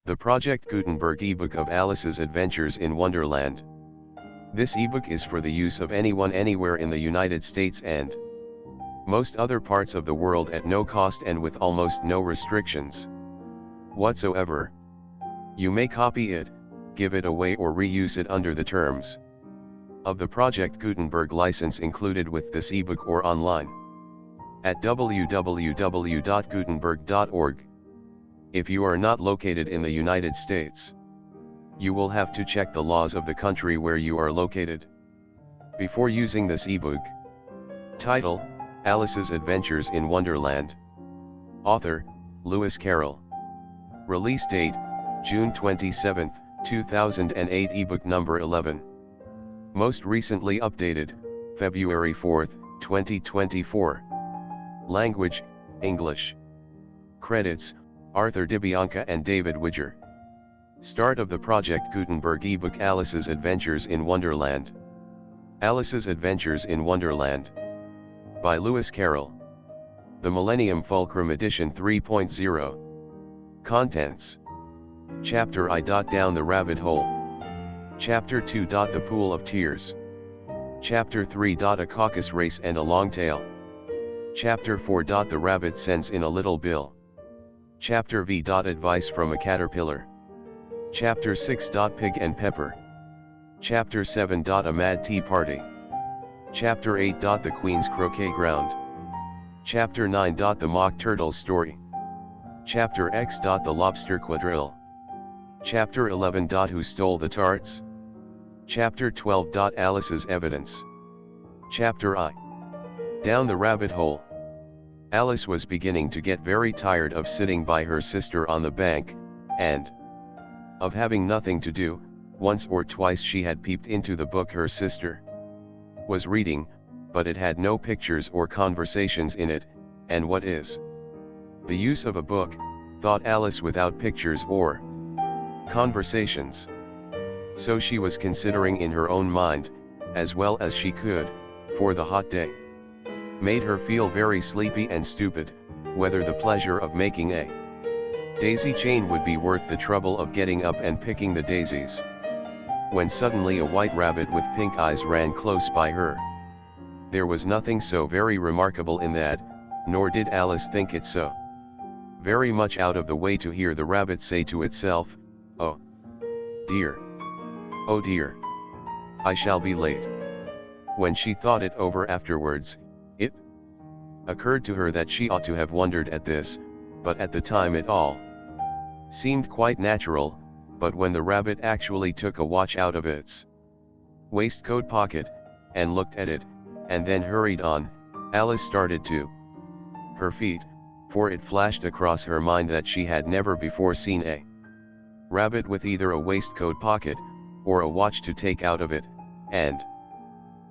The Project Gutenberg ebook of Alice's Adventures in Wonderland. This ebook is for the use of anyone anywhere in the United States and most other parts of the world at no cost and with almost no restrictions whatsoever. You may copy it, give it away or reuse it under the terms of the Project Gutenberg license included with this ebook or online at www.gutenberg.org. If you are not located in the United States, you will have to check the laws of the country where you are located before using this ebook. Title: Alice's Adventures in Wonderland. Author: Lewis Carroll. Release date: June 27, 2008. Ebook number 11. Most recently updated, February 4, 2024. Language: English. Credits: Arthur DiBianca and David Widger. Start of the Project Gutenberg ebook Alice's Adventures in Wonderland. Alice's Adventures in Wonderland. By Lewis Carroll. The Millennium Fulcrum Edition 3.0. Contents. Chapter I. Down the Rabbit Hole. Chapter 2. The Pool of Tears. Chapter 3. A Caucus Race and a Long Tail. Chapter 4. The Rabbit Sends in a Little Bill. Chapter V. Advice from a Caterpillar. Chapter 6. Pig and Pepper. Chapter 7. A Mad Tea Party. Chapter 8. The Queen's Croquet Ground. Chapter 9. The Mock Turtle's Story. Chapter X. The Lobster Quadrille. Chapter 11. Who Stole the Tarts? Chapter 12. Alice's Evidence. Chapter I. Down the Rabbit Hole. Alice was beginning to get very tired of sitting by her sister on the bank, and of having nothing to do. Once or twice she had peeped into the book her sister was reading, but it had no pictures or conversations in it, and what is the use of a book, thought Alice, without pictures or conversations? So she was considering in her own mind, as well as she could, for the hot day made her feel very sleepy and stupid, whether the pleasure of making a daisy chain would be worth the trouble of getting up and picking the daisies. When suddenly a white rabbit with pink eyes ran close by her. There was nothing so very remarkable in that, nor did Alice think it so very much out of the way to hear the rabbit say to itself, "Oh dear, oh dear, I shall be late." When she thought it over afterwards, it occurred to her that she ought to have wondered at this, but at the time it all seemed quite natural. But when the rabbit actually took a watch out of its waistcoat pocket, and looked at it, and then hurried on, Alice started to her feet, for it flashed across her mind that she had never before seen a rabbit with either a waistcoat pocket, or a watch to take out of it, and,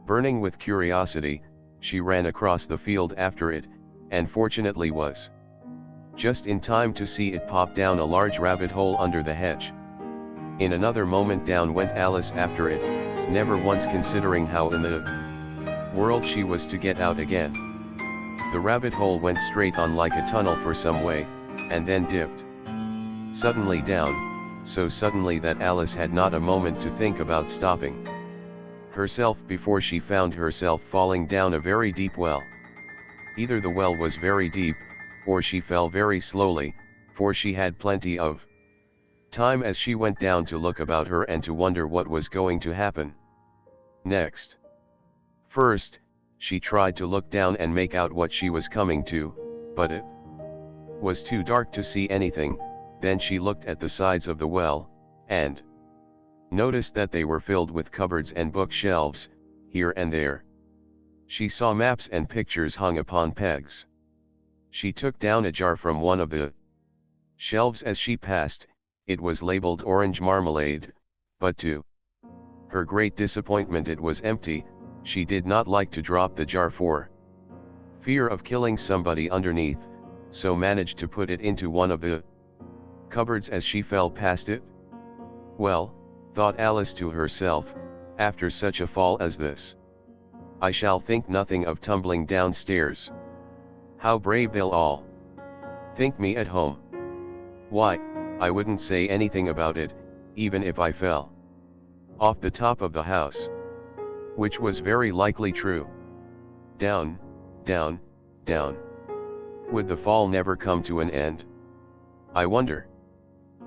burning with curiosity, she ran across the field after it, and fortunately was just in time to see it pop down a large rabbit hole under the hedge. In another moment down went Alice after it, never once considering how in the world she was to get out again. The rabbit hole went straight on like a tunnel for some way, and then dipped suddenly down, so suddenly that Alice had not a moment to think about stopping herself before she found herself falling down a very deep well. Either the well was very deep, or she fell very slowly, for she had plenty of time as she went down to look about her and to wonder what was going to happen next. First, she tried to look down and make out what she was coming to, but it was too dark to see anything. Then she looked at the sides of the well, and noticed that they were filled with cupboards and bookshelves, here and there. She saw maps and pictures hung upon pegs. She took down a jar from one of the shelves as she passed. It was labeled orange marmalade, but to her great disappointment it was empty. She did not like to drop the jar for fear of killing somebody underneath, so managed to put it into one of the cupboards as she fell past it. Well, thought Alice to herself, after such a fall as this, I shall think nothing of tumbling downstairs. How brave they'll all think me at home. Why, I wouldn't say anything about it, even if I fell off the top of the house. Which was very likely true. Down, down, down. Would the fall never come to an end? I wonder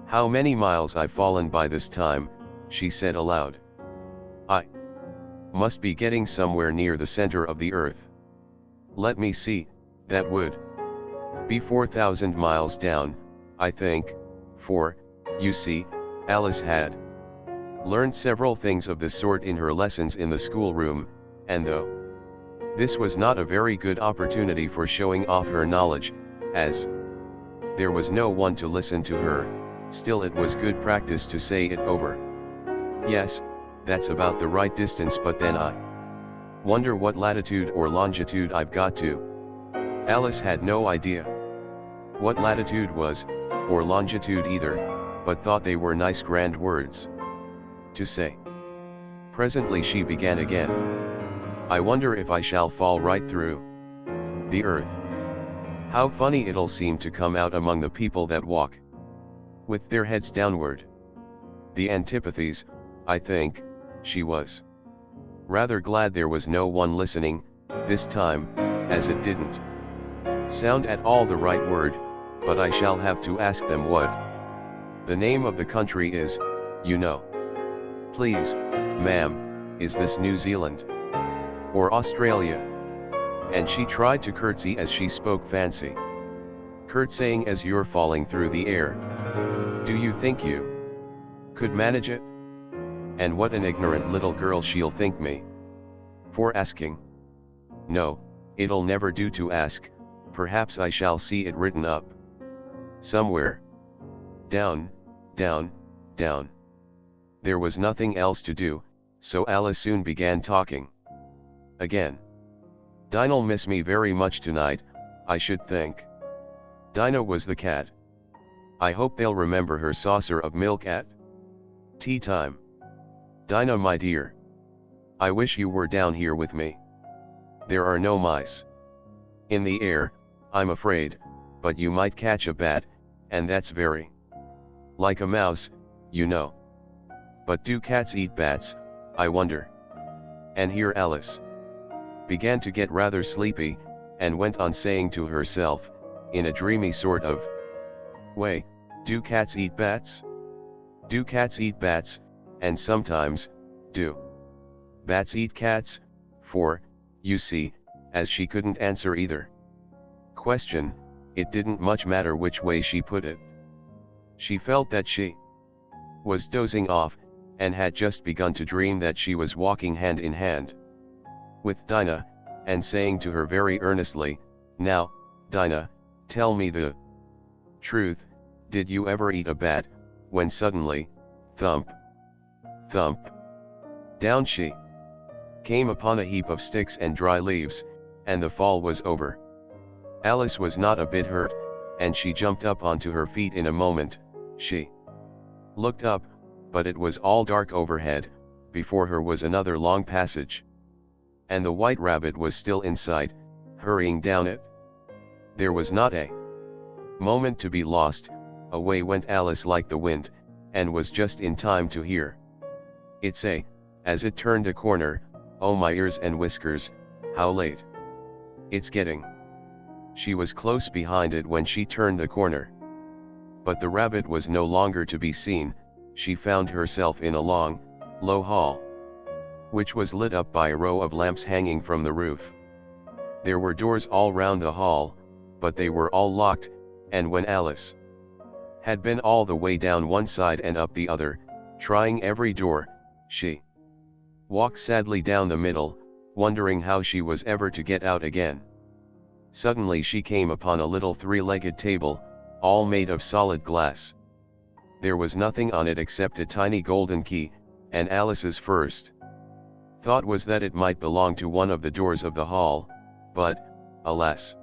how many miles I've fallen by this time, she said aloud. I must be getting somewhere near the center of the earth. Let me see, that would be 4,000 miles down, I think, for, you see, Alice had learned several things of this sort in her lessons in the schoolroom, and though this was not a very good opportunity for showing off her knowledge, as there was no one to listen to her, still it was good practice to say it over. Yes, that's about the right distance, but then I wonder what latitude or longitude I've got to. Alice had no idea what latitude was, or longitude either, but thought they were nice grand words to say. Presently she began again. I wonder if I shall fall right through the earth. How funny it'll seem to come out among the people that walk with their heads downward. The antipathies, I think. She was rather glad there was no one listening, this time, as it didn't sound at all the right word, but I shall have to ask them what the name of the country is, you know. Please, ma'am, is this New Zealand? Or Australia? And she tried to curtsy as she spoke, fancy curtsying as you're falling through the air. Do you think you could manage it? And what an ignorant little girl she'll think me for asking. No, it'll never do to ask. Perhaps I shall see it written up somewhere. Down, down, down. There was nothing else to do, so Alice soon began talking again. Dinah'll miss me very much tonight, I should think. Dinah was the cat. I hope they'll remember her saucer of milk at tea time. Dinah, my dear, I wish you were down here with me. There are no mice in the air, I'm afraid, but you might catch a bat, and that's very like a mouse, you know. But do cats eat bats, I wonder? And here Alice began to get rather sleepy, and went on saying to herself, in a dreamy sort of way, do cats eat bats? Do cats eat bats, and sometimes, do bats eat cats? For, you see, as she couldn't answer either question, it didn't much matter which way she put it. She felt that she was dozing off, and had just begun to dream that she was walking hand in hand with Dinah, and saying to her very earnestly, now, Dinah, tell me the truth, did you ever eat a bat, when suddenly, thump, thump, down she came upon a heap of sticks and dry leaves, and the fall was over. Alice was not a bit hurt, and she jumped up onto her feet in a moment. She looked up, but it was all dark overhead. Before her was another long passage, and the white rabbit was still in sight, hurrying down it. There was not a moment to be lost. Away went Alice like the wind, and was just in time to hear it say, as it turned a corner, oh my ears and whiskers, how late it's getting. She was close behind it when she turned the corner, but the rabbit was no longer to be seen. She found herself in a long, low hall, which was lit up by a row of lamps hanging from the roof. There were doors all round the hall, but they were all locked, and when Alice had been all the way down one side and up the other, trying every door, she walked sadly down the middle, wondering how she was ever to get out again. Suddenly she came upon a little three-legged table, all made of solid glass. There was nothing on it except a tiny golden key, and Alice's first thought was that it might belong to one of the doors of the hall, but, alas,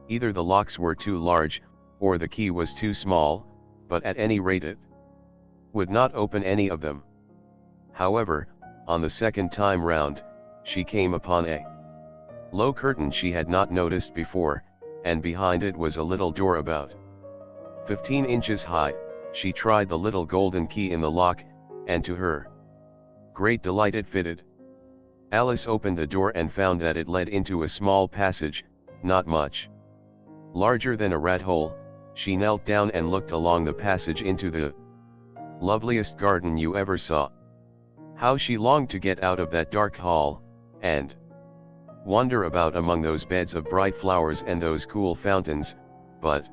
either the locks were too large, or the key was too small, but at any rate it would not open any of them. However, on the second time round, she came upon a low curtain she had not noticed before, and behind it was a little door about 15 inches high. She tried the little golden key in the lock, and to her great delight it fitted. Alice opened the door and found that it led into a small passage, not much larger than a rat hole. She knelt down and looked along the passage into the loveliest garden you ever saw. How she longed to get out of that dark hall, and wander about among those beds of bright flowers and those cool fountains, but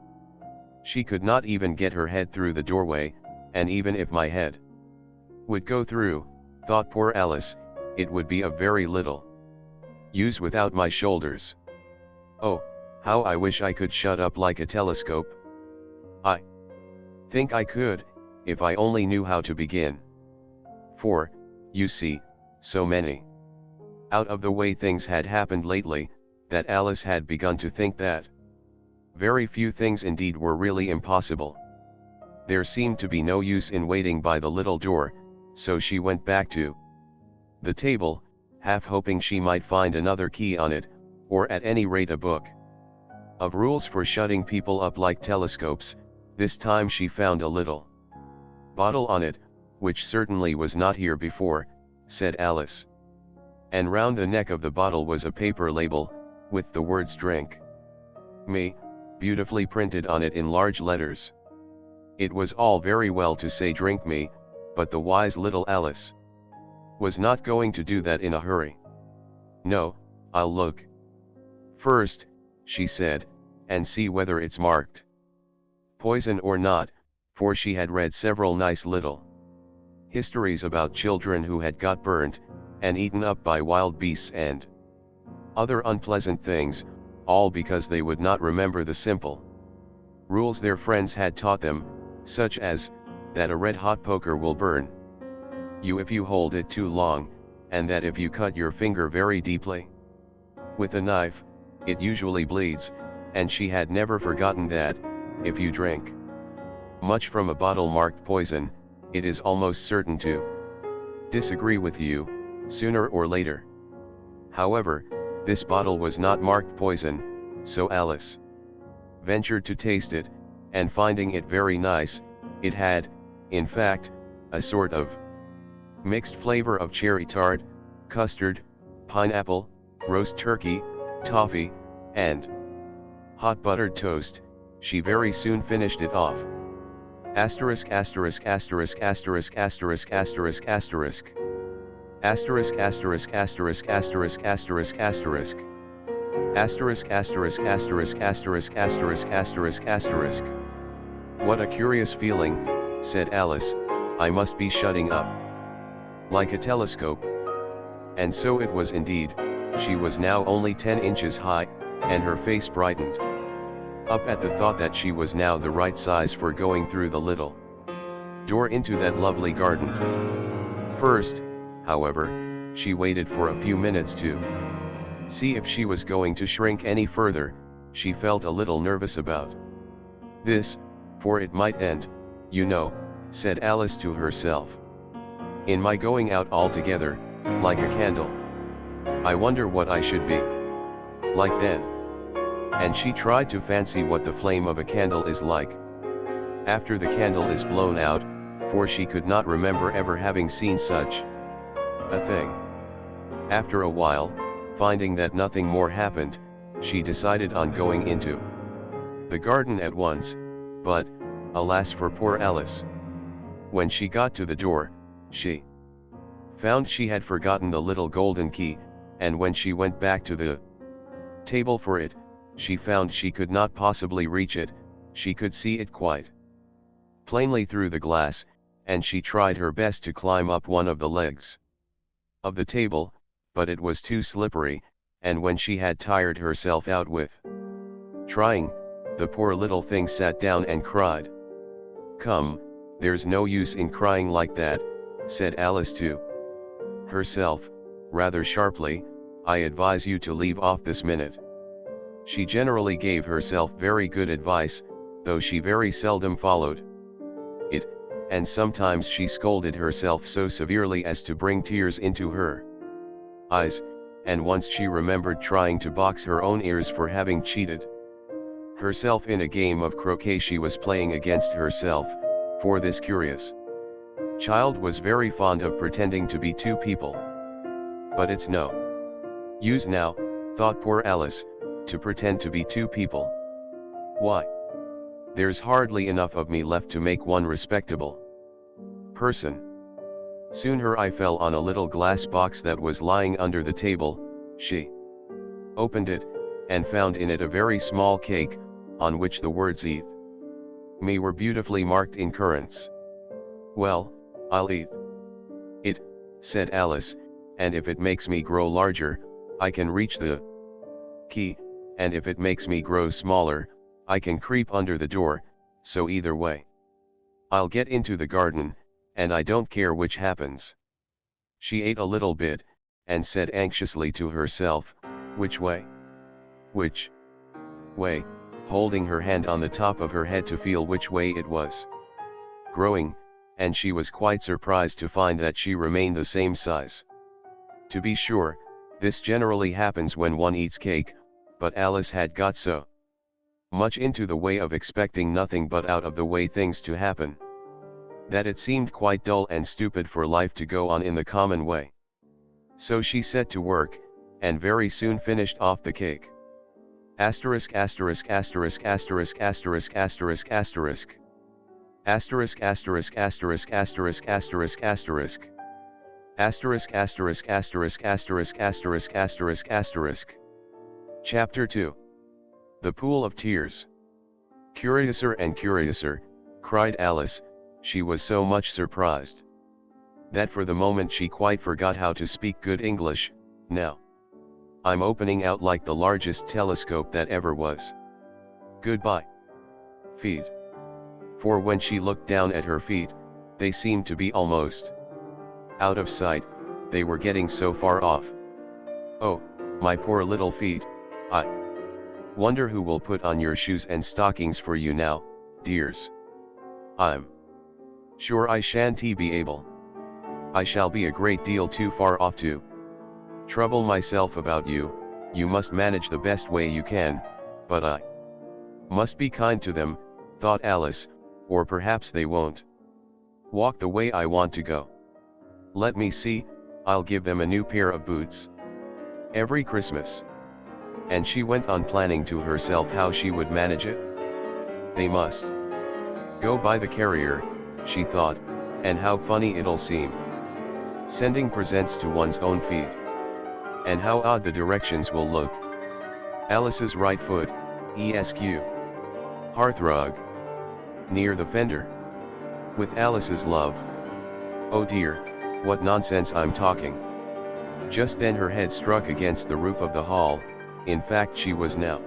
she could not even get her head through the doorway, and even if my head would go through, thought poor Alice, it would be of very little use without my shoulders. Oh, how I wish I could shut up like a telescope. I think I could, if I only knew how to begin. For, you see, so many out of the way things had happened lately, that Alice had begun to think that very few things indeed were really impossible. There seemed to be no use in waiting by the little door, so she went back to the table, half hoping she might find another key on it, or at any rate a book of rules for shutting people up like telescopes. This time she found a little bottle on it, which certainly was not here before, said Alice. And round the neck of the bottle was a paper label, with the words "Drink Me" beautifully printed on it in large letters. It was all very well to say "Drink me," but the wise little Alice was not going to do that in a hurry. "No, I'll look first," she said, "and see whether it's marked poison or not," for she had read several nice little histories about children who had got burnt, and eaten up by wild beasts and other unpleasant things, all because they would not remember the simple rules their friends had taught them, such as, that a red-hot poker will burn you if you hold it too long, and that if you cut your finger very deeply with a knife, it usually bleeds, and she had never forgotten that, if you drink much from a bottle marked poison, it is almost certain to disagree with you, sooner or later. However, this bottle was not marked poison, so Alice ventured to taste it, and finding it very nice, it had, in fact, a sort of mixed flavor of cherry tart, custard, pineapple, roast turkey, toffee, and hot buttered toast. She very soon finished it off. Asterisk asterisk asterisk asterisk asterisk asterisk asterisk asterisk asterisk asterisk asterisk asterisk asterisk asterisk asterisk asterisk asterisk asterisk asterisk asterisk. What a curious feeling, said Alice, I must be shutting up like a telescope. And so it was indeed. She was now only 10 inches high, and her face brightened up at the thought that she was now the right size for going through the little door into that lovely garden. First, however, she waited for a few minutes to see if she was going to shrink any further. She felt a little nervous about this, for it might end, you know, said Alice to herself, in my going out altogether, like a candle. I wonder what I should be like then. And she tried to fancy what the flame of a candle is like after the candle is blown out, for she could not remember ever having seen such a thing. After a while, finding that nothing more happened, she decided on going into the garden at once, but, alas for poor Alice. When she got to the door, she found she had forgotten the little golden key, and when she went back to the table for it, she found she could not possibly reach it. She could see it quite plainly through the glass, and she tried her best to climb up one of the legs of the table, but it was too slippery, and when she had tired herself out with trying, the poor little thing sat down and cried. Come, there's no use in crying like that, said Alice to herself, rather sharply, I advise you to leave off this minute. She generally gave herself very good advice, though she very seldom followed it, and sometimes she scolded herself so severely as to bring tears into her eyes, and once she remembered trying to box her own ears for having cheated herself in a game of croquet she was playing against herself, for this curious child was very fond of pretending to be two people. But it's no use now, thought poor Alice, to pretend to be two people. Why? There's hardly enough of me left to make one respectable person. Soon her eye fell on a little glass box that was lying under the table. She opened it, and found in it a very small cake, on which the words "Eat me" were beautifully marked in currants. "Well, I'll eat it," said Alice, "and if it makes me grow larger, I can reach the key, and if it makes me grow smaller, I can creep under the door, so either way I'll get into the garden, and I don't care which happens." She ate a little bit, and said anxiously to herself, "Which way? Which way?" holding her hand on the top of her head to feel which way it was growing, and she was quite surprised to find that she remained the same size. To be sure, this generally happens when one eats cake, but Alice had got so much into the way of expecting nothing but out of the way things to happen, that it seemed quite dull and stupid for life to go on in the common way. So she set to work, and very soon finished off the cake. Asterisk asterisk asterisk asterisk asterisk asterisk asterisk asterisk asterisk asterisk asterisk asterisk asterisk asterisk asterisk asterisk asterisk asterisk asterisk asterisk. Chapter 2. The Pool of Tears. Curiouser and curiouser, cried Alice. She was so much surprised that for the moment she quite forgot how to speak good English. "Now I'm opening out like the largest telescope that ever was. Goodbye, feet." For when she looked down at her feet, they seemed to be almost out of sight, they were getting so far off. "Oh, my poor little feet, I wonder who will put on your shoes and stockings for you now, dears. I'm sure I shan't be able. I shall be a great deal too far off to trouble myself about you. You must manage the best way you can, but I must be kind to them," thought Alice, "or perhaps they won't walk the way I want to go. Let me see, I'll give them a new pair of boots every Christmas." And she went on planning to herself how she would manage it. "They must go by the carrier," she thought, "and how funny it'll seem sending presents to one's own feet. And how odd the directions will look. Alice's right foot, ESQ. Hearthrug. Near the fender. With Alice's love. Oh dear, what nonsense I'm talking." Just then her head struck against the roof of the hall. In fact, she was now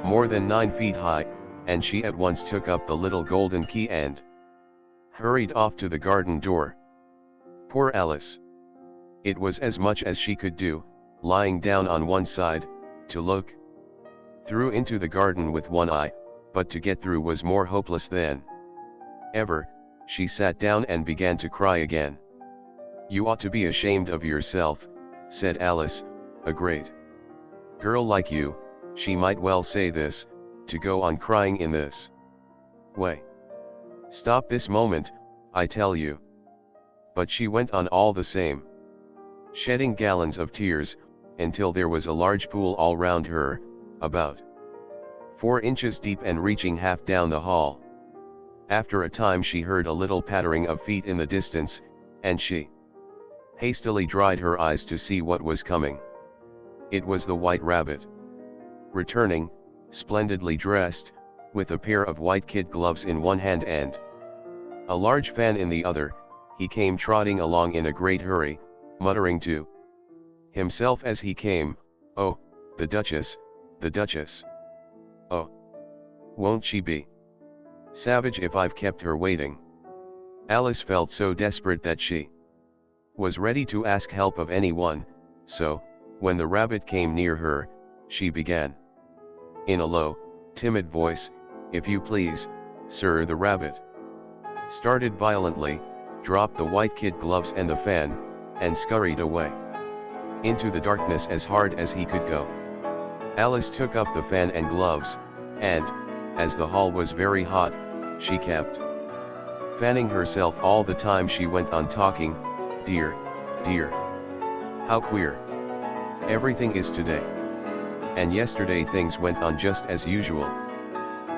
more than 9 feet high, and she at once took up the little golden key and hurried off to the garden door. Poor Alice! It was as much as she could do, lying down on one side, to look through into the garden with one eye, but to get through was more hopeless than ever. She sat down and began to cry again. "You ought to be ashamed of yourself," said Alice, "a great girl like you," she might well say this, "to go on crying in this way. Stop this moment, I tell you." But she went on all the same, shedding gallons of tears, until there was a large pool all round her, about 4 inches deep and reaching half down the hall. After a time she heard a little pattering of feet in the distance, and she hastily dried her eyes to see what was coming. It was the White Rabbit. Returning, splendidly dressed, with a pair of white kid gloves in one hand and a large fan in the other, he came trotting along in a great hurry, muttering to himself as he came, "Oh, the Duchess, the Duchess. Oh, won't she be savage if I've kept her waiting?" Alice felt so desperate that she was ready to ask help of anyone, so, when the rabbit came near her, she began, in a low, timid voice, "If you please, sir." The rabbit started violently, dropped the white kid gloves and the fan, and scurried away into the darkness as hard as he could go. Alice took up the fan and gloves, and, as the hall was very hot, she kept Fanning herself all the time she went on talking, "Dear, dear. How queer. Everything is today. And yesterday things went on just as usual.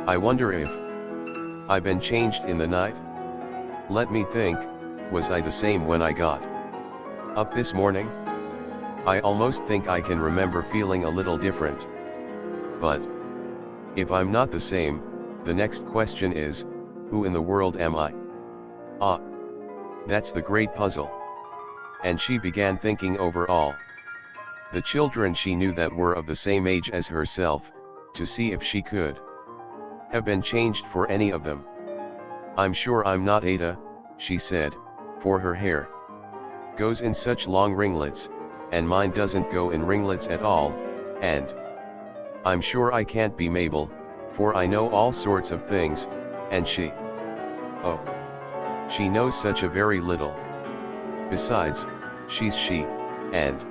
I wonder if I've been changed in the night? Let me think, was I the same when I got up this morning? I almost think I can remember feeling a little different. But if I'm not the same, the next question is, who in the world am I? Ah, that's the great puzzle." And she began thinking over all the children she knew that were of the same age as herself, to see if she could have been changed for any of them. "I'm sure I'm not Ada," she said, "for her hair goes in such long ringlets, and mine doesn't go in ringlets at all, and I'm sure I can't be Mabel, for I know all sorts of things, and she, oh, she knows such a very little. Besides, she's she, and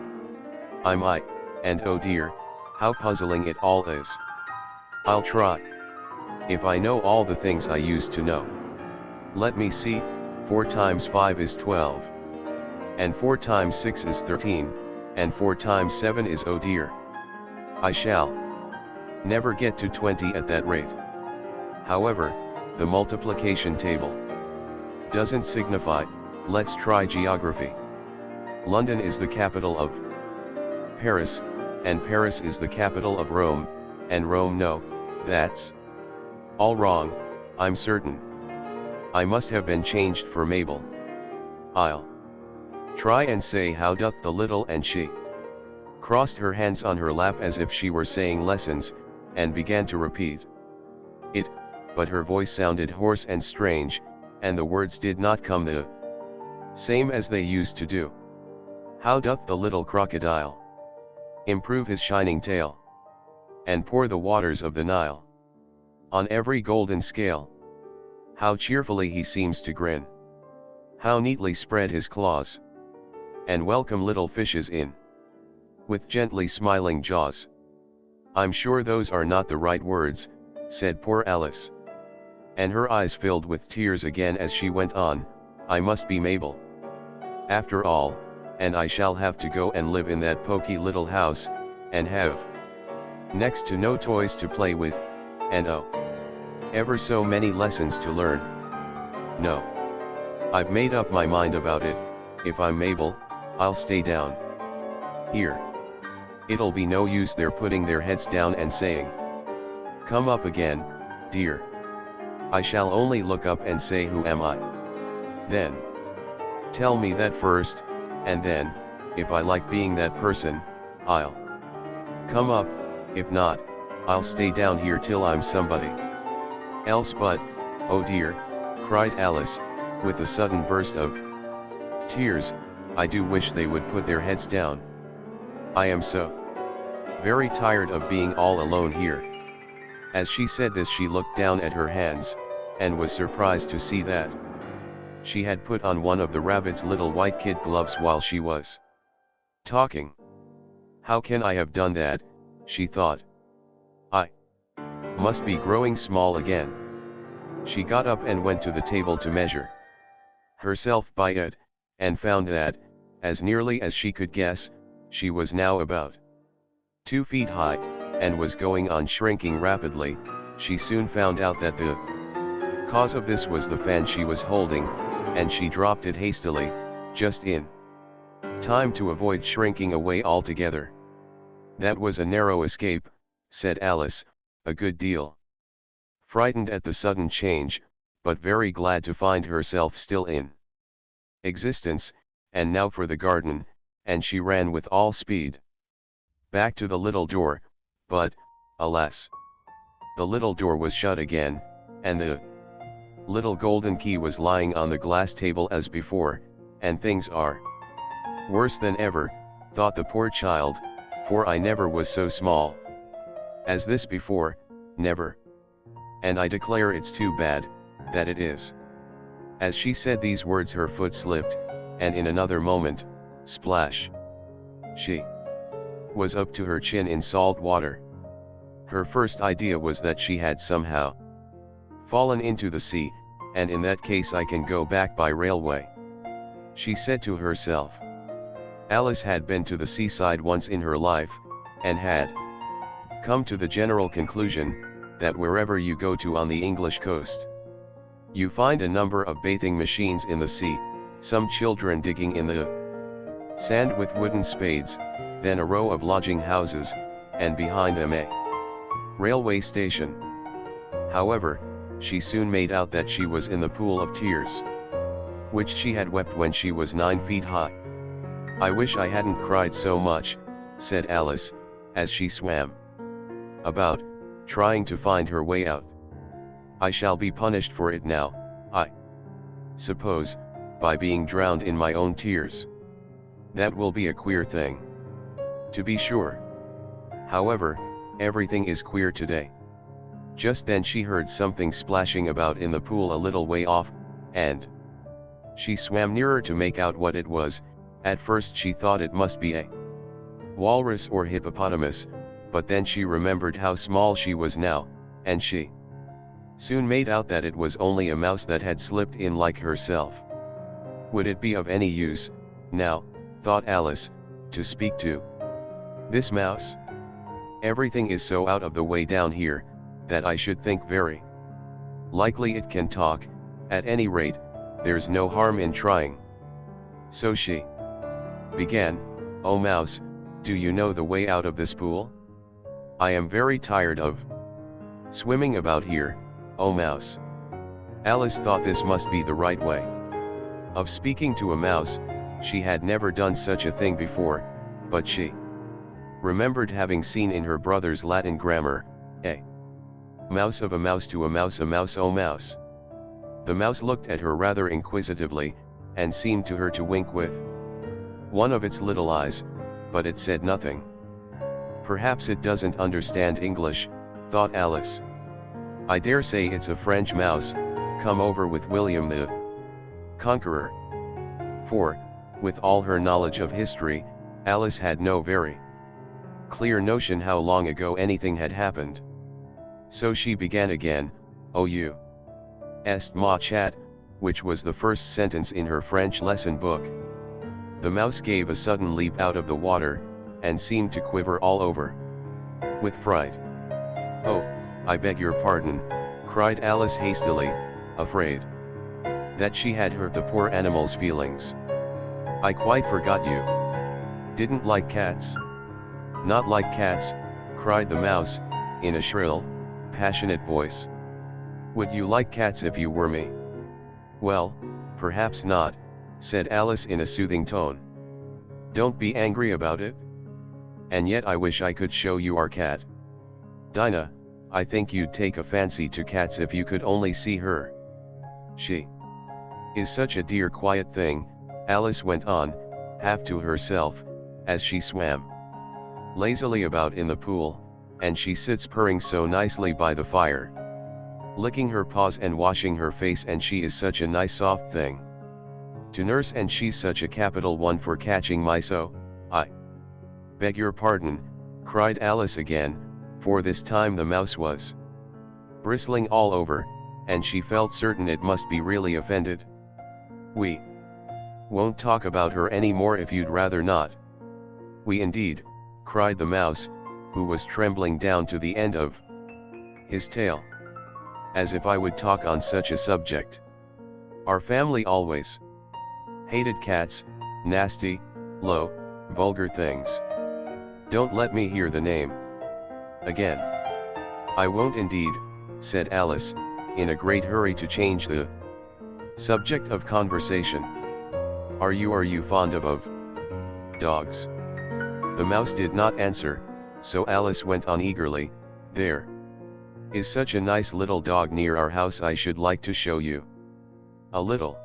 I'm I, and oh dear, how puzzling it all is. I'll try. If I know all the things I used to know. Let me see, 4 times 5 is 12. And 4 times 6 is 13, and 4 times 7 is oh dear. I shall never get to 20 at that rate. However, the multiplication table doesn't signify. Let's try geography. London is the capital of Paris, and Paris is the capital of Rome, and Rome no, that's all wrong, I'm certain. I must have been changed for Mabel. I'll try and say how doth the little, and she crossed her hands on her lap as if she were saying lessons, and began to repeat it, but her voice sounded hoarse and strange, and the words did not come the same as they used to do. How doth the little crocodile improve his shining tail, and pour the waters of the Nile on every golden scale? How cheerfully he seems to grin, how neatly spread his claws, and welcome little fishes in with gently smiling jaws. I'm sure those are not the right words, said poor Alice. And her eyes filled with tears again as she went on, I must be Mabel, after all, and I shall have to go and live in that poky little house, and have next to no toys to play with, and oh, ever so many lessons to learn. No. I've made up my mind about it. If I'm Mabel, I'll stay down here. It'll be no use their putting their heads down and saying, come up again, dear. I shall only look up and say, who am I? Then tell me that first, and then, if I like being that person, I'll come up. If not, I'll stay down here till I'm somebody else. But, oh dear, cried Alice, with a sudden burst of tears, I do wish they would put their heads down. I am so very tired of being all alone here. As she said this, she looked down at her hands, and was surprised to see that she had put on one of the rabbit's little white kid gloves while she was talking. How can I have done that, she thought. I must be growing small again. She got up and went to the table to measure herself by it, and found that, as nearly as she could guess, she was now about 2 feet high, and was going on shrinking rapidly. She soon found out that the cause of this was the fan she was holding, and she dropped it hastily, just in time to avoid shrinking away altogether. That was a narrow escape, said Alice, a good deal frightened at the sudden change, but very glad to find herself still in existence. And now for the garden, and she ran with all speed back to the little door, but, alas, the little door was shut again, and the little golden key was lying on the glass table as before. And things are worse than ever, thought the poor child, for I never was so small as this before, never. And I declare it's too bad, that it is. As she said these words, her foot slipped, and in another moment, splash, she was up to her chin in salt water. Her first idea was that she had somehow fallen into the sea, and in that case I can go back by railway, she said to herself. Alice had been to the seaside once in her life, and had come to the general conclusion that wherever you go to on the English coast, you find a number of bathing machines in the sea, some children digging in the sand with wooden spades, then a row of lodging houses, and behind them a railway station. However, she soon made out that she was in the pool of tears, which she had wept when she was 9 feet high. "I wish I hadn't cried so much," said Alice, as she swam about, trying to find her way out. "I shall be punished for it now, I suppose, by being drowned in my own tears. That will be a queer thing, to be sure. However, everything is queer today." Just then she heard something splashing about in the pool a little way off, and she swam nearer to make out what it was. At first she thought it must be a walrus or hippopotamus, but then she remembered how small she was now, and she soon made out that it was only a mouse that had slipped in like herself. Would it be of any use, now, thought Alice, to speak to this mouse? Everything is so out of the way down here, that I should think very likely it can talk. At any rate, there's no harm in trying. So she began, "Oh mouse, do you know the way out of this pool? I am very tired of swimming about here, oh mouse." Alice thought this must be the right way of speaking to a mouse. She had never done such a thing before, but she remembered having seen in her brother's Latin grammar, a mouse of a mouse to a mouse oh mouse. The mouse looked at her rather inquisitively, and seemed to her to wink with one of its little eyes, but it said nothing. "Perhaps it doesn't understand English," thought Alice. "I dare say it's a French mouse, come over with William the Conqueror." For, with all her knowledge of history, Alice had no very clear notion how long ago anything had happened. So she began again, "Oh you est ma chat," which was the first sentence in her French lesson book. The mouse gave a sudden leap out of the water, and seemed to quiver all over with fright. "Oh, I beg your pardon," cried Alice hastily, afraid that she had hurt the poor animal's feelings. "I quite forgot you didn't like cats." "Not like cats," cried the mouse, in a shrill, passionate voice. "Would you like cats if you were me?" "Well, perhaps not," said Alice in a soothing tone. "Don't be angry about it. And yet I wish I could show you our cat. Dinah, I think you'd take a fancy to cats if you could only see her. She is such a dear quiet thing," Alice went on, half to herself, as she swam lazily about in the pool, "and she sits purring so nicely by the fire, licking her paws and washing her face, and she is such a nice soft thing to nurse, and she's such a capital one for catching mice. Oh, I beg your pardon," cried Alice again, for this time the mouse was bristling all over, and she felt certain it must be really offended. "We won't talk about her any more if you'd rather not." "We indeed," cried the mouse, who was trembling down to the end of his tail. "As if I would talk on such a subject. Our family always hated cats, nasty, low, vulgar things. Don't let me hear the name again." "I won't indeed," said Alice, in a great hurry to change the subject of conversation. Are you fond of dogs?" The mouse did not answer, so Alice went on eagerly, "There is such a nice little dog near our house I should like to show you. A little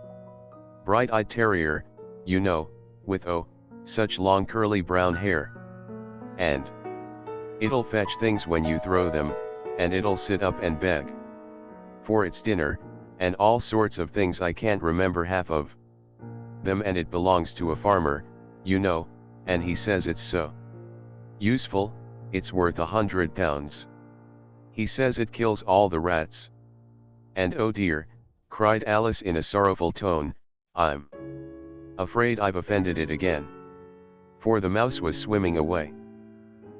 bright-eyed terrier, you know, with such long curly brown hair. And it'll fetch things when you throw them, and it'll sit up and beg for its dinner, and all sorts of things I can't remember half of them, and it belongs to a farmer, you know, and he says it's so useful, it's worth £100. He says it kills all the rats. And oh dear, cried Alice in a sorrowful tone, "I'm afraid I've offended it again." For the mouse was swimming away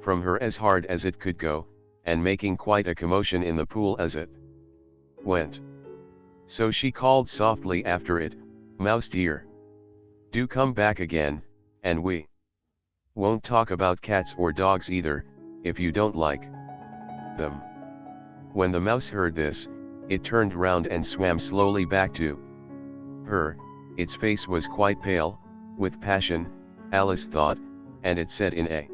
from her as hard as it could go, and making quite a commotion in the pool as it went. So she called softly after it, "Mouse dear, do come back again, and we won't talk about cats or dogs either, if you don't like them." When the mouse heard this, it turned round and swam slowly back to her. Its face was quite pale, with passion, Alice thought, and it said in a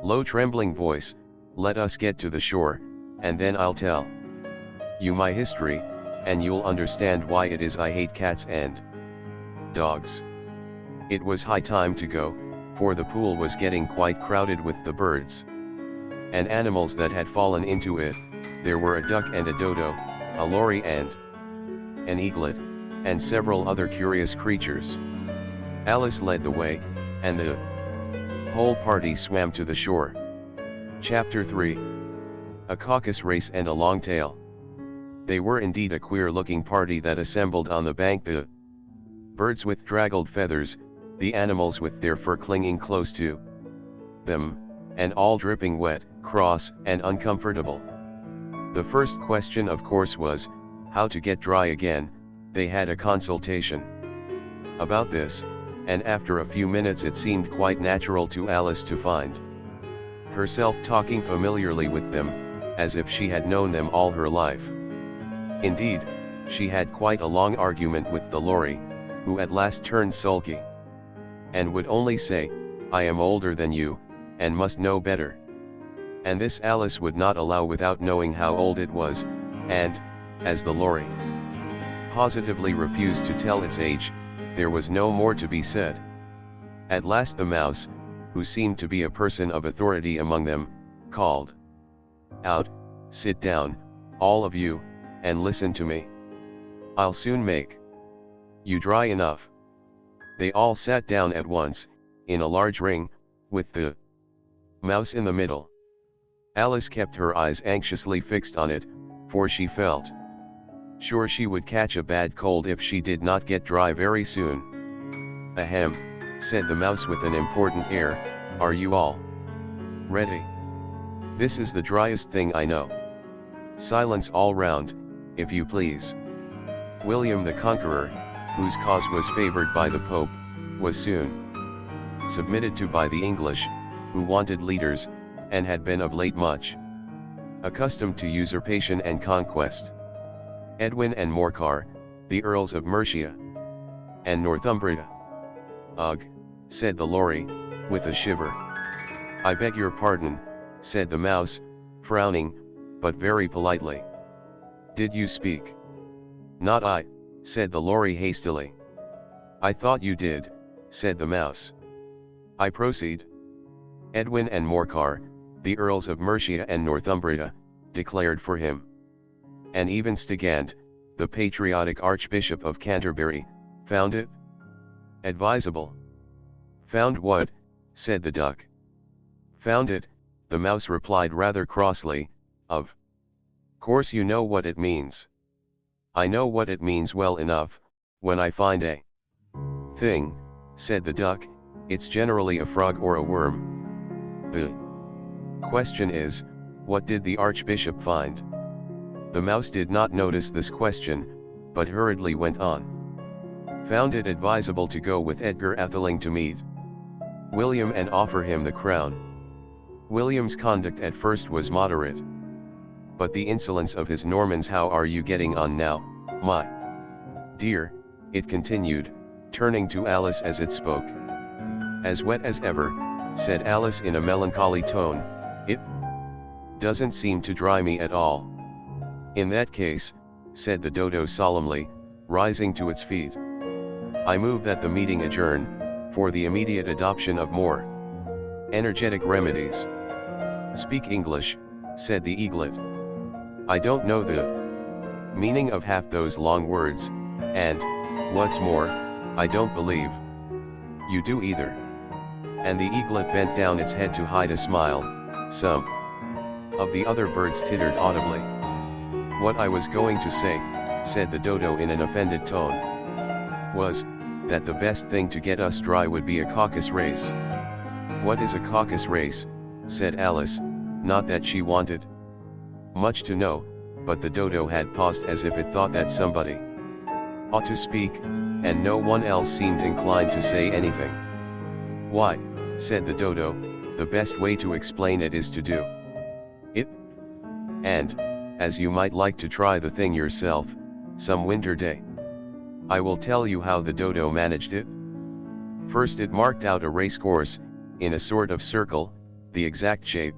low trembling voice, "Let us get to the shore, and then I'll tell you my history, and you'll understand why it is I hate cats and dogs." It was high time to go, for the pool was getting quite crowded with the birds and animals that had fallen into it. There were a duck and a dodo, a lory and an eaglet, and several other curious creatures. Alice led the way, and the whole party swam to the shore. Chapter 3. A Caucus Race and a Long Tail. They were indeed a queer-looking party that assembled on the bank, the birds with draggled feathers, the animals with their fur clinging close to them, and all dripping wet, cross, and uncomfortable. The first question of course was, how to get dry again. They had a consultation about this, and after a few minutes it seemed quite natural to Alice to find herself talking familiarly with them, as if she had known them all her life. Indeed, she had quite a long argument with the lory, who at last turned sulky, and would only say, "I am older than you, and must know better." And this Alice would not allow without knowing how old it was, and, as the lory positively refused to tell its age, there was no more to be said. At last the mouse, who seemed to be a person of authority among them, called out, "Sit down, all of you, and listen to me. I'll soon make you dry enough." They all sat down at once, in a large ring, with the mouse in the middle. Alice kept her eyes anxiously fixed on it, for she felt sure she would catch a bad cold if she did not get dry very soon. "Ahem," said the mouse with an important air, "are you all ready? This is the driest thing I know. Silence all round, if you please." William the Conqueror, whose cause was favored by the Pope, was soon submitted to by the English, who wanted leaders, and had been of late much accustomed to usurpation and conquest. Edwin and Morcar, the Earls of Mercia and Northumbria. "Ugh," said the lory, with a shiver. "I beg your pardon," said the mouse, frowning, but very politely. "Did you speak?" "Not I," said the lory hastily. "I thought you did," said the mouse. "I proceed." Edwin and Morcar, the Earls of Mercia and Northumbria, declared for him. And even Stigand, the patriotic Archbishop of Canterbury, found it advisable. "Found what?" said the duck. "Found it," the mouse replied rather crossly, "of course you know what it means." "I know what it means well enough. When I find a thing," said the duck, "it's generally a frog or a worm. The question is, what did the Archbishop find?" The mouse did not notice this question, but hurriedly went on. "Found it advisable to go with Edgar Atheling to meet William and offer him the crown. William's conduct at first was moderate, but the insolence of his Normans. How are you getting on now, my dear?" it continued, turning to Alice as it spoke. "As wet as ever," said Alice in a melancholy tone. "It doesn't seem to dry me at all." "In that case," said the dodo solemnly, rising to its feet, "I move that the meeting adjourn, for the immediate adoption of more energetic remedies." "Speak English," said the eaglet. "I don't know the meaning of half those long words, and, what's more, I don't believe you do either." And the eaglet bent down its head to hide a smile. Some of the other birds tittered audibly. "What I was going to say," said the dodo in an offended tone. Was, that the best thing to get us dry would be a caucus race. What is a caucus race, said Alice, not that she wanted much to know, but the dodo had paused as if it thought that somebody ought to speak, and no one else seemed inclined to say anything. Why, said the dodo, the best way to explain it is to do it. And, as you might like to try the thing yourself, some winter day. I will tell you how the dodo managed it. First it marked out a race course, in a sort of circle, the exact shape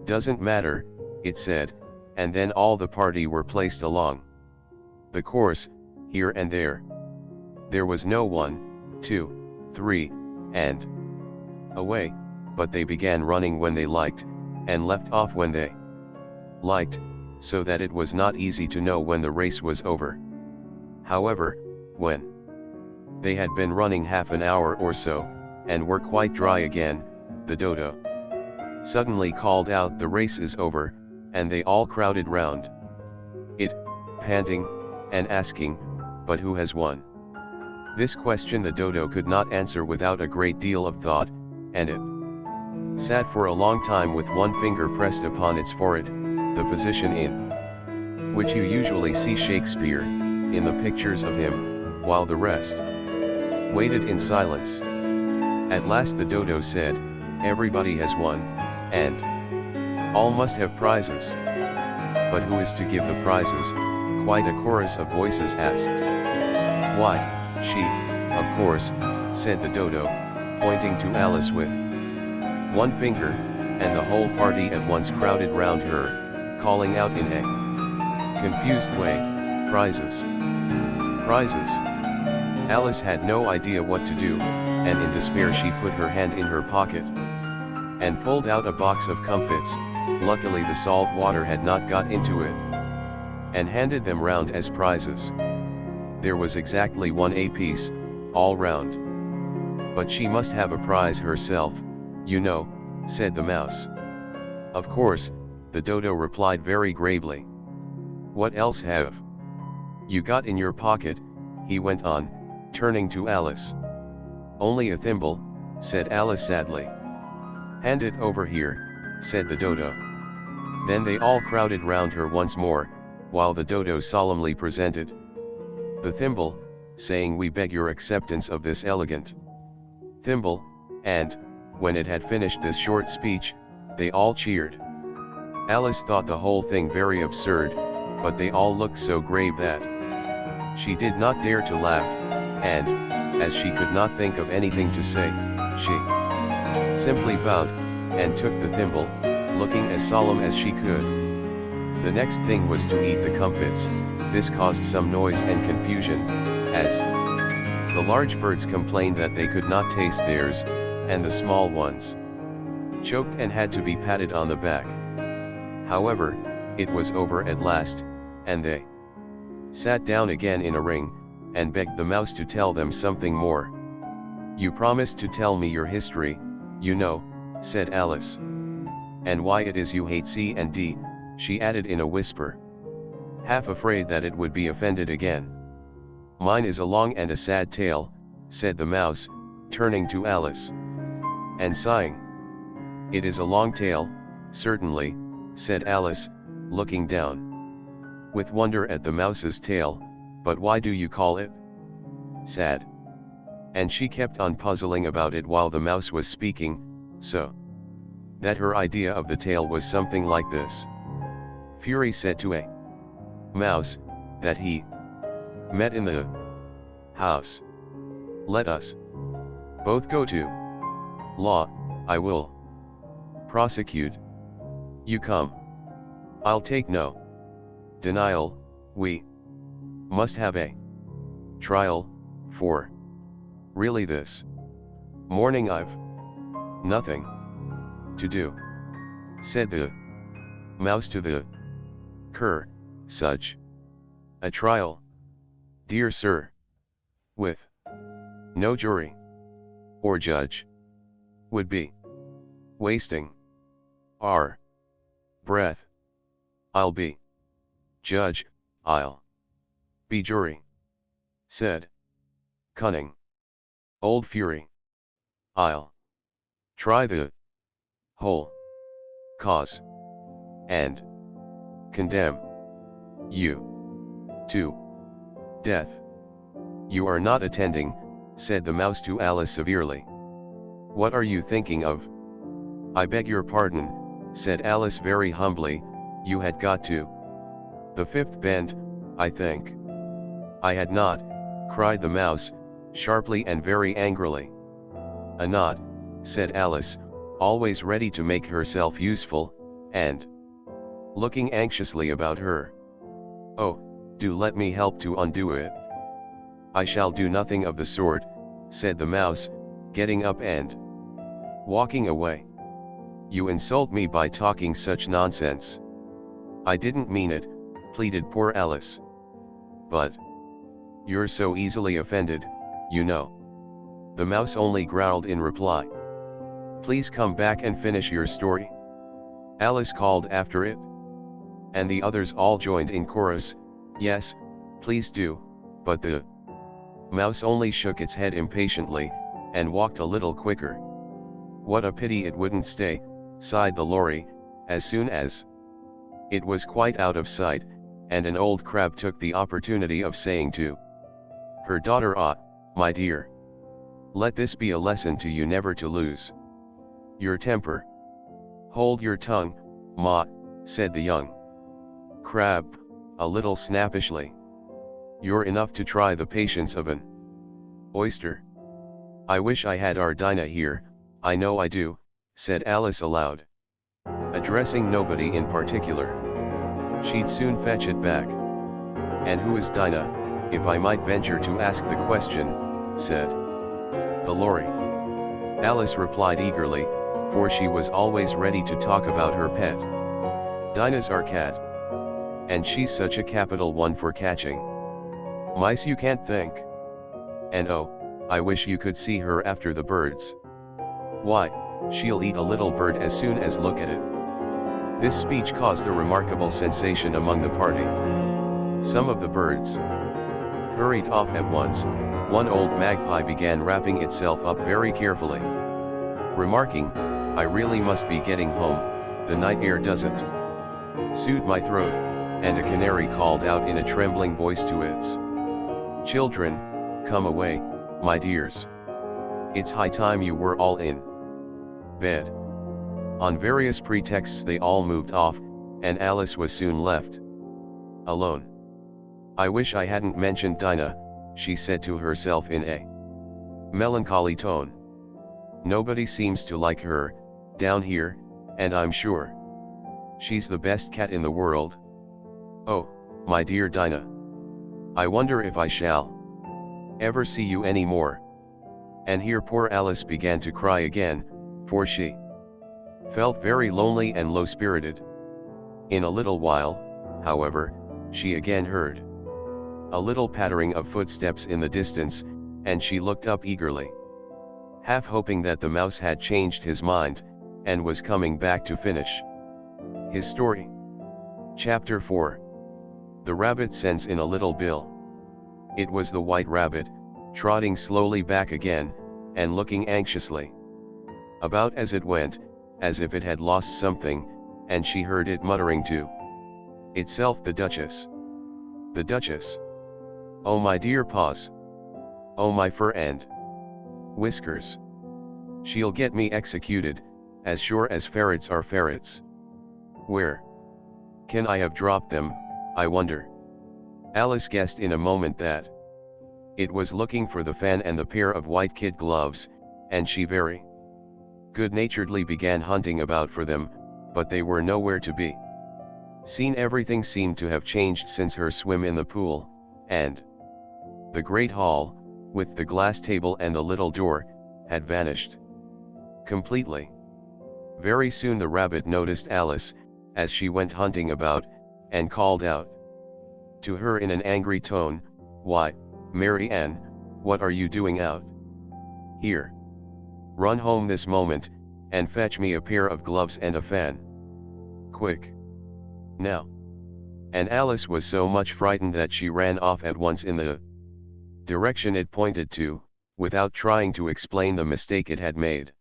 doesn't matter, it said, and then all the party were placed along the course, here and there. There was no 1, 2, 3, and away, but they began running when they liked, and left off when they liked, so that it was not easy to know when the race was over. However, when they had been running half an hour or so, and were quite dry again, the dodo suddenly called out, "The race is over," and they all crowded round it, panting, and asking, "But who has won?" This question the dodo could not answer without a great deal of thought, and it sat for a long time with one finger pressed upon its forehead, the position in which you usually see Shakespeare, in the pictures of him, while the rest waited in silence. At last the dodo said, "Everybody has won, and all must have prizes. But who is to give the prizes?" Quite a chorus of voices asked. "Why, she, of course," said the dodo, pointing to Alice with one finger, and the whole party at once crowded round her, calling out in a confused way, "Prizes! Prizes!" Alice had no idea what to do, and in despair she put her hand in her pocket and pulled out a box of comfits, luckily the salt water had not got into it, and handed them round as prizes. There was exactly one apiece, all round. "But she must have a prize herself, you know," said the mouse. "Of course," the dodo replied very gravely. "What else have you got in your pocket?" he went on, turning to Alice. "Only a thimble," said Alice sadly. "Hand it over here," said the dodo. Then they all crowded round her once more, while the dodo solemnly presented the thimble, saying, "We beg your acceptance of this elegant thimble," and, when it had finished this short speech, they all cheered. Alice thought the whole thing very absurd, but they all looked so grave that she did not dare to laugh, and, as she could not think of anything to say, she simply bowed, and took the thimble, looking as solemn as she could. The next thing was to eat the comfits. This caused some noise and confusion, as the large birds complained that they could not taste theirs, and the small ones choked and had to be patted on the back. However, it was over at last, and they sat down again in a ring, and begged the mouse to tell them something more. "You promised to tell me your history, you know," said Alice. "And why it is you hate C and D," she added in a whisper, half afraid that it would be offended again. "Mine is a long and a sad tale," said the mouse, turning to Alice, and sighing. "It is a long tale, certainly," said Alice, looking down with wonder at the mouse's tail, "but why do you call it sad?" And she kept on puzzling about it while the mouse was speaking, so that her idea of the tale was something like this. Fury said to a mouse, that he met in the house, "Let us both go to law, I will prosecute. You come. I'll take no denial, we must have a trial, for really this morning I've nothing to do," said the mouse to the cur, "such a trial, dear sir, with no jury or judge, would be wasting our breath. I'll be judge, I'll Be jury. Said. Cunning. Old fury. I'll try the whole cause and condemn you to death. You are not attending, said the mouse to Alice severely. What are you thinking of? I beg your pardon, said Alice very humbly, you had got to the fifth bend, I think. I had not, cried the mouse, sharply and very angrily. A not, said Alice, always ready to make herself useful, and looking anxiously about her. Oh, do let me help to undo it. I shall do nothing of the sort, said the mouse, getting up and walking away. You insult me by talking such nonsense. I didn't mean it, pleaded poor Alice. But you're so easily offended, you know. The mouse only growled in reply. Please come back and finish your story. Alice called after it. And the others all joined in chorus, yes, please do, but the mouse only shook its head impatiently, and walked a little quicker. What a pity it wouldn't stay, sighed the lorry, as soon as it was quite out of sight, and an old crab took the opportunity of saying to her daughter, ah, my dear, let this be a lesson to you never to lose your temper. Hold your tongue, ma, said the young crab, a little snappishly. You're enough to try the patience of an oyster. I wish I had our Dinah here, I know I do, said Alice aloud. Addressing nobody in particular. She'd soon fetch it back. And who is Dinah, if I might venture to ask the question, said the lorry. Alice replied eagerly, for she was always ready to talk about her pet. Dinah's our cat. And she's such a capital one for catching mice you can't think. And oh, I wish you could see her after the birds. Why, she'll eat a little bird as soon as look at it. This speech caused a remarkable sensation among the party. Some of the birds hurried off at once. One old magpie began wrapping itself up very carefully, remarking, I really must be getting home, the night air doesn't suit my throat, and a canary called out in a trembling voice to its children, come away, my dears. It's high time you were all in bed. On various pretexts they all moved off, and Alice was soon left alone. I wish I hadn't mentioned Dinah, she said to herself in a melancholy tone. Nobody seems to like her, down here, and I'm sure she's the best cat in the world. Oh, my dear Dinah. I wonder if I shall ever see you any more. And here poor Alice began to cry again, for she felt very lonely and low-spirited. In a little while, however, she again heard a little pattering of footsteps in the distance, and she looked up eagerly, half hoping that the mouse had changed his mind, and was coming back to finish his story. Chapter 4. The rabbit sends in a little bill. It was the white rabbit, trotting slowly back again, and looking anxiously about as it went, as if it had lost something, and she heard it muttering to itself, the Duchess. The Duchess. Oh my dear paws. Oh my fur and whiskers. She'll get me executed, as sure as ferrets are ferrets. Where can I have dropped them, I wonder? Alice guessed in a moment that it was looking for the fan and the pair of white kid gloves, and she very good-naturedly began hunting about for them, but they were nowhere to be seen. Everything seemed to have changed since her swim in the pool, and the great hall, with the glass table and the little door, had vanished completely. Very soon the rabbit noticed Alice, as she went hunting about, and called out to her in an angry tone, Why, Mary Ann, what are you doing out here? Run home this moment, and fetch me a pair of gloves and a fan. Quick. Now. And Alice was so much frightened that she ran off at once in the direction it pointed to, without trying to explain the mistake it had made.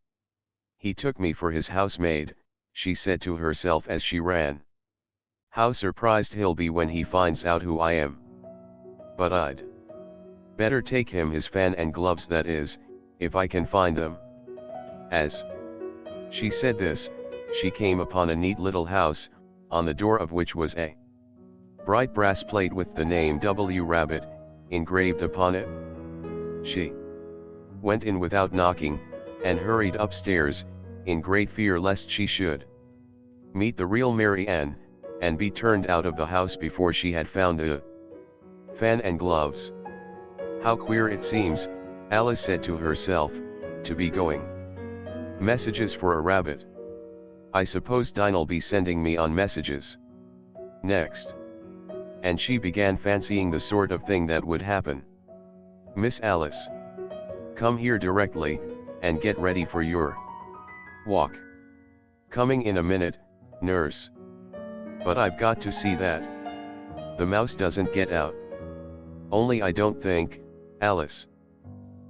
"He took me for his housemaid," she said to herself as she ran. "How surprised he'll be when he finds out who I am. But I'd better take him his fan and gloves, that is, if I can find them." As she said this, she came upon a neat little house, on the door of which was a bright brass plate with the name W. Rabbit engraved upon it. She went in without knocking, and hurried upstairs, in great fear lest she should meet the real Mary Ann, and be turned out of the house before she had found the fan and gloves. "How queer it seems," Alice said to herself, "to be going messages for a rabbit. I suppose Dinah'll be sending me on messages next." And she began fancying the sort of thing that would happen. "Miss Alice, come here directly, and get ready for your walk. Coming in a minute, nurse. But I've got to see that the mouse doesn't get out. Only I don't think," Alice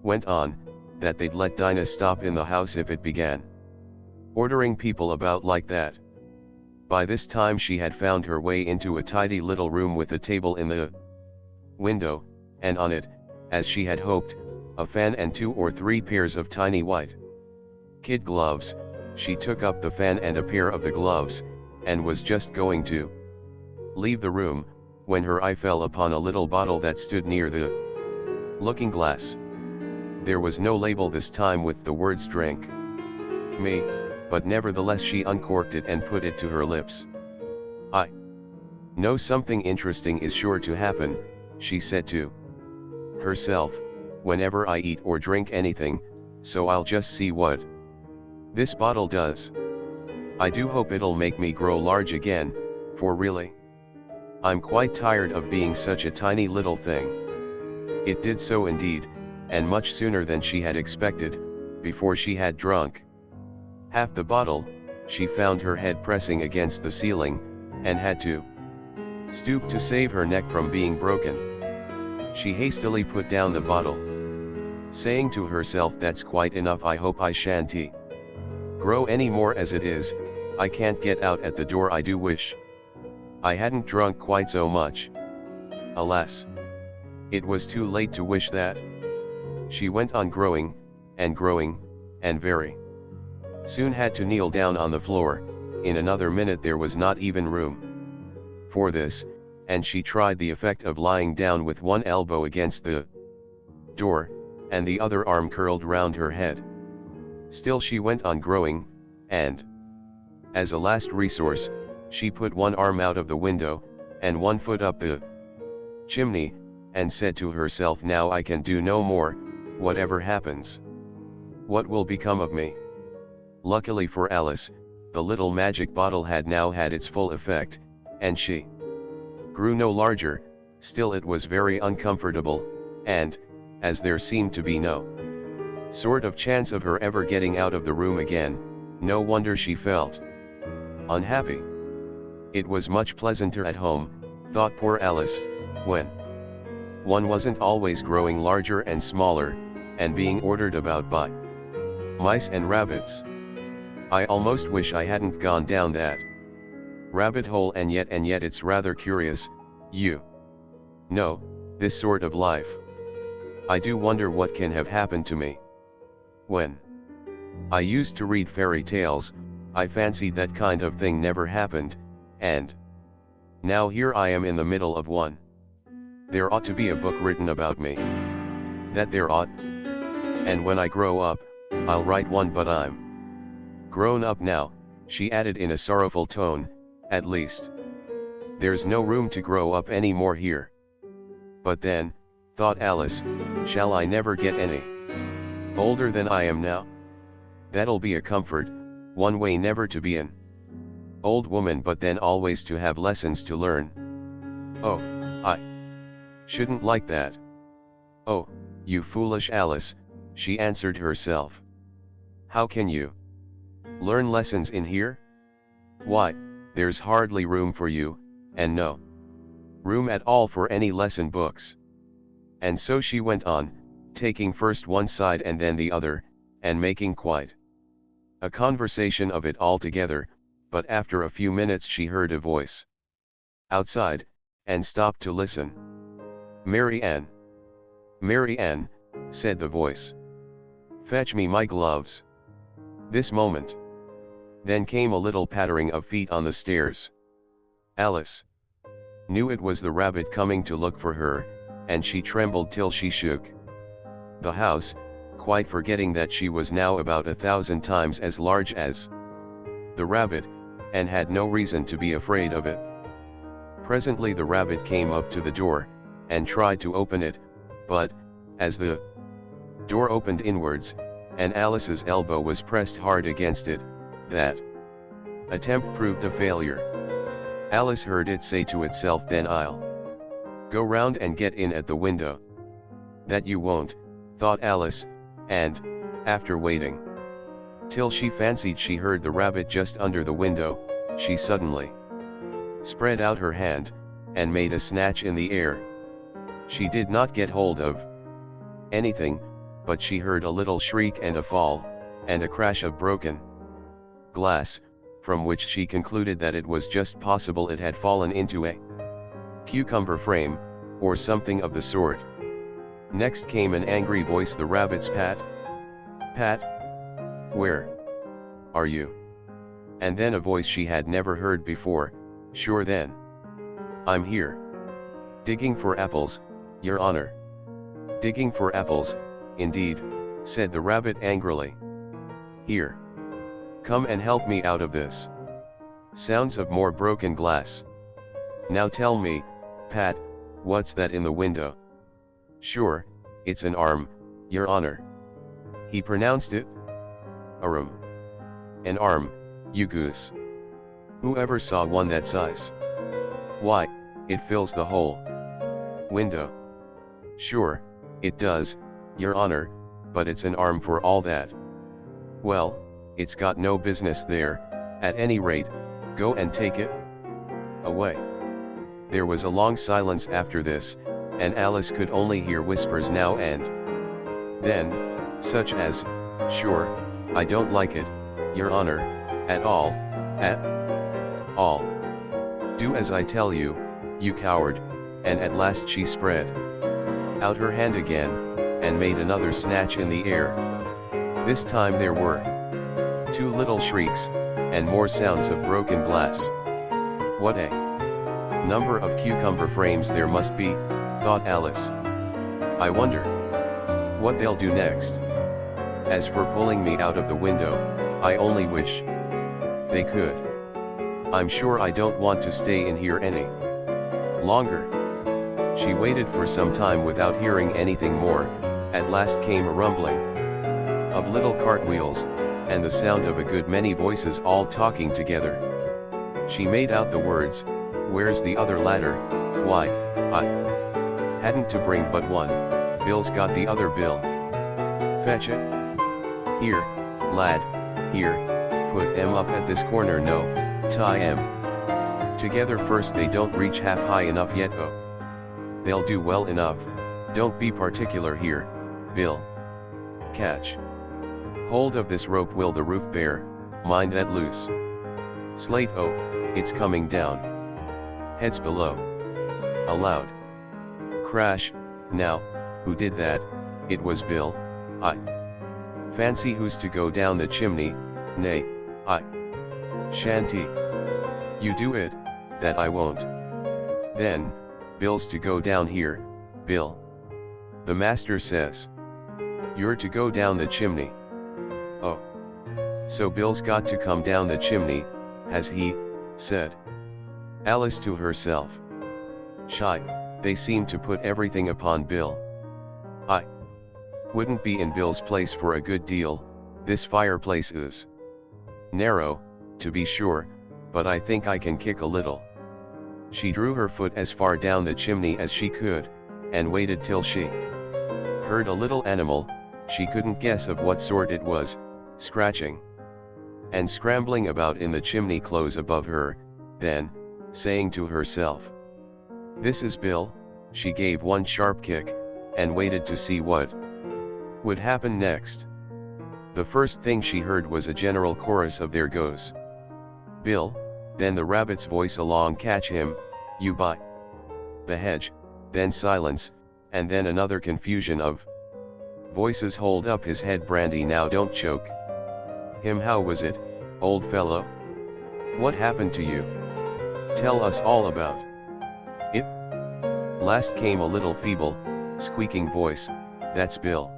went on, "that they'd let Dinah stop in the house if it began ordering people about like that." By this time she had found her way into a tidy little room with a table in the window, and on it, as she had hoped, a fan and 2 or 3 pairs of tiny white kid gloves. She took up the fan and a pair of the gloves, and was just going to leave the room, when her eye fell upon a little bottle that stood near the looking glass. There was no label this time with the words "drink me," but nevertheless she uncorked it and put it to her lips. "I know something interesting is sure to happen," she said to herself, "whenever I eat or drink anything, so I'll just see what this bottle does. I do hope it'll make me grow large again, for really, I'm quite tired of being such a tiny little thing." It did so indeed, and much sooner than she had expected. Before she had drunk half the bottle, she found her head pressing against the ceiling, and had to stoop to save her neck from being broken. She hastily put down the bottle, saying to herself, "That's quite enough. I hope I shan't grow any more as it is. I can't get out at the door. I do wish I hadn't drunk quite so much." Alas! It was too late to wish that. She went on growing, and very soon had to kneel down on the floor. In another minute there was not even room for this, and she tried the effect of lying down with one elbow against the door, and the other arm curled round her head. Still she went on growing, and, as a last resource, she put one arm out of the window, and one foot up the chimney, and said to herself, "Now I can do no more, whatever happens. What will become of me?" Luckily for Alice, the little magic bottle had now had its full effect, and she grew no larger. Still it was very uncomfortable, and, as there seemed to be no sort of chance of her ever getting out of the room again, no wonder she felt unhappy. It was much pleasanter at home, thought poor Alice, when one wasn't always growing larger and smaller, and being ordered about by mice and rabbits. "I almost wish I hadn't gone down that rabbit hole, and yet it's rather curious, you know, this sort of life. I do wonder what can have happened to me. When I used to read fairy tales, I fancied that kind of thing never happened, and now here I am in the middle of one. There ought to be a book written about me. That there ought. And when I grow up, I'll write one, but I'm grown up now," she added in a sorrowful tone. "At least there's no room to grow up any more here. But then," thought Alice, "shall I never get any older than I am now? That'll be a comfort, one way never to be an old woman, but then always to have lessons to learn. Oh, I shouldn't like that." "Oh, you foolish Alice," she answered herself. "How can you learn lessons in here? Why, there's hardly room for you, and no room at all for any lesson books. And so she went on, taking first one side and then the other, and making quite a conversation of it all together, but after a few minutes she heard a voice outside, and stopped to listen. "Mary Ann. Mary Ann," said the voice. "Fetch me my gloves." This moment. Then came a little pattering of feet on the stairs. Alice knew it was the rabbit coming to look for her, and she trembled till she shook the house, quite forgetting that she was now about 1,000 times as large as the rabbit, and had no reason to be afraid of it. Presently the rabbit came up to the door, and tried to open it, but, as the door opened inwards, and Alice's elbow was pressed hard against it, that attempt proved a failure. Alice heard it say to itself, "Then I'll go round and get in at the window." "That you won't," thought Alice, and, after waiting till she fancied she heard the rabbit just under the window, she suddenly spread out her hand, and made a snatch in the air. She did not get hold of anything, but she heard a little shriek and a fall, and a crash of broken glass, from which she concluded that it was just possible it had fallen into a cucumber frame, or something of the sort. Next came an angry voice, the rabbit's: "Pat! Pat! Where are you?" And then a voice she had never heard before: "Sure then. I'm here. Digging for apples, your honor." "Digging for apples, indeed," said the rabbit angrily. "Here. Come and help me out of this." Sounds of more broken glass. "Now tell me, Pat, what's that in the window?" "Sure, it's an arm, your honor." He pronounced it. "Arum. An arm, you goose. Who ever saw one that size? Why, it fills the whole window." "Sure, it does, your honor, but it's an arm for all that." "Well, it's got no business there. At any rate, go and take it away." There was a long silence after this, and Alice could only hear whispers now and then, such as, "Sure, I don't like it, your honor, at all, at all. Do as I tell you, you coward," and at last she spread out her hand again, and made another snatch in the air. This time there were 2 little shrieks, and more sounds of broken glass. "What a number of cucumber frames there must be," thought Alice. "I wonder what they'll do next. As for pulling me out of the window, I only wish they could. I'm sure I don't want to stay in here any longer." She waited for some time without hearing anything more. At last came a rumbling of little cartwheels, and the sound of a good many voices all talking together. She made out the words, "Where's the other ladder? Why, I hadn't to bring but one. Bill's got the other bill. Fetch it. Here, lad, here, put 'em up at this corner, no, tie 'em together first, they don't reach half high enough yet. Oh, they'll do well enough, don't be particular here, Bill. Catch hold of this rope, will the roof bear, mind that loose slate, oh, it's coming down. Heads below." A loud crash. Now, who did that? It was Bill. "I fancy who's to go down the chimney, nay, I shan't." "You do it, that I won't." "Then, Bill's to go down here, Bill. The master says you're to go down the chimney." "Oh, so Bill's got to come down the chimney, has he?" said Alice to herself. "Shy, they seem to put everything upon Bill. I wouldn't be in Bill's place for a good deal. This fireplace is narrow, to be sure, but I think I can kick a little." She drew her foot as far down the chimney as she could, and waited till she heard a little animal, she couldn't guess of what sort it was, scratching and scrambling about in the chimney close above her. Then, saying to herself, "This is Bill." She gave one sharp kick, and waited to see what would happen next. The first thing she heard was a general chorus of "There goes Bill," then the rabbit's voice along, "Catch him, you by the hedge," then silence, and then another confusion of voices. "Hold up his head, Brandy, now don't choke him. How was it, old fellow? What happened to you? Tell us all about it." Last came a little feeble, squeaking voice. "That's Bill,"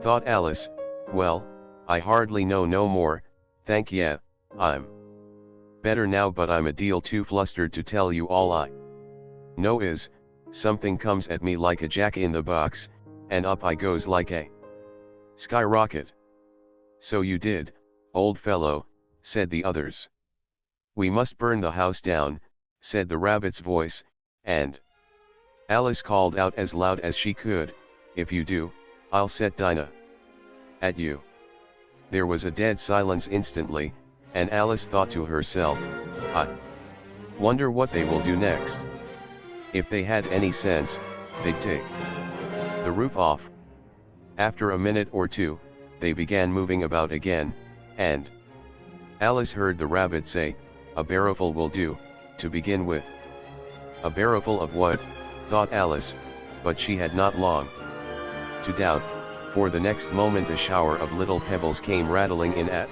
thought Alice. "Well, I hardly know no more, thank ye. I'm better now, but I'm a deal too flustered to tell you all I know is, something comes at me like a jack-in-the-box, and up I goes like a skyrocket." "So you did, old fellow," said the others. "We must burn the house down," said the rabbit's voice, and Alice called out as loud as she could, "If you do, I'll set Dinah at you." There was a dead silence instantly, and Alice thought to herself, "I wonder what they will do next. If they had any sense, they'd take the roof off." After a minute or two, they began moving about again, and Alice heard the rabbit say, "A barrowful will do, to begin with." A barrowful of what? thought Alice, but she had not long to doubt, for the next moment a shower of little pebbles came rattling in at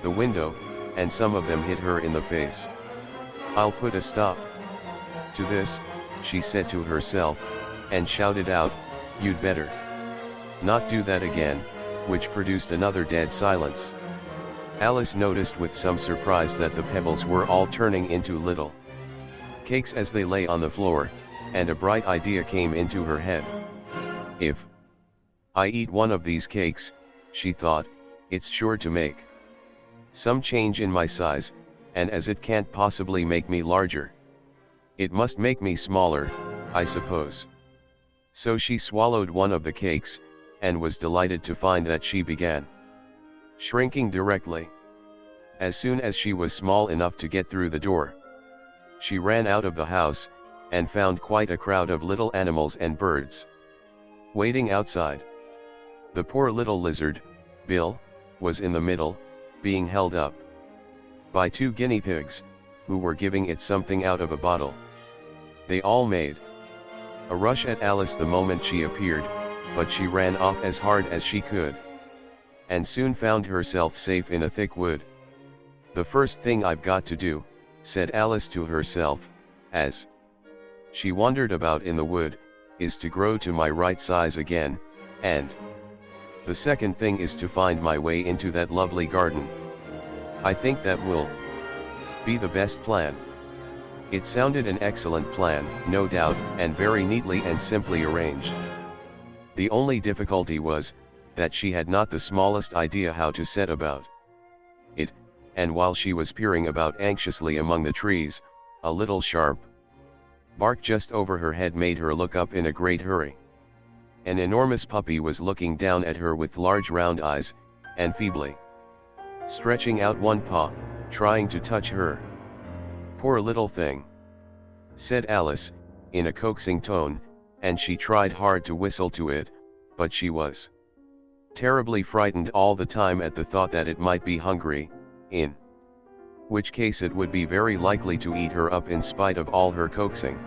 the window, and some of them hit her in the face. "I'll put a stop to this," she said to herself, and shouted out, "You'd better not do that again," which produced another dead silence. Alice noticed with some surprise that the pebbles were all turning into little cakes as they lay on the floor, and a bright idea came into her head. "If I eat one of these cakes," she thought, "it's sure to make some change in my size, and as it can't possibly make me larger, it must make me smaller, I suppose." So she swallowed one of the cakes, and was delighted to find that she began shrinking directly. As soon as she was small enough to get through the door, she ran out of the house, and found quite a crowd of little animals and birds waiting outside. The poor little lizard, Bill, was in the middle, being held up by two guinea pigs, who were giving it something out of a bottle. They all made a rush at Alice the moment she appeared, but she ran off as hard as she could, and soon found herself safe in a thick wood. "The first thing I've got to do," said Alice to herself, as she wandered about in the wood, "is to grow to my right size again, and the second thing is to find my way into that lovely garden. I think that will be the best plan." It sounded an excellent plan, no doubt, and very neatly and simply arranged. The only difficulty was, that she had not the smallest idea how to set about it, and while she was peering about anxiously among the trees, a little sharp bark just over her head made her look up in a great hurry. An enormous puppy was looking down at her with large round eyes, and feebly stretching out one paw, trying to touch her. "Poor little thing," said Alice, in a coaxing tone, and she tried hard to whistle to it, but she was terribly frightened all the time at the thought that it might be hungry, in which case it would be very likely to eat her up in spite of all her coaxing.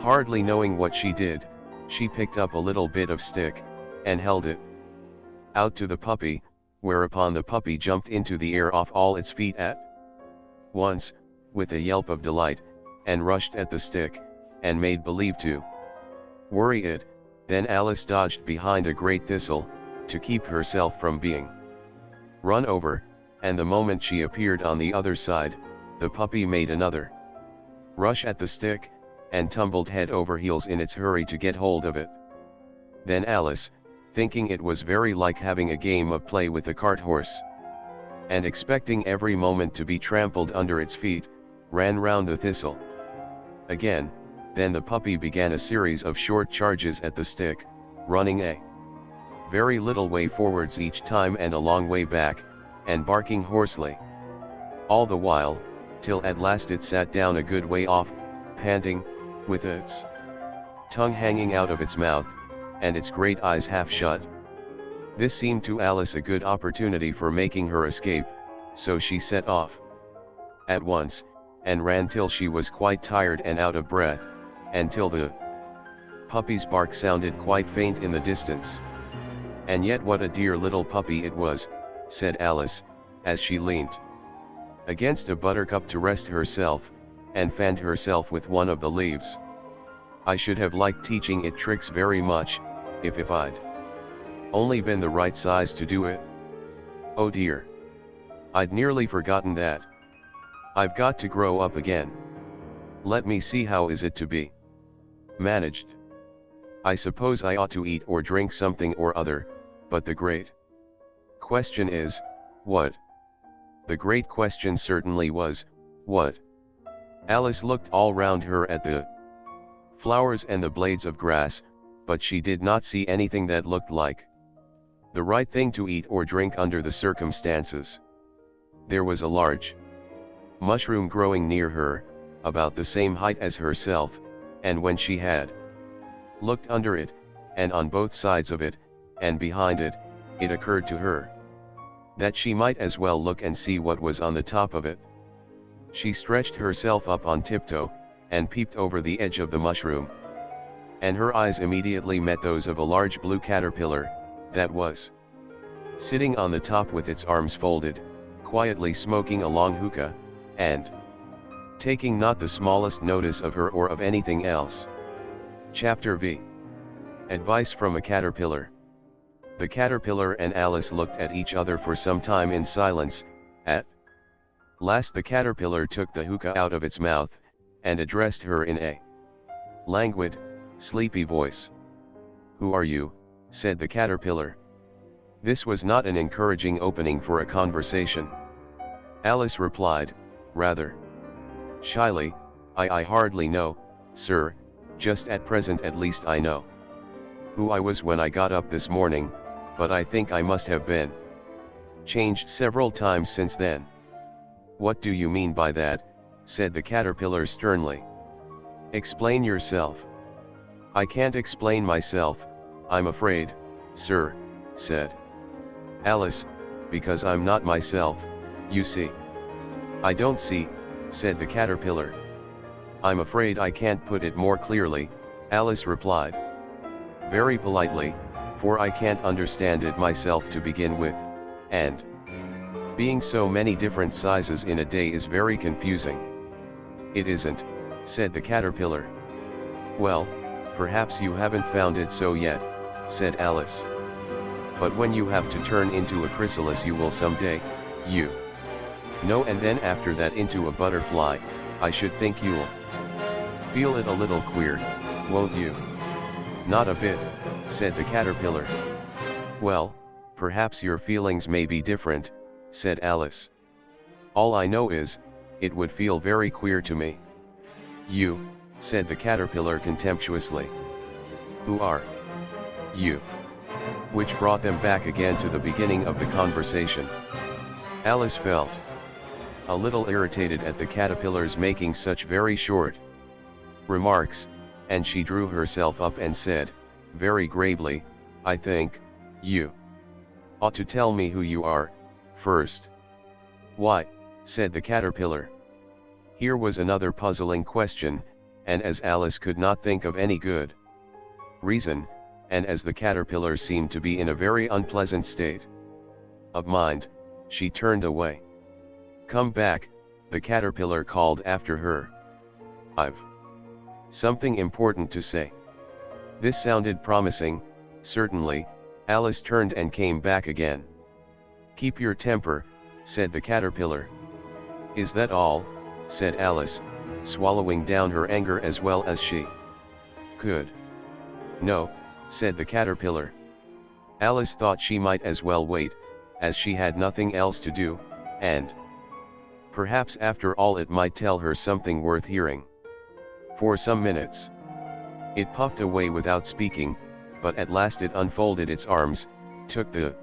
Hardly knowing what she did, she picked up a little bit of stick, and held it out to the puppy, whereupon the puppy jumped into the air off all its feet at once, with a yelp of delight, and rushed at the stick, and made believe to worry it. Then Alice dodged behind a great thistle, to keep herself from being run over, and the moment she appeared on the other side, the puppy made another rush at the stick, and tumbled head over heels in its hurry to get hold of it. Then Alice, thinking it was very like having a game of play with a cart horse, and expecting every moment to be trampled under its feet, ran round the thistle again. Then the puppy began a series of short charges at the stick, running a very little way forwards each time and a long way back, and barking hoarsely all the while, till at last it sat down a good way off, panting, with its tongue hanging out of its mouth, and its great eyes half shut. This seemed to Alice a good opportunity for making her escape, so she set off at once, and ran till she was quite tired and out of breath, and till the puppy's bark sounded quite faint in the distance. "And yet what a dear little puppy it was," said Alice, as she leant against a buttercup to rest herself, and fanned herself with one of the leaves. "I should have liked teaching it tricks very much, if I'd only been the right size to do it. Oh dear. I'd nearly forgotten that. I've got to grow up again. Let me see, how is it to be managed? I suppose I ought to eat or drink something or other, but the great question is, what?" The great question certainly was, what? Alice looked all round her at the flowers and the blades of grass, but she did not see anything that looked like the right thing to eat or drink under the circumstances. There was a large mushroom growing near her, about the same height as herself, and when she had looked under it, and on both sides of it, and behind it, it occurred to her that she might as well look and see what was on the top of it. She stretched herself up on tiptoe, and peeped over the edge of the mushroom, and her eyes immediately met those of a large blue caterpillar, that was sitting on the top with its arms folded, quietly smoking a long hookah, and taking not the smallest notice of her or of anything else. Chapter V. Advice from a Caterpillar. The caterpillar and Alice looked at each other for some time in silence. At last the caterpillar took the hookah out of its mouth, and addressed her in a languid, sleepy voice. "Who are you?" said the caterpillar. This was not an encouraging opening for a conversation. Alice replied, rather shyly, I hardly know, sir, just at present at least I know who I was when I got up this morning, but I think I must have been changed several times since then." "What do you mean by that?" said the caterpillar sternly. "Explain yourself." "I can't explain myself, I'm afraid, sir," said Alice, "because I'm not myself, you see." "I don't see," said the caterpillar. "I'm afraid I can't put it more clearly," Alice replied. "Very politely, for I can't understand it myself to begin with, and being so many different sizes in a day is very confusing." "It isn't," said the caterpillar. "Well, perhaps you haven't found it so yet," said Alice. "But when you have to turn into a chrysalis you will someday, you know, and then after that into a butterfly, I should think you'll feel it a little queer, won't you?" "Not a bit," said the caterpillar. "Well, perhaps your feelings may be different," said Alice. "All I know is, it would feel very queer to me." "You," said the caterpillar contemptuously. "Who are you?" Which brought them back again to the beginning of the conversation. Alice felt a little irritated at the caterpillar's making such very short remarks, and she drew herself up and said, very gravely, "I think you ought to tell me who you are, first." "Why?" said the caterpillar. Here was another puzzling question, and as Alice could not think of any good reason, and as the caterpillar seemed to be in a very unpleasant state of mind, she turned away. "Come back," the caterpillar called after her. "I've something important to say." This sounded promising. Certainly, Alice turned and came back again. "Keep your temper," said the caterpillar. "Is that all?" said Alice, swallowing down her anger as well as she could. "No," said the caterpillar. Alice thought she might as well wait, as she had nothing else to do, and perhaps after all it might tell her something worth hearing. For some minutes it puffed away without speaking, but at last it unfolded its arms, took the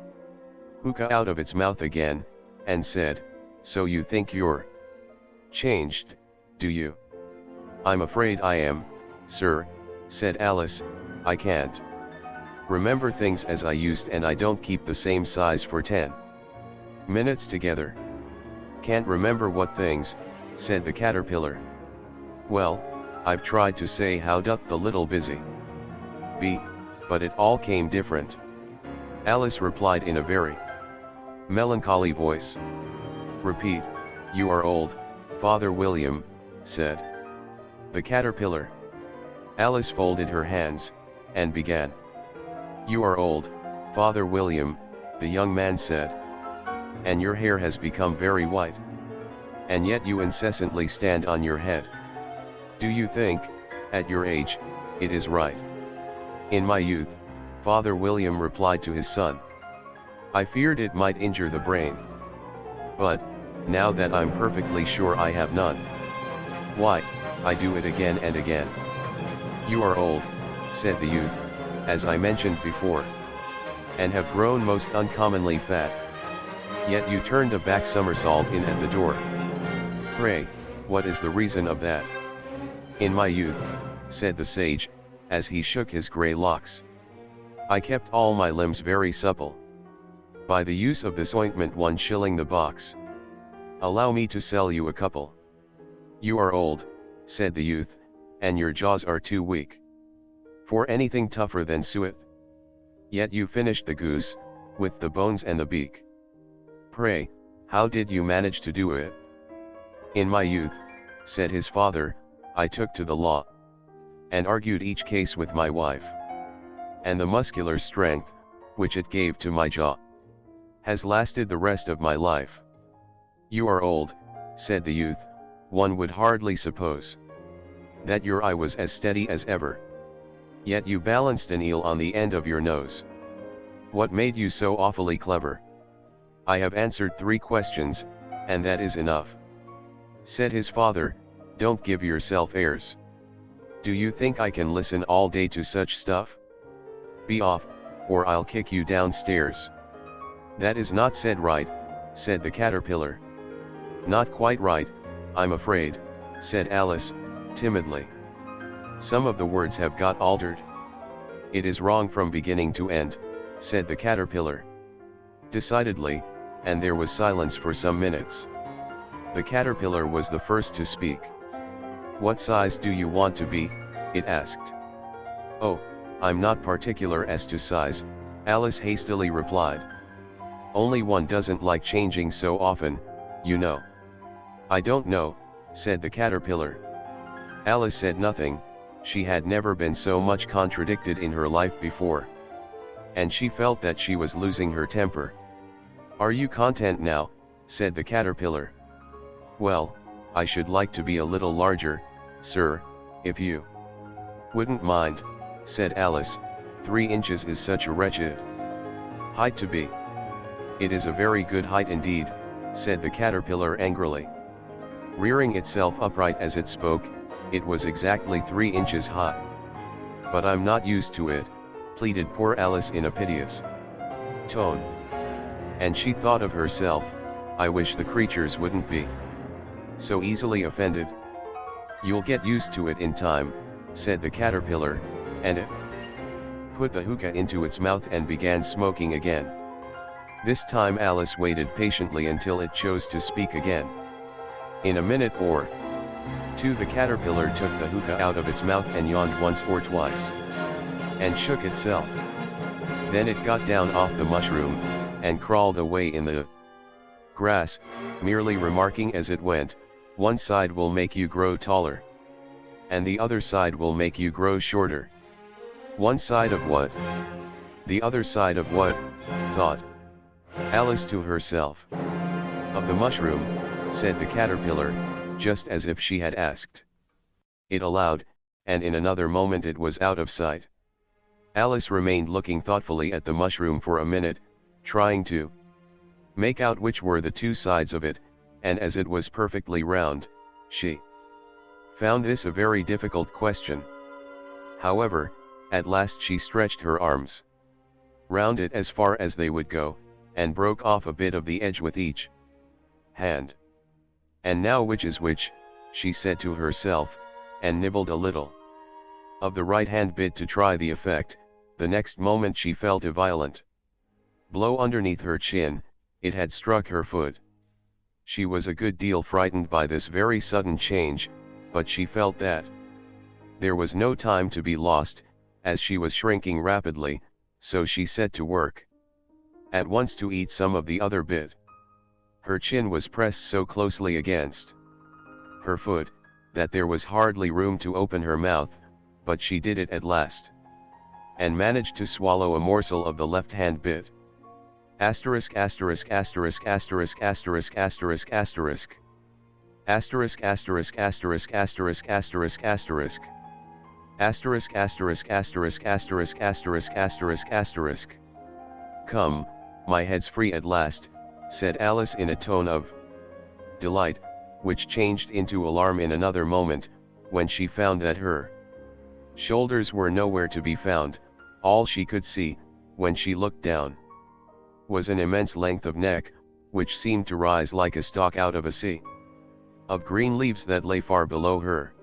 hookah out of its mouth again, and said, "So you think you're changed, do you?" "I'm afraid I am," Sir, said Alice, I can't remember things as I used, and I don't keep the same size for 10 minutes together. Can't remember what things, said the caterpillar. Well, I've tried to say how doth the little busy bee, but it all came different. Alice replied in a very melancholy voice. Repeat, you are old, Father William, said the caterpillar. Alice folded her hands, and began. You are old, Father William, the young man said. And your hair has become very white. And yet you incessantly stand on your head. Do you think, at your age, it is right? In my youth, Father William replied to his son. I feared it might injure the brain. But, now that I'm perfectly sure I have none, why, I do it again and again. You are old, said the youth, as I mentioned before, and have grown most uncommonly fat. Yet you turned a back somersault in at the door. Pray, what is the reason of that? In my youth, said the sage, as he shook his grey locks, I kept all my limbs very supple. By the use of this ointment 1 shilling the box. Allow me to sell you a couple. You are old, said the youth, and your jaws are too weak for anything tougher than suet. Yet you finished the goose, with the bones and the beak. Pray, how did you manage to do it? In my youth, said his father, I took to the law, and argued each case with my wife. And the muscular strength, which it gave to my jaw, has lasted the rest of my life. You are old, said the youth, one would hardly suppose that your eye was as steady as ever. Yet you balanced an eel on the end of your nose. What made you so awfully clever? I have answered 3 questions, and that is enough. Said his father, don't give yourself airs. Do you think I can listen all day to such stuff? Be off, or I'll kick you downstairs. That is not said right, said the caterpillar. Not quite right, I'm afraid, said Alice, timidly. Some of the words have got altered. It is wrong from beginning to end, said the caterpillar. Decidedly, and there was silence for some minutes. The caterpillar was the first to speak. What size do you want to be? It asked. Oh, I'm not particular as to size, Alice hastily replied. Only one doesn't like changing so often, you know. I don't know, said the caterpillar. Alice said nothing. She had never been so much contradicted in her life before. And she felt that she was losing her temper. Are you content now? Said the caterpillar. Well, I should like to be a little larger, sir, if you wouldn't mind, said Alice. 3 inches is such a wretched height to be. It is a very good height indeed, said the caterpillar angrily. Rearing itself upright as it spoke, it was exactly 3 inches high. But I'm not used to it, pleaded poor Alice in a piteous tone. And she thought of herself, I wish the creatures wouldn't be so easily offended. You'll get used to it in time, said the caterpillar, and it put the hookah into its mouth and began smoking again. This time Alice waited patiently until it chose to speak again. In a minute or 2 the caterpillar took the hookah out of its mouth and yawned once or twice, and shook itself. Then it got down off the mushroom, and crawled away in the grass, merely remarking as it went, one side will make you grow taller, and the other side will make you grow shorter. One side of what? The other side of what? Thought Alice to herself. Of the mushroom, said the caterpillar, just as if she had asked it aloud, and in another moment it was out of sight. Alice remained looking thoughtfully at the mushroom for a minute, trying to make out which were the 2 sides of it, and as it was perfectly round, she found this a very difficult question. However, at last she stretched her arms round it as far as they would go, and broke off a bit of the edge with each hand. And now which is which, she said to herself, and nibbled a little. of the right-hand bit to try the effect. The next moment she felt a violent blow underneath her chin. It had struck her foot. She was a good deal frightened by this very sudden change, but she felt that there was no time to be lost, as she was shrinking rapidly, so she set to work at once to eat some of the other bit. Her chin was pressed so closely against her foot, that there was hardly room to open her mouth, but she did it at last, and managed to swallow a morsel of the left-hand bit. Asterisk asterisk asterisk asterisk asterisk asterisk asterisk asterisk asterisk asterisk asterisk asterisk asterisk asterisk asterisk asterisk asterisk asterisk asterisk asterisk. Come, my head's free at last, said Alice in a tone of delight, which changed into alarm in another moment, when she found that her shoulders were nowhere to be found. All she could see, when she looked down, was an immense length of neck, which seemed to rise like a stalk out of a sea of green leaves that lay far below her.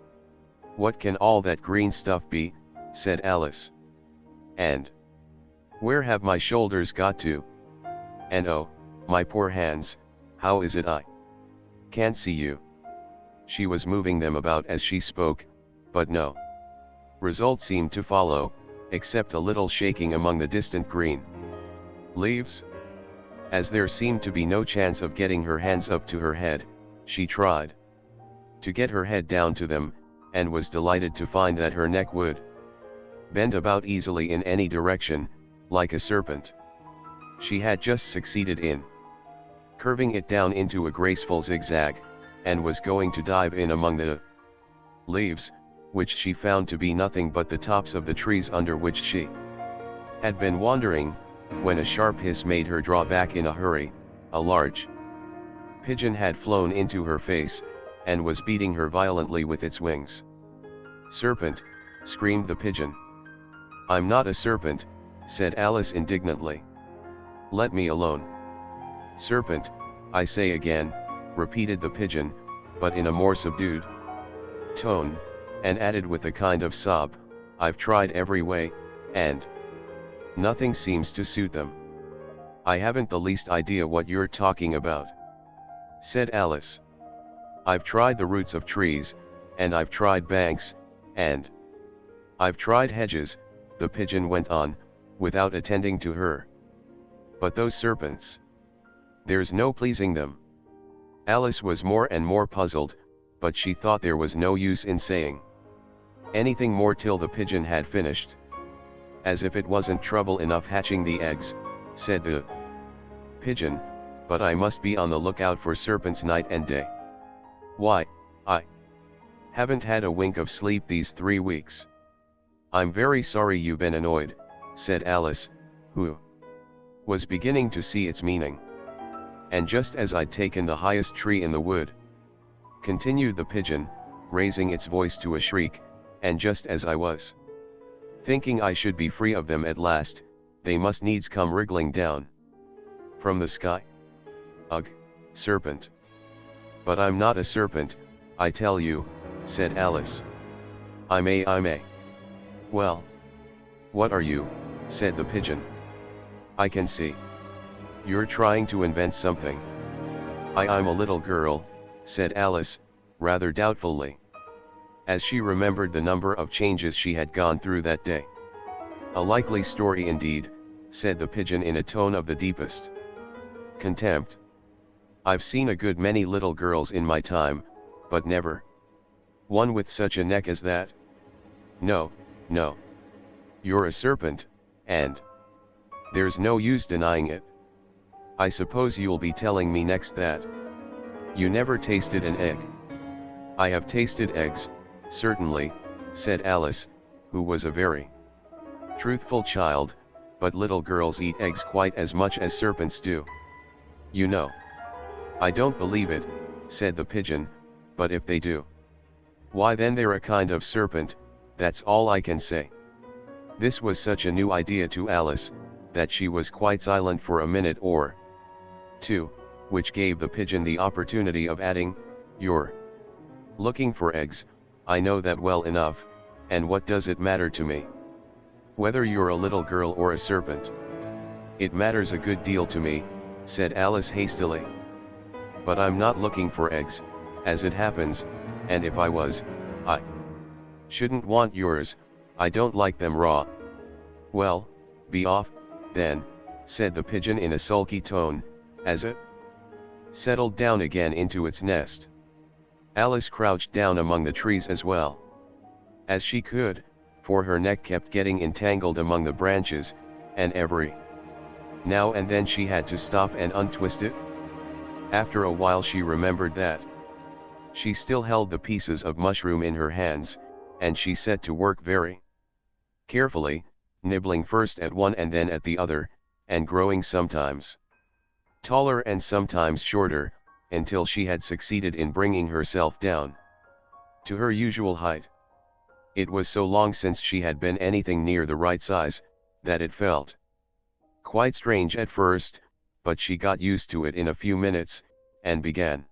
What can all that green stuff be? Said Alice. And where have my shoulders got to? And oh, my poor hands, how is it I can't see you? She was moving them about as she spoke, but no result seemed to follow, except a little shaking among the distant green leaves. As there seemed to be no chance of getting her hands up to her head, she tried to get her head down to them, and was delighted to find that her neck would bend about easily in any direction, like a serpent. She had just succeeded in curving it down into a graceful zigzag, and was going to dive in among the leaves, which she found to be nothing but the tops of the trees under which she had been wandering, when a sharp hiss made her draw back in a hurry. A large pigeon had flown into her face, and was beating her violently with its wings. Serpent, screamed the pigeon. I'm not a serpent, said Alice indignantly. Let me alone. Serpent, I say again, repeated the pigeon, but in a more subdued tone, and added with a kind of sob, I've tried every way, and nothing seems to suit them. I haven't the least idea what you're talking about, said Alice. I've tried the roots of trees, and I've tried banks, and I've tried hedges, the pigeon went on, without attending to her. But those serpents, there's no pleasing them. Alice was more and more puzzled, but she thought there was no use in saying anything more till the pigeon had finished. As if it wasn't trouble enough hatching the eggs, said the pigeon, but I must be on the lookout for serpents night and day. Why, I haven't had a wink of sleep these 3 weeks. I'm very sorry you've been annoyed, said Alice, who was beginning to see its meaning. And just as I'd taken the highest tree in the wood, continued the pigeon, raising its voice to a shriek, and just as I was thinking I should be free of them at last, they must needs come wriggling down from the sky. Ugh, serpent. But I'm not a serpent, I tell you, said Alice. I may. Well, what are you, said the pigeon. I can see you're trying to invent something. I'm a little girl, said Alice, rather doubtfully, as she remembered the number of changes she had gone through that day. A likely story indeed, said the pigeon in a tone of the deepest contempt. I've seen a good many little girls in my time, but never one with such a neck as that. No. You're a serpent, and there's no use denying it. I suppose you'll be telling me next that you never tasted an egg. I have tasted eggs, certainly, said Alice, who was a very truthful child, but little girls eat eggs quite as much as serpents do. You know. I don't believe it, said the pigeon, but if they do, why then they're a kind of serpent, that's all I can say. This was such a new idea to Alice, that she was quite silent for a minute or two, which gave the pigeon the opportunity of adding, You're looking for eggs, I know that well enough, and what does it matter to me? Whether you're a little girl or a serpent. It matters a good deal to me, said Alice hastily. But I'm not looking for eggs, as it happens, and if I was, I shouldn't want yours. I don't like them raw. Well, be off, then, said the pigeon in a sulky tone, as it settled down again into its nest. Alice crouched down among the trees as well as she could, for her neck kept getting entangled among the branches, and every now and then she had to stop and untwist it. After a while she remembered that she still held the pieces of mushroom in her hands, and she set to work very carefully, nibbling first at one and then at the other, and growing sometimes taller and sometimes shorter, until she had succeeded in bringing herself down to her usual height. It was so long since she had been anything near the right size, that it felt quite strange at first, but she got used to it in a few minutes, and began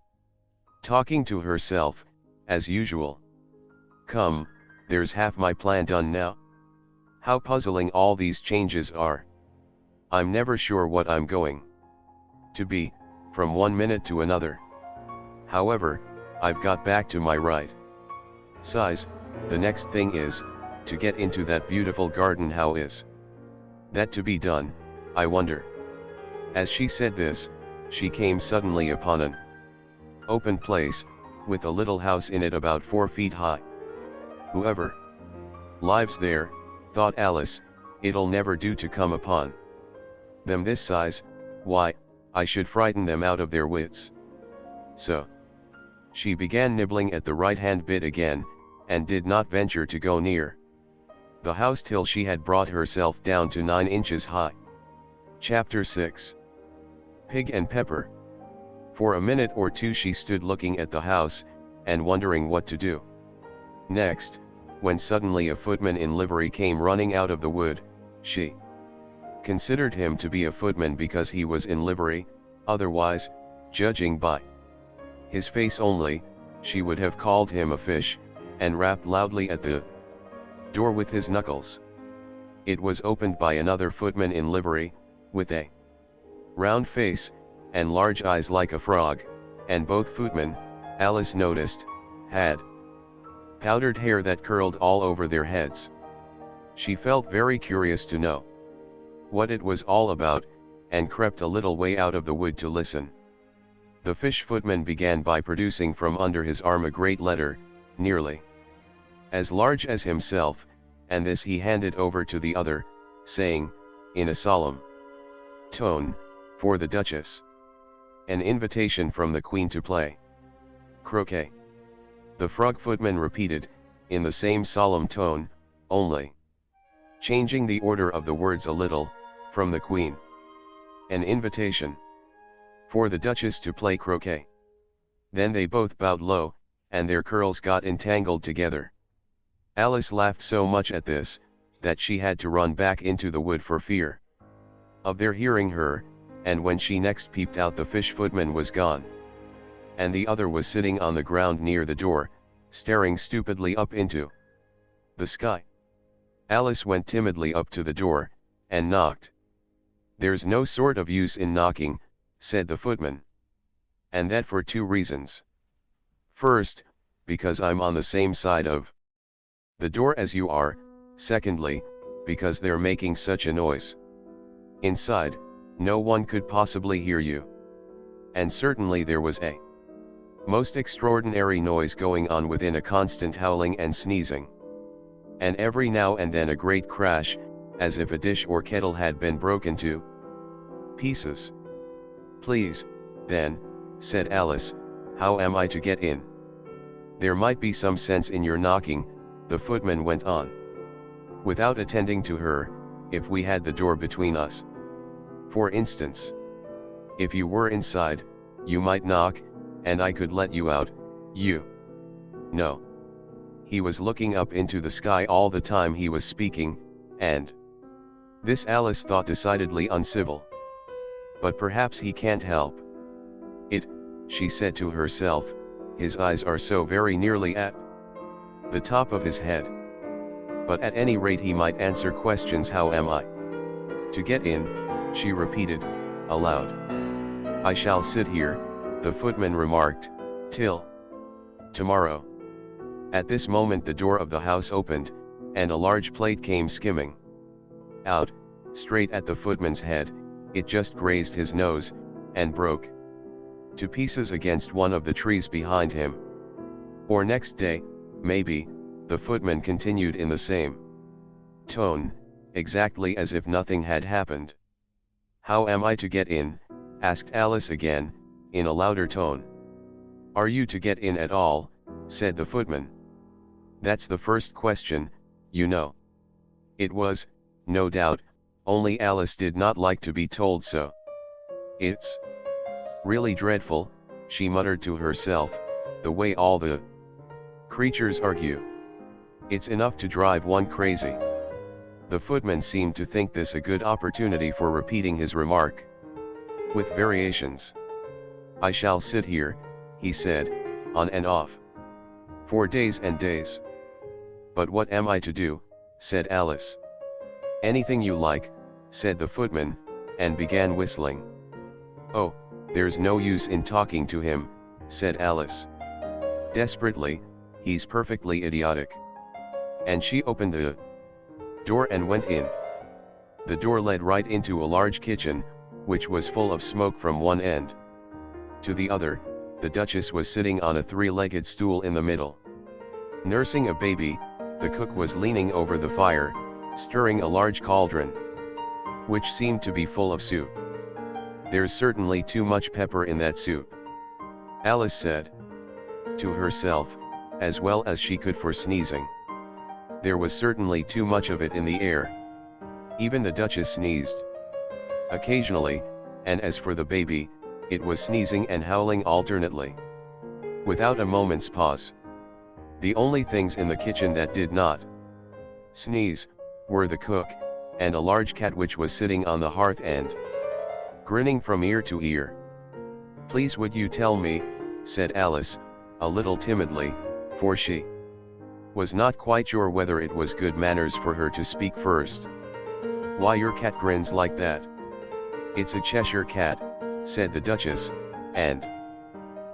talking to herself, as usual. Come, there's half my plan done now. How puzzling all these changes are. I'm never sure what I'm going to be, from one minute to another. However, I've got back to my right size. The next thing is, to get into that beautiful garden. How is that to be done, I wonder? As she said this, she came suddenly upon an open place, with a little house in it about 4 feet high. Whoever lives there, thought Alice, it'll never do to come upon them this size. Why, I should frighten them out of their wits. So she began nibbling at the right-hand bit again, and did not venture to go near the house till she had brought herself down to 9 inches high. Chapter 6. Pig and Pepper. For a minute or two she stood looking at the house, and wondering what to do next, when suddenly a footman in livery came running out of the wood. She considered him to be a footman because he was in livery, otherwise, judging by his face only, she would have called him a fish, and rapped loudly at the door with his knuckles. It was opened by another footman in livery, with a round face, and large eyes like a frog, and both footmen, Alice noticed, had powdered hair that curled all over their heads. She felt very curious to know what it was all about, and crept a little way out of the wood to listen. The fish footman began by producing from under his arm a great letter, nearly as large as himself, and this he handed over to the other, saying, in a solemn tone, for the Duchess. An invitation from the Queen to play croquet. The frog footman repeated, in the same solemn tone, only changing the order of the words a little, from the Queen. An invitation for the Duchess to play croquet. Then they both bowed low, and their curls got entangled together. Alice laughed so much at this, that she had to run back into the wood for fear of their hearing her, and when she next peeped out the fish footman was gone, and the other was sitting on the ground near the door, staring stupidly up into the sky. Alice went timidly up to the door, and knocked. There's no sort of use in knocking, said the footman. And that for 2 reasons. First, because I'm on the same side of the door as you are, secondly, because they're making such a noise inside, no one could possibly hear you. And certainly there was a most extraordinary noise going on within, a constant howling and sneezing, and every now and then a great crash, as if a dish or kettle had been broken to pieces. Please, then, said Alice, how am I to get in? There might be some sense in your knocking, the footman went on, without attending to her, if we had the door between us. For instance, if you were inside, you might knock, and I could let you out. You know. He was looking up into the sky all the time he was speaking, and this Alice thought decidedly uncivil. But perhaps he can't help it, she said to herself, his eyes are so very nearly at the top of his head. but at any rate he might answer questions. How am I to get in? She repeated, aloud. I shall sit here, the footman remarked, till tomorrow. At this moment the door of the house opened, and a large plate came skimming out, straight at the footman's head. It just grazed his nose, and broke to pieces against one of the trees behind him. Or next day, maybe, the footman continued in the same tone, exactly as if nothing had happened. How am I to get in? Asked Alice again, in a louder tone. Are you to get in at all? Said the footman. That's the first question, you know. It was, no doubt, only Alice did not like to be told so. It's really dreadful, she muttered to herself, the way all the creatures argue. It's enough to drive one crazy. The footman seemed to think this a good opportunity for repeating his remark, with variations. I shall sit here, he said, on and off, for days and days. But what am I to do? Said Alice. Anything you like, said the footman, and began whistling. Oh, there's no use in talking to him, said Alice desperately, he's perfectly idiotic. And she opened the door and went in. The door led right into a large kitchen, which was full of smoke from one end to the other. The Duchess was sitting on a three-legged stool in the middle, nursing a baby. The cook was leaning over the fire, stirring a large cauldron, which seemed to be full of soup. There's certainly too much pepper in that soup, Alice said to herself, as well as she could for sneezing. There was certainly too much of it in the air. Even the Duchess sneezed occasionally, and as for the baby, it was sneezing and howling alternately, without a moment's pause. The only things in the kitchen that did not sneeze were the cook, and a large cat which was sitting on the hearth and grinning from ear to ear. Please would you tell me, said Alice, a little timidly, for she was not quite sure whether it was good manners for her to speak first. Why your cat grins like that? It's a Cheshire cat, said the Duchess, and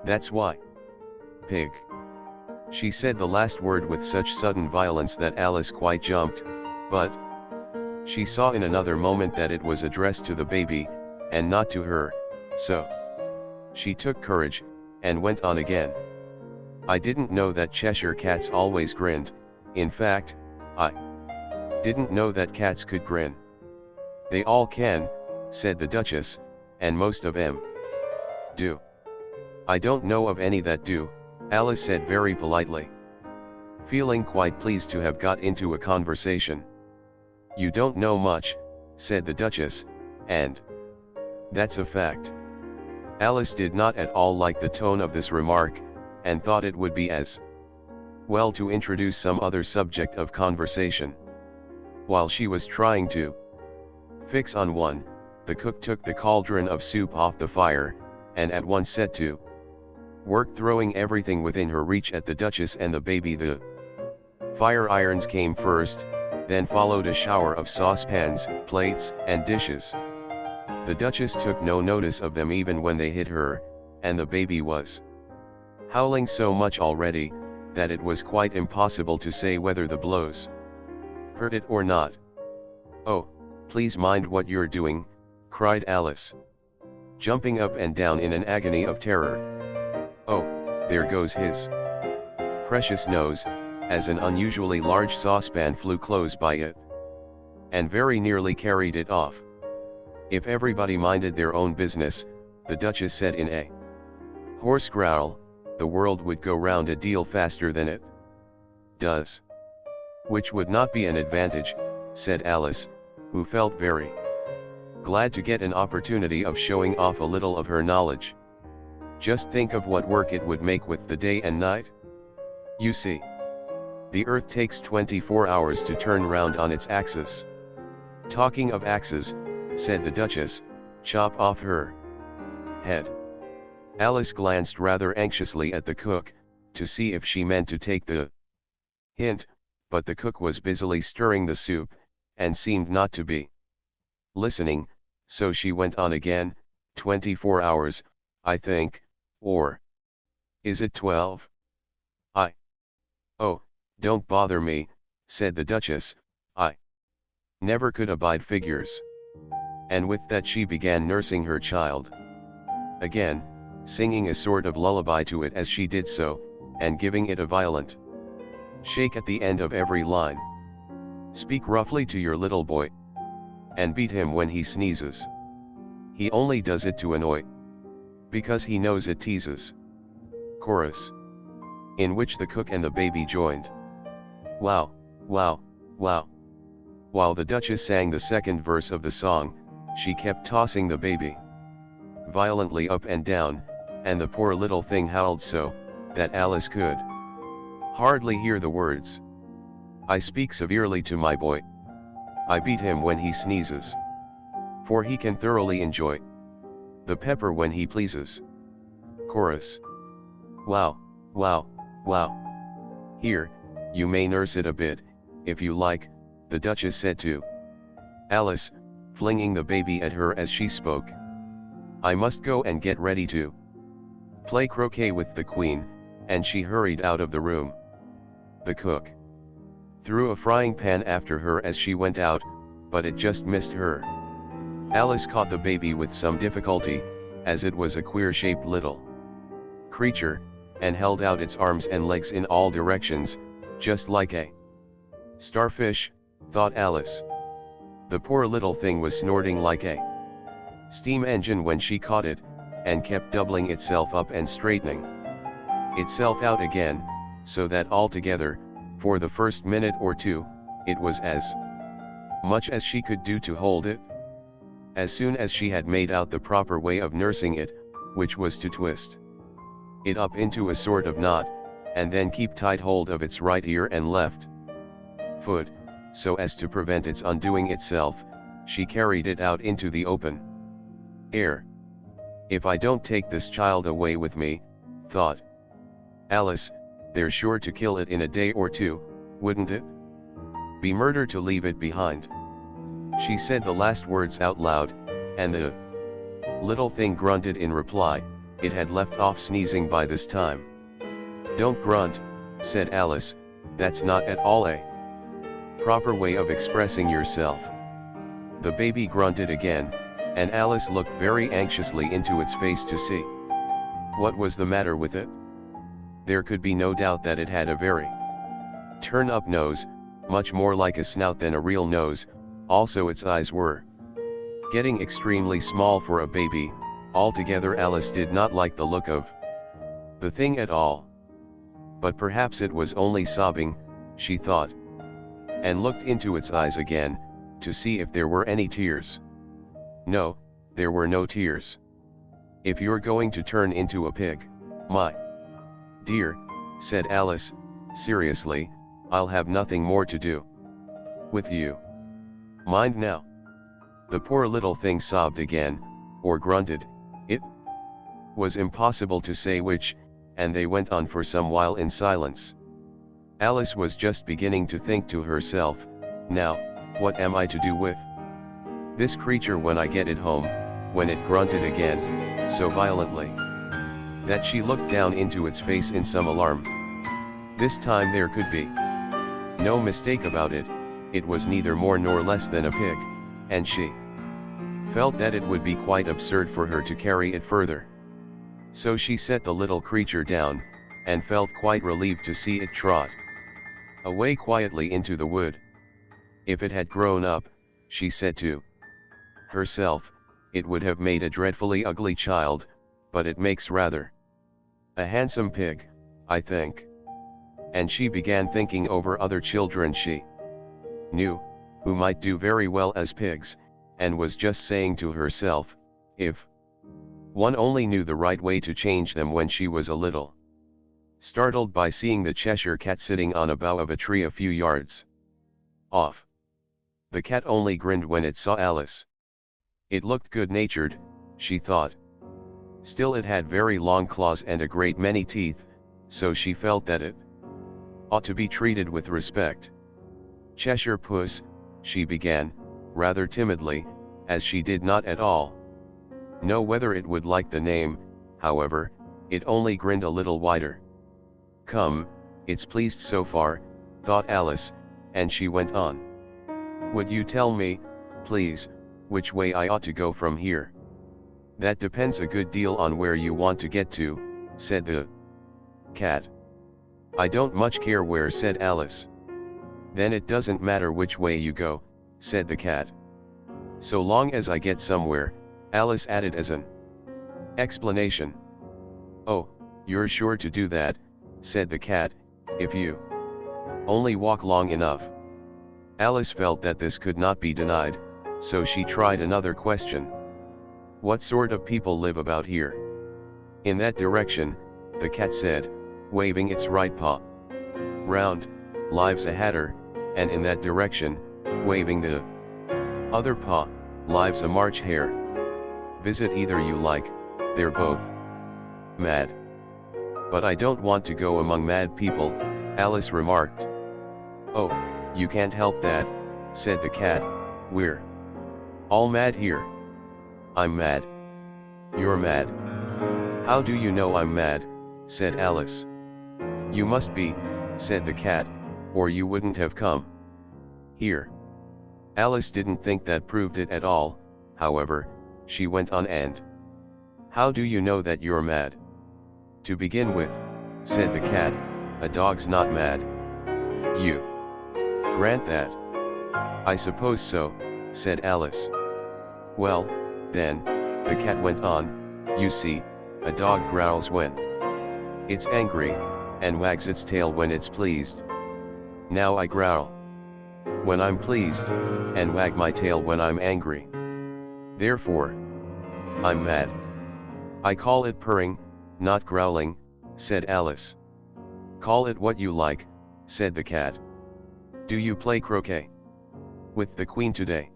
that's why. Pig. She said the last word with such sudden violence that Alice quite jumped, but she saw in another moment that it was addressed to the baby, and not to her, so she took courage, and went on again. I didn't know that Cheshire cats always grinned. In fact, I didn't know that cats could grin. They all can, said the Duchess, and most of 'em do. I don't know of any that do, Alice said very politely, feeling quite pleased to have got into a conversation. You don't know much, said the Duchess, and that's a fact. Alice did not at all like the tone of this remark, and thought it would be as well to introduce some other subject of conversation. While she was trying to fix on one, the cook took the cauldron of soup off the fire, and at once set to work throwing everything within her reach at the Duchess and the baby. The fire irons came first, then followed a shower of saucepans, plates, and dishes. The Duchess took no notice of them even when they hit her, and the baby was howling so much already, that it was quite impossible to say whether the blows hurt it or not. Oh, please mind what you're doing, cried Alice, jumping up and down in an agony of terror. Oh, there goes his precious nose, as an unusually large saucepan flew close by it, and very nearly carried it off. If everybody minded their own business, the Duchess said in a hoarse growl, the world would go round a deal faster than it does. Which would not be an advantage, said Alice, who felt very glad to get an opportunity of showing off a little of her knowledge. Just think of what work it would make with the day and night. You see, the earth takes 24 hours to turn round on its axis. Talking of axes, said the Duchess, chop off her head. Alice glanced rather anxiously at the cook, to see if she meant to take the hint, but the cook was busily stirring the soup, and seemed not to be listening, so she went on again, 24 hours, I think, or is it 12? Oh, don't bother me, said the Duchess, I never could abide figures. And with that she began nursing her child. Again, singing a sort of lullaby to it as she did so, and giving it a violent shake at the end of every line. Speak roughly to your little boy, and beat him when he sneezes. He only does it to annoy, because he knows it teases. Chorus. In which the cook and the baby joined. Wow, wow, wow. While the Duchess sang the second verse of the song, she kept tossing the baby violently up and down, and the poor little thing howled so, that Alice could hardly hear the words. I speak severely to my boy. I beat him when he sneezes, for he can thoroughly enjoy the pepper when he pleases. Chorus. Wow, wow, wow. Here, you may nurse it a bit, if you like, the Duchess said to Alice, flinging the baby at her as she spoke. I must go and get ready to play croquet with the Queen, and she hurried out of the room. The cook threw a frying pan after her as she went out, but it just missed her. Alice caught the baby with some difficulty, as it was a queer-shaped little creature, and held out its arms and legs in all directions, just like a starfish, thought Alice. The poor little thing was snorting like a steam engine when she caught it, and kept doubling itself up and straightening itself out again, so that altogether, for the first minute or two, it was as much as she could do to hold it. As soon as she had made out the proper way of nursing it, which was to twist it up into a sort of knot, and then keep tight hold of its right ear and left foot, so as to prevent its undoing itself, she carried it out into the open air. If I don't take this child away with me, thought Alice, they're sure to kill it in a day or two, wouldn't it? Be murder to leave it behind. She said the last words out loud, and the little thing grunted in reply. It had left off sneezing by this time. Don't grunt, said Alice, that's not at all a proper way of expressing yourself. The baby grunted again, and Alice looked very anxiously into its face to see what was the matter with it. There could be no doubt that it had a very turn-up nose, much more like a snout than a real nose. Also its eyes were getting extremely small for a baby. Altogether Alice did not like the look of the thing at all. But perhaps it was only sobbing, she thought, and looked into its eyes again, to see if there were any tears. No, there were no tears. If you're going to turn into a pig, my dear, said Alice, seriously, I'll have nothing more to do with you. Mind now. The poor little thing sobbed again, or grunted, it was impossible to say which, and they went on for some while in silence. Alice was just beginning to think to herself, now, what am I to do with this creature when I get it home, when it grunted again, so violently, that she looked down into its face in some alarm. This time there could be no mistake about it, it was neither more nor less than a pig, and she felt that it would be quite absurd for her to carry it further. So she set the little creature down, and felt quite relieved to see it trot away quietly into the wood. If it had grown up, she said to herself, it would have made a dreadfully ugly child, but it makes rather a handsome pig, I think. And she began thinking over other children she knew, who might do very well as pigs, and was just saying to herself, if one only knew the right way to change them when she was a little startled by seeing the Cheshire Cat sitting on a bough of a tree a few yards off. The cat only grinned when it saw Alice. It looked good-natured, she thought. Still it had very long claws and a great many teeth, so she felt that it ought to be treated with respect. Cheshire Puss, she began, rather timidly, as she did not at all know whether it would like the name. However, it only grinned a little wider. Come, it's pleased so far, thought Alice, and she went on. Would you tell me, please, which way I ought to go from here? That depends a good deal on where you want to get to, said the cat. I don't much care where, said Alice. Then it doesn't matter which way you go, said the cat. So long as I get somewhere, Alice added as an explanation. Oh, you're sure to do that, said the cat, if you only walk long enough. Alice felt that this could not be denied, so she tried another question. What sort of people live about here? In that direction, the cat said, waving its right paw round, lives a hatter, and in that direction, waving the other paw, lives a March hare. Visit either you like, they're both mad. But I don't want to go among mad people, Alice remarked. Oh, you can't help that, said the cat, we're all mad here. I'm mad. You're mad. How do you know I'm mad, said Alice. You must be, said the cat, or you wouldn't have come here. Alice didn't think that proved it at all, however, she went on and. How do you know that you're mad? To begin with, said the cat, a dog's not mad. You grant that? I suppose so, said Alice. Well, then, the cat went on, you see, a dog growls when it's angry, and wags its tail when it's pleased. Now I growl when I'm pleased, and wag my tail when I'm angry. Therefore, I'm mad. I call it purring, not growling, said Alice. Call it what you like, said the cat. Do you play croquet with the Queen today?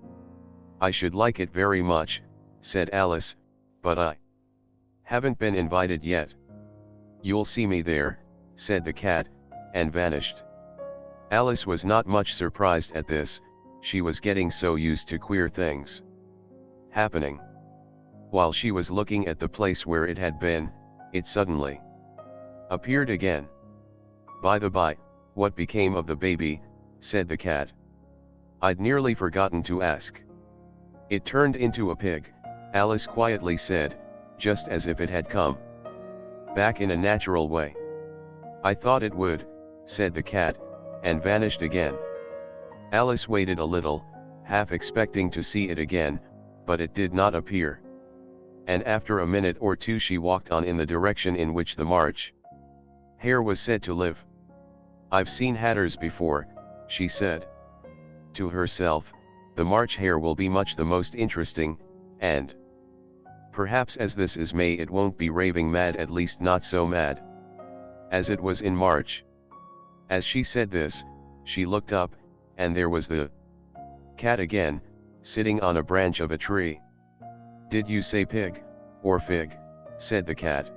I should like it very much, said Alice, but I haven't been invited yet. You'll see me there, said the cat, and vanished. Alice was not much surprised at this, she was getting so used to queer things happening. While she was looking at the place where it had been, it suddenly appeared again. By the by, what became of the baby, said the cat. I'd nearly forgotten to ask. It turned into a pig, Alice quietly said, just as if it had come back in a natural way. I thought it would, said the cat, and vanished again. Alice waited a little, half expecting to see it again, but it did not appear. And after a minute or two she walked on in the direction in which the March hare was said to live. I've seen hatters before, she said to herself, the March hare will be much the most interesting, and perhaps as this is May it won't be raving mad, at least not so mad as it was in March. As she said this, she looked up, and there was the cat again, sitting on a branch of a tree. Did you say pig, or fig? Said the cat.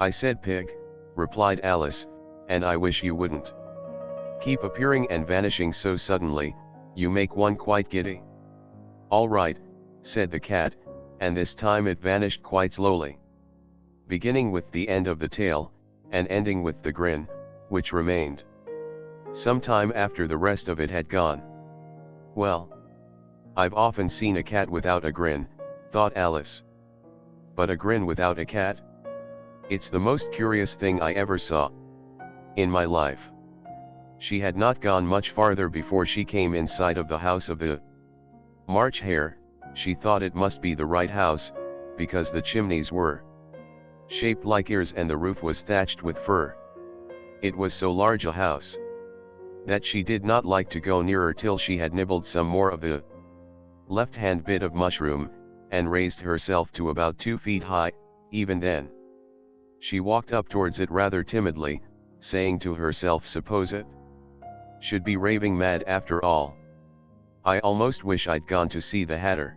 I said pig, replied Alice, and I wish you wouldn't keep appearing and vanishing so suddenly, you make one quite giddy. All right, said the cat, and this time it vanished quite slowly, beginning with the end of the tail, and ending with the grin, which remained some time after the rest of it had gone. Well, I've often seen a cat without a grin, thought Alice. But a grin without a cat? It's the most curious thing I ever saw in my life. She had not gone much farther before she came in sight of the house of the March hare. She thought it must be the right house, because the chimneys were shaped like ears and the roof was thatched with fur. It was so large a house that she did not like to go nearer till she had nibbled some more of the left-hand bit of mushroom, and raised herself to about 2 feet high. Even then, she walked up towards it rather timidly, saying to herself, suppose it should be raving mad after all. I almost wish I'd gone to see the hatter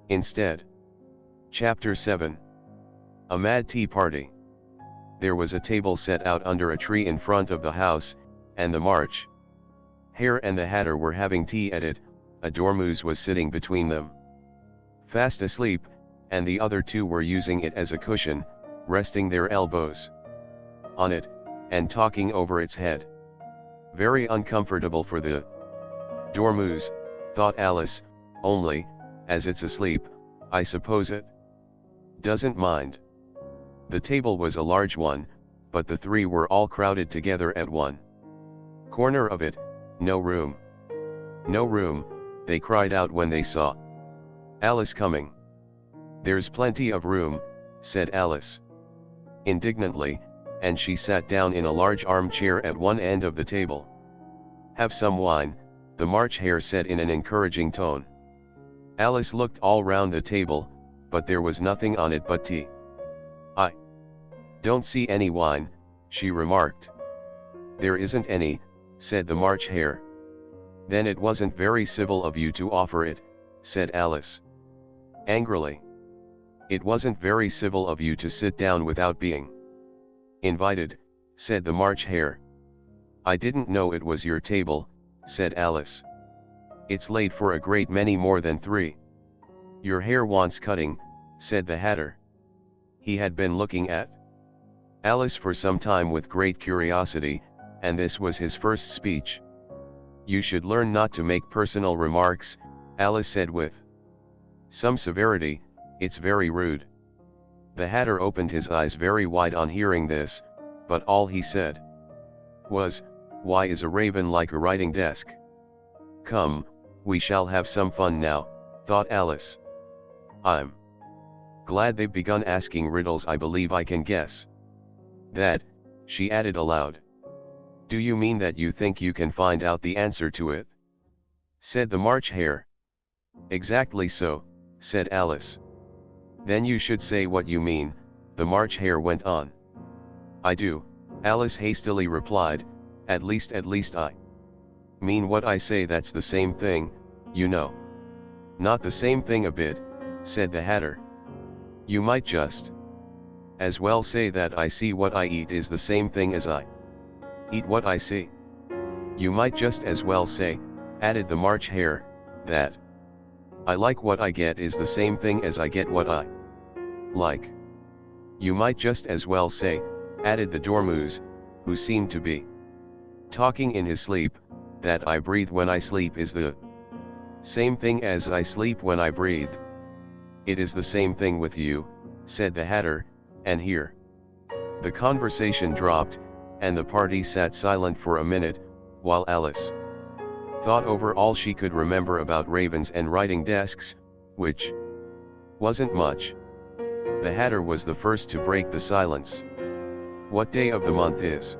instead. Chapter 7. A Mad Tea Party. There was a table set out under a tree in front of the house, and the March Hare and the Hatter were having tea at it, a dormouse was sitting between them, fast asleep, and the other two were using it as a cushion, resting their elbows on it, and talking over its head. Very uncomfortable for the dormouse, thought Alice, only, as it's asleep, I suppose it doesn't mind. The table was a large one, but the three were all crowded together at one corner of it. No room. No room, they cried out when they saw Alice coming. There's plenty of room, said Alice indignantly, and she sat down in a large armchair at one end of the table. Have some wine, the March Hare said in an encouraging tone. Alice looked all round the table, but there was nothing on it but tea. I don't see any wine, she remarked. There isn't any, said the March Hare. Then it wasn't very civil of you to offer it, said Alice angrily. It wasn't very civil of you to sit down without being invited, said the March Hare. I didn't know it was your table, said Alice. It's laid for a great many more than three. Your hair wants cutting, said the Hatter. He had been looking at Alice for some time with great curiosity, and this was his first speech. You should learn not to make personal remarks, Alice said with some severity, it's very rude. The Hatter opened his eyes very wide on hearing this, but all he said was, why is a raven like a writing desk? Come, we shall have some fun now, thought Alice. I'm glad they've begun asking riddles. I believe I can guess that, she added aloud. Do you mean that you think you can find out the answer to it? Said the March Hare. Exactly so, said Alice. Then you should say what you mean, the March Hare went on. I do, Alice hastily replied, at least I mean what I say. That's the same thing, you know. Not the same thing a bit, said the Hatter. You might just as well say that I see what I eat is the same thing as I eat what I see. You might just as well say, added the March Hare, that I like what I get is the same thing as I get what I like. You might just as well say, added the dormouse, who seemed to be talking in his sleep, that I breathe when I sleep is the same thing as I sleep when I breathe. It is the same thing with you, said the Hatter, and here the conversation dropped, and the party sat silent for a minute, while Alice thought over all she could remember about ravens and writing desks, which wasn't much. The Hatter was the first to break the silence. What day of the month is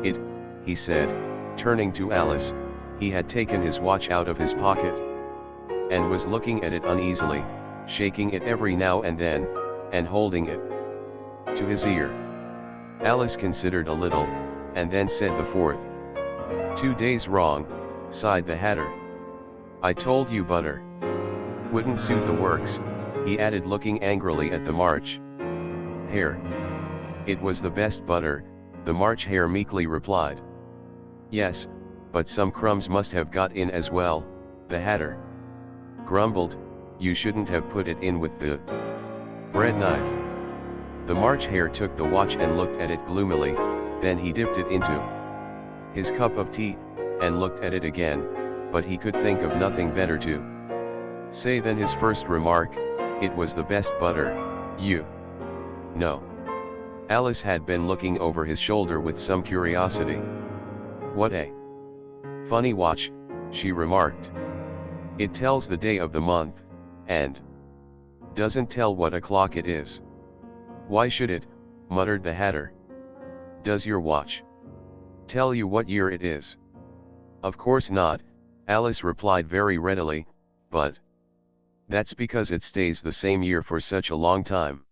it? He said, turning to Alice. He had taken his watch out of his pocket and was looking at it uneasily, shaking it every now and then, and holding it to his ear. Alice considered a little, and then said the fourth. 2 days wrong, sighed the Hatter. I told you butter wouldn't suit the works, he added, looking angrily at the March Hare. It was the best butter, the March Hare meekly replied. Yes, but some crumbs must have got in as well, the Hatter grumbled. You shouldn't have put it in with the bread knife. The March Hare took the watch and looked at it gloomily, then he dipped it into his cup of tea, and looked at it again, but he could think of nothing better to say than his first remark, it was the best butter, you know. Alice had been looking over his shoulder with some curiosity. What a funny watch, she remarked. It tells the day of the month, and doesn't tell what o'clock it is. Why should it? Muttered the Hatter. Does your watch tell you what year it is? Of course not, Alice replied very readily, but that's because it stays the same year for such a long time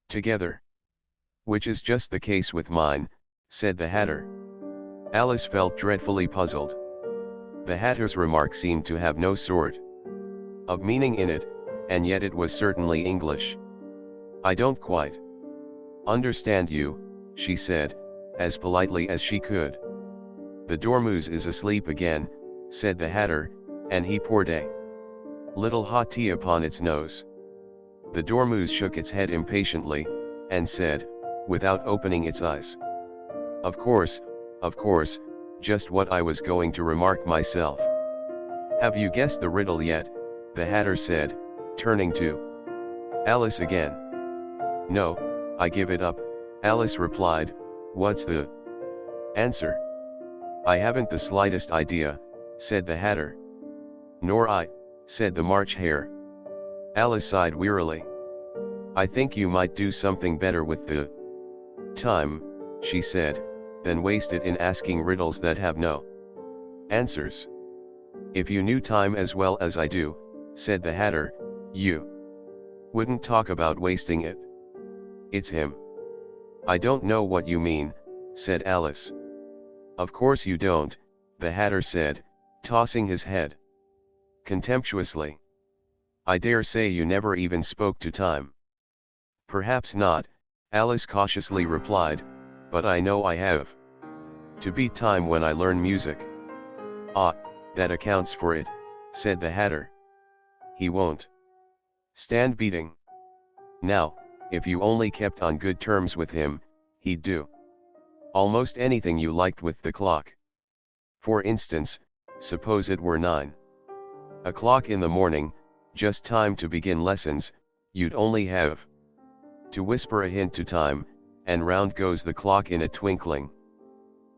together. Which is just the case with mine, said the Hatter. Alice felt dreadfully puzzled. The Hatter's remark seemed to have no sort of meaning in it, and yet it was certainly English. I don't quite understand you, she said, as politely as she could. "The Dormouse is asleep again," said the Hatter, and he poured a little hot tea upon its nose. The Dormouse shook its head impatiently, and said, without opening its eyes, of course, just what I was going to remark myself." "Have you guessed the riddle yet?" the Hatter said, turning to Alice again. "No, I give it up," Alice replied. "What's the answer?" "I haven't the slightest idea," said the Hatter. "Nor I," said the March Hare. Alice sighed wearily. "I think you might do something better with the time," she said, "than waste it in asking riddles that have no answers." "If you knew time as well as I do," said the Hatter, "you wouldn't talk about wasting it. It's him." "I don't know what you mean," said Alice. "Of course you don't," the Hatter said, tossing his head contemptuously. "I dare say you never even spoke to time." "Perhaps not," Alice cautiously replied, "but I know I have to beat time when I learn music." "Ah, that accounts for it," said the Hatter. "He won't stand beating. Now, if you only kept on good terms with him, he'd do almost anything you liked with the clock. For instance, suppose it were 9 o'clock in the morning, just time to begin lessons, you'd only have to whisper a hint to time, and round goes the clock in a twinkling.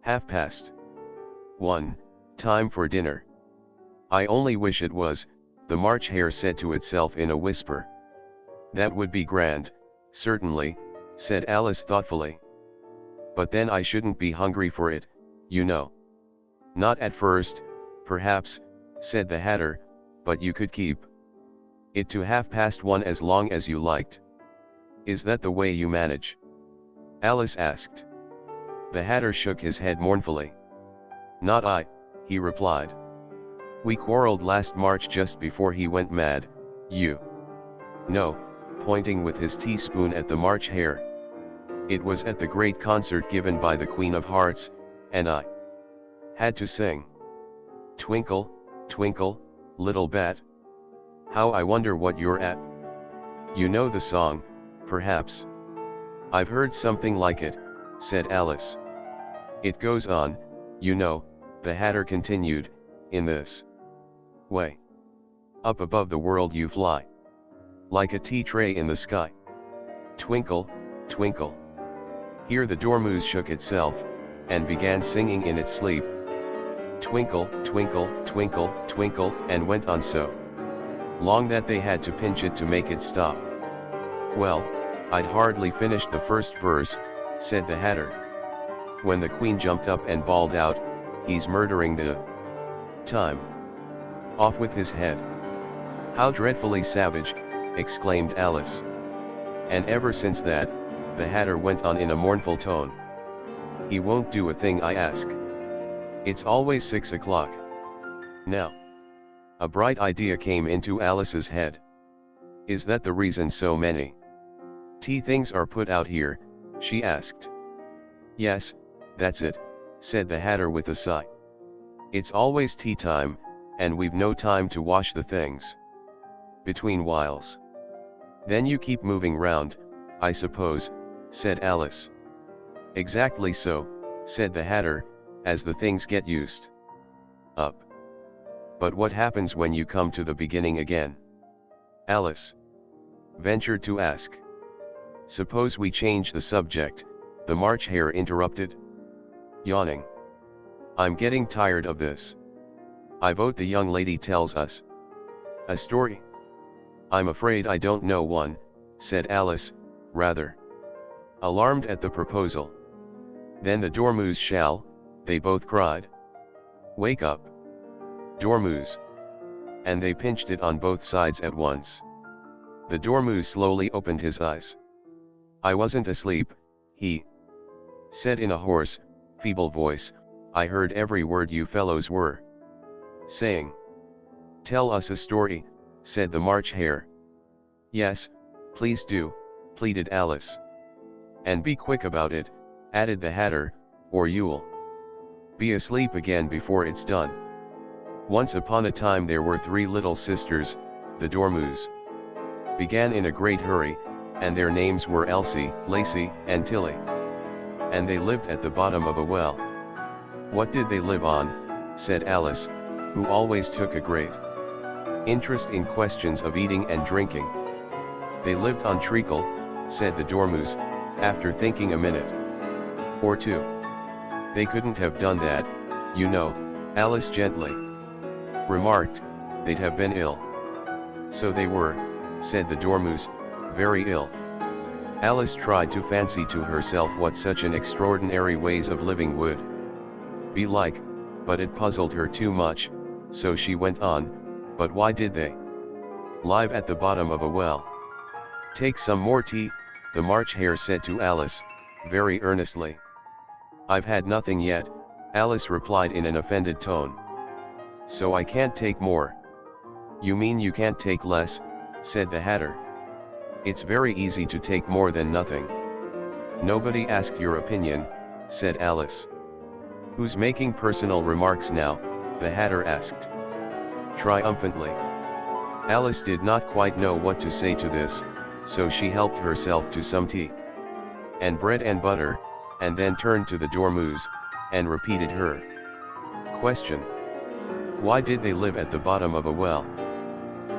1:30, time for dinner." "I only wish it was," the March Hare said to itself in a whisper. "That would be grand, certainly," said Alice thoughtfully. "But then I shouldn't be hungry for it, you know." "Not at first, perhaps," said the Hatter, "but you could keep it to 1:30 as long as you liked." "Is that the way you manage?" Alice asked. The Hatter shook his head mournfully. "Not I," he replied. "We quarreled last March just before he went mad, you know," pointing with his teaspoon at the March Hare. "It was at the great concert given by the Queen of Hearts, and I had to sing 'Twinkle, twinkle, little bat.' How I wonder what you're at. You know the song, perhaps?" "I've heard something like it," said Alice. "It goes on, you know," the Hatter continued, "in this way. Up above the world you fly, like a tea tray in the sky. Twinkle, twinkle." Here the Dormouse shook itself, and began singing in its sleep. Twinkle, twinkle, twinkle, twinkle, and went on so long that they had to pinch it to make it stop. "Well, I'd hardly finished the first verse," said the Hatter, when the Queen jumped up and bawled out, "He's murdering the time. Off with his head." "How dreadfully savage," exclaimed Alice. "And ever since that," the Hatter went on in a mournful tone, "he won't do a thing I ask. It's always 6 o'clock. Now." A bright idea came into Alice's head. "Is that the reason so many tea things are put out here?" she asked. "Yes, that's it," said the Hatter with a sigh. "It's always tea time, and we've no time to wash the things between whiles." "Then you keep moving round, I suppose," said Alice. "Exactly so," said the Hatter, "as the things get used up." "But what happens when you come to the beginning again?" Alice ventured to ask. "Suppose we change the subject," the March Hare interrupted, yawning. "I'm getting tired of this. I vote the young lady tells us a story." "I'm afraid I don't know one," said Alice, rather alarmed at the proposal. "Then the Dormouse shall," they both cried. "Wake up, Dormouse!" And they pinched it on both sides at once. The Dormouse slowly opened his eyes. "I wasn't asleep," he said in a hoarse, feeble voice. "I heard every word you fellows were saying." "Tell us a story," said the March Hare. "Yes, please do," pleaded Alice. "And be quick about it," added the Hatter, "or you'll Be asleep again before it's done. Once upon a time there were 3 little sisters, the Dormouse. Began in a great hurry, and their names were Elsie, Lacey, and Tilly. And they lived at the bottom of a well. What did they live on? Said Alice, who always took a great interest in questions of eating and drinking. They lived on treacle, said the Dormouse, after thinking a minute or two. They couldn't have done that, you know, Alice gently remarked. They'd have been ill. So they were, said the Dormouse, very ill. Alice tried to fancy to herself what such an extraordinary ways of living would be like, but it puzzled her too much, so she went on, but why did they live at the bottom of a well? Take some more tea, the March Hare said to Alice, very earnestly. I've had nothing yet, Alice replied in an offended tone. So I can't take more. You mean you can't take less, said the Hatter. It's very easy to take more than nothing. Nobody asked your opinion, said Alice. Who's making personal remarks now? The Hatter asked triumphantly. Alice did not quite know what to say to this, so she helped herself to some tea and bread and butter, and then turned to the Dormouse, and repeated her question. Why did they live at the bottom of a well?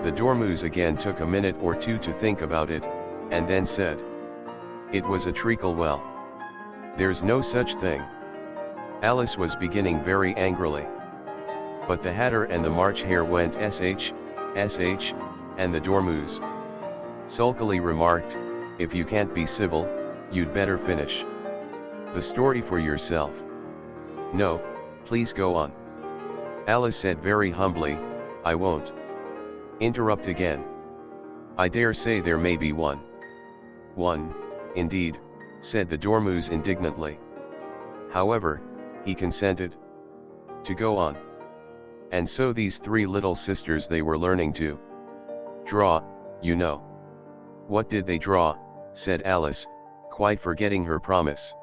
The Dormouse again took a minute or two to think about it, and then said, it was a treacle well. There's no such thing. Alice was beginning very angrily. But the Hatter and the March Hare went sh, and the Dormouse sulkily remarked, if you can't be civil, you'd better finish the story for yourself. No, please go on. Alice said very humbly, I won't interrupt again. I dare say there may be one. One, indeed, said the Dormouse indignantly. However, he consented to go on. And so these 3 little sisters, they were learning to draw, you know. What did they draw? Said Alice, quite forgetting her promise.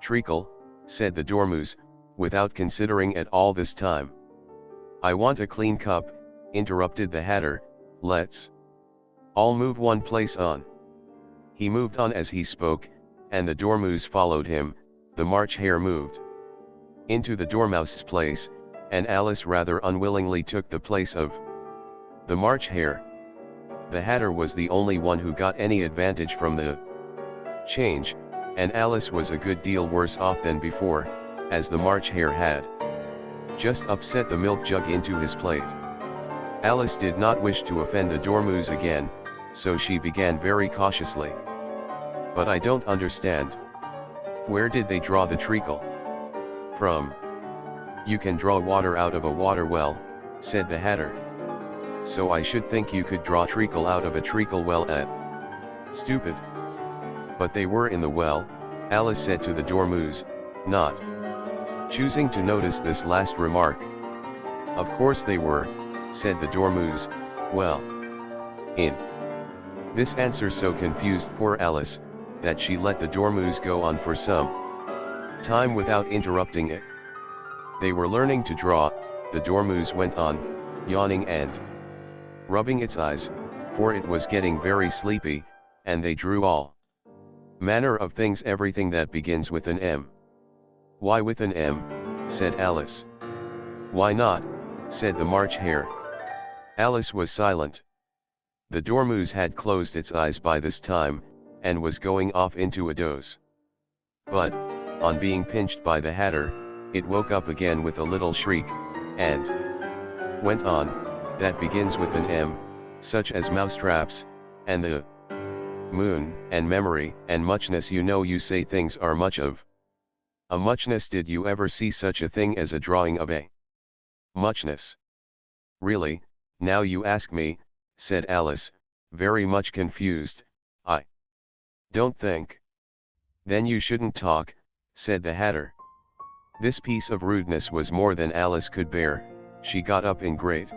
Treacle, said the Dormouse, without considering at all this time. I want a clean cup, interrupted the Hatter, let's all move one place on. He moved on as he spoke, and the Dormouse followed him. The March Hare moved into the Dormouse's place, and Alice rather unwillingly took the place of the March Hare. The Hatter was the only one who got any advantage from the change, and Alice was a good deal worse off than before, as the March Hare had just upset the milk jug into his plate. Alice did not wish to offend the Dormouse again, so she began very cautiously. But I don't understand. Where did they draw the treacle from? You can draw water out of a water well, said the Hatter. So I should think you could draw treacle out of a treacle well at. Stupid. But they were in the well, Alice said to the Dormouse, not choosing to notice this last remark. Of course they were, said the Dormouse, well. In. This answer so confused poor Alice, that she let the Dormouse go on for some time without interrupting it. They were learning to draw, the Dormouse went on, yawning and rubbing its eyes, for it was getting very sleepy, and they drew all manner of things, everything that begins with an M. Why with an M? Said Alice. Why not? Said the March Hare. Alice was silent. The Dormouse had closed its eyes by this time, and was going off into a doze. But, on being pinched by the Hatter, it woke up again with a little shriek, and went on, that begins with an M, such as mousetraps, and the moon, and memory, and muchness. You know, you say things are much of a muchness. Did you ever see such a thing as a drawing of a muchness? Really, now you ask me, said Alice, very much confused. I don't think. Then you shouldn't talk, said the Hatter. This piece of rudeness was more than Alice could bear. She got up in great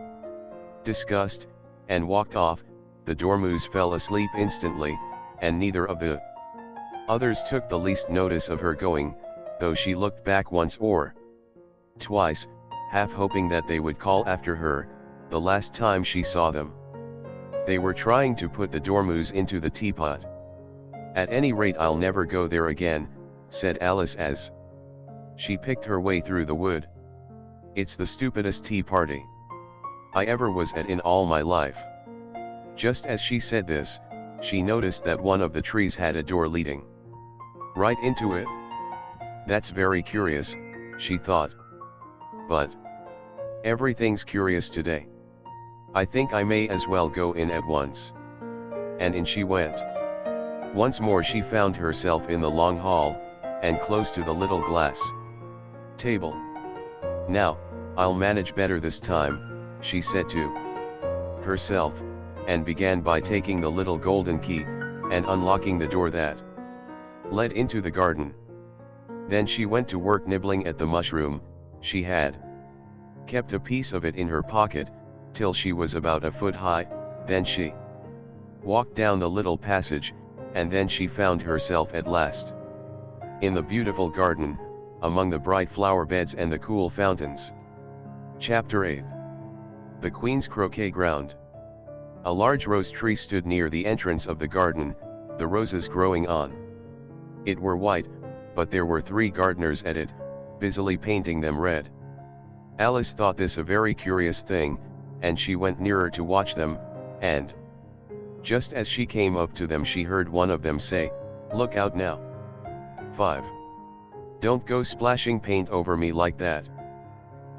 disgust, and walked off. The Dormouse fell asleep instantly, and neither of the others took the least notice of her going, though she looked back once or twice, half hoping that they would call after her, the last time she saw them. They were trying to put the dormouse into the teapot. "At any rate, I'll never go there again," said Alice as she picked her way through the wood. "It's the stupidest tea party I ever was at in all my life." Just as she said this, she noticed that one of the trees had a door leading right into it. "That's very curious," she thought. "But everything's curious today. I think I may as well go in at once." And in she went. Once more she found herself in the long hall, and close to the little glass table. "Now, I'll manage better this time," she said to herself, and began by taking the little golden key, and unlocking the door that led into the garden. Then she went to work nibbling at the mushroom. She had kept a piece of it in her pocket, till she was about a foot high. Then she walked down the little passage, and then she found herself at last in the beautiful garden, among the bright flower beds and the cool fountains. Chapter 8. The Queen's Croquet Ground. A large rose tree stood near the entrance of the garden, the roses growing on it were white, but there were 3 gardeners at it, busily painting them red. Alice thought this a very curious thing, and she went nearer to watch them, and just as she came up to them she heard one of them say, "Look out now, 5. Don't go splashing paint over me like that."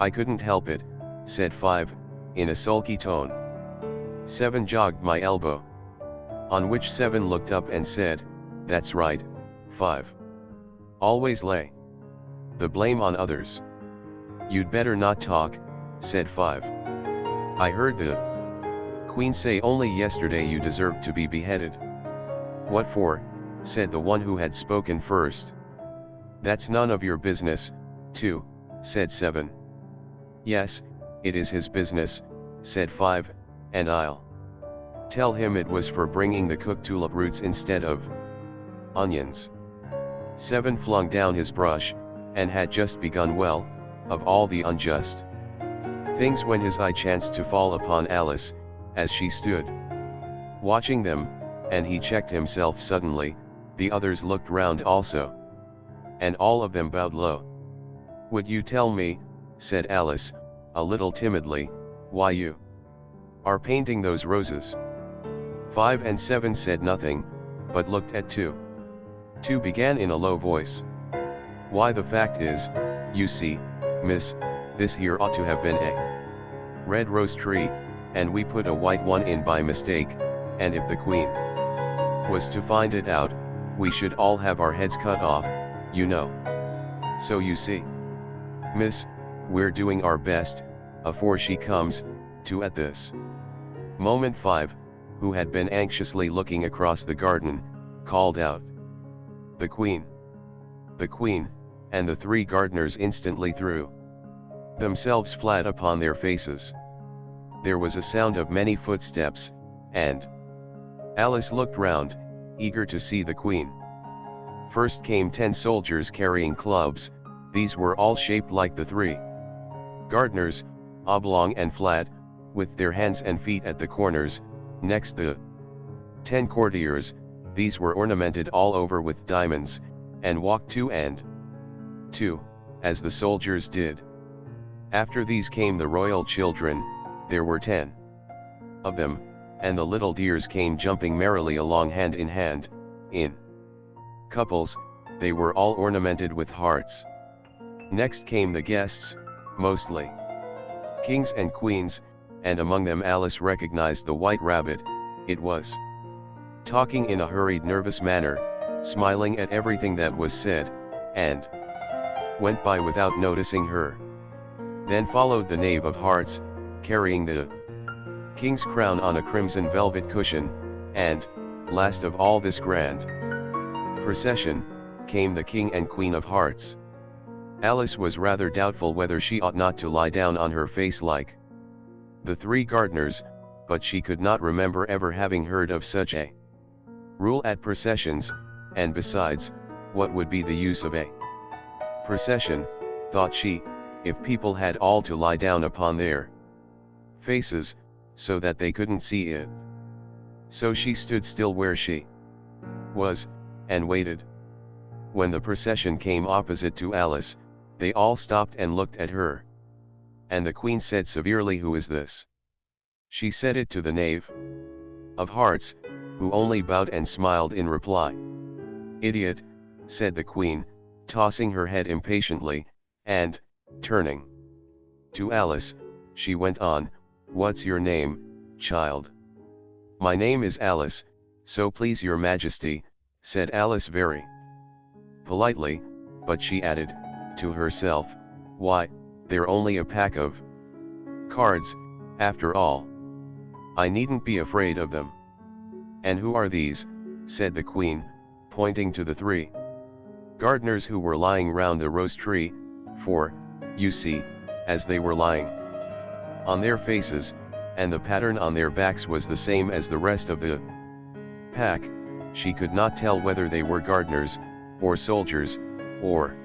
"I couldn't help it," said 5, in a sulky tone. 7 jogged my elbow. On which 7 looked up and said, "That's right, 5. Always lay the blame on others." "You'd better not talk," said 5. "I heard the Queen say only yesterday you deserved to be beheaded." "What for?" said the one who had spoken first. "That's none of your business, 2, said 7. "Yes, it is his business," said 5, "and I'll tell him it was for bringing the cooked tulip roots instead of onions." 7 flung down his brush, and had just begun well, of all the unjust things, when his eye chanced to fall upon Alice, as she stood watching them, and he checked himself suddenly. The others looked round also, and all of them bowed low. "Would you tell me," said Alice, a little timidly, "why you are painting those roses?" 5 and 7 said nothing, but looked at 2. 2 began in a low voice. "Why, the fact is, you see, miss, this here ought to have been a red rose tree, and we put a white one in by mistake, and if the Queen was to find it out, we should all have our heads cut off, you know. So you see, miss, we're doing our best, afore she comes, to." At this moment 5, who had been anxiously looking across the garden, called out, "The Queen! The Queen!" and the 3 gardeners instantly threw themselves flat upon their faces. There was a sound of many footsteps, and Alice looked round, eager to see the Queen. First came 10 soldiers carrying clubs. These were all shaped like the 3 gardeners, oblong and flat, with their hands and feet at the corners. Next the 10 courtiers. These were ornamented all over with diamonds, and walked 2 and 2, as the soldiers did. After these came the royal children. There were 10 of them, and the little dears came jumping merrily along hand in hand, in couples. They were all ornamented with hearts. Next came the guests, mostly kings and queens, and among them Alice recognized the White Rabbit. It was talking in a hurried, nervous manner, smiling at everything that was said, and went by without noticing her. Then followed the Knave of Hearts, carrying the king's crown on a crimson velvet cushion, and, last of all this grand procession, came the King and Queen of Hearts. Alice was rather doubtful whether she ought not to lie down on her face like the 3 gardeners, but she could not remember ever having heard of such a rule at processions, and besides, what would be the use of a procession, thought she, if people had all to lie down upon their faces, so that they couldn't see it. So she stood still where she was, and waited. When the procession came opposite to Alice, they all stopped and looked at her. And the Queen said severely, "Who is this?" She said it to the Knave of Hearts, who only bowed and smiled in reply. "Idiot," said the Queen, tossing her head impatiently, and, turning to Alice, she went on, "What's your name, child?" "My name is Alice, so please your Majesty," said Alice very politely, but she added, to herself, "Why, they're only a pack of cards, after all. I needn't be afraid of them." "And who are these?" said the Queen, pointing to the 3 gardeners who were lying round the rose tree, for, you see, as they were lying on their faces, and the pattern on their backs was the same as the rest of the pack, she could not tell whether they were gardeners, or soldiers, or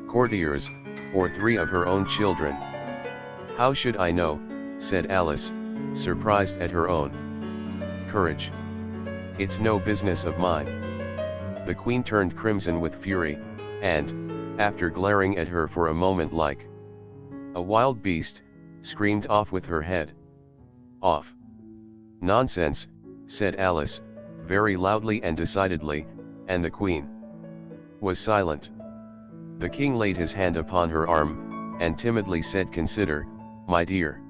courtiers, or 3 of her own children. "How should I know?" said Alice, surprised at her own courage. "It's no business of mine." The Queen turned crimson with fury, and, after glaring at her for a moment like a wild beast, screamed off with her head off. "Nonsense," said Alice, very loudly and decidedly, and the Queen was silent. The King laid his hand upon her arm, and timidly said, "Consider, my dear.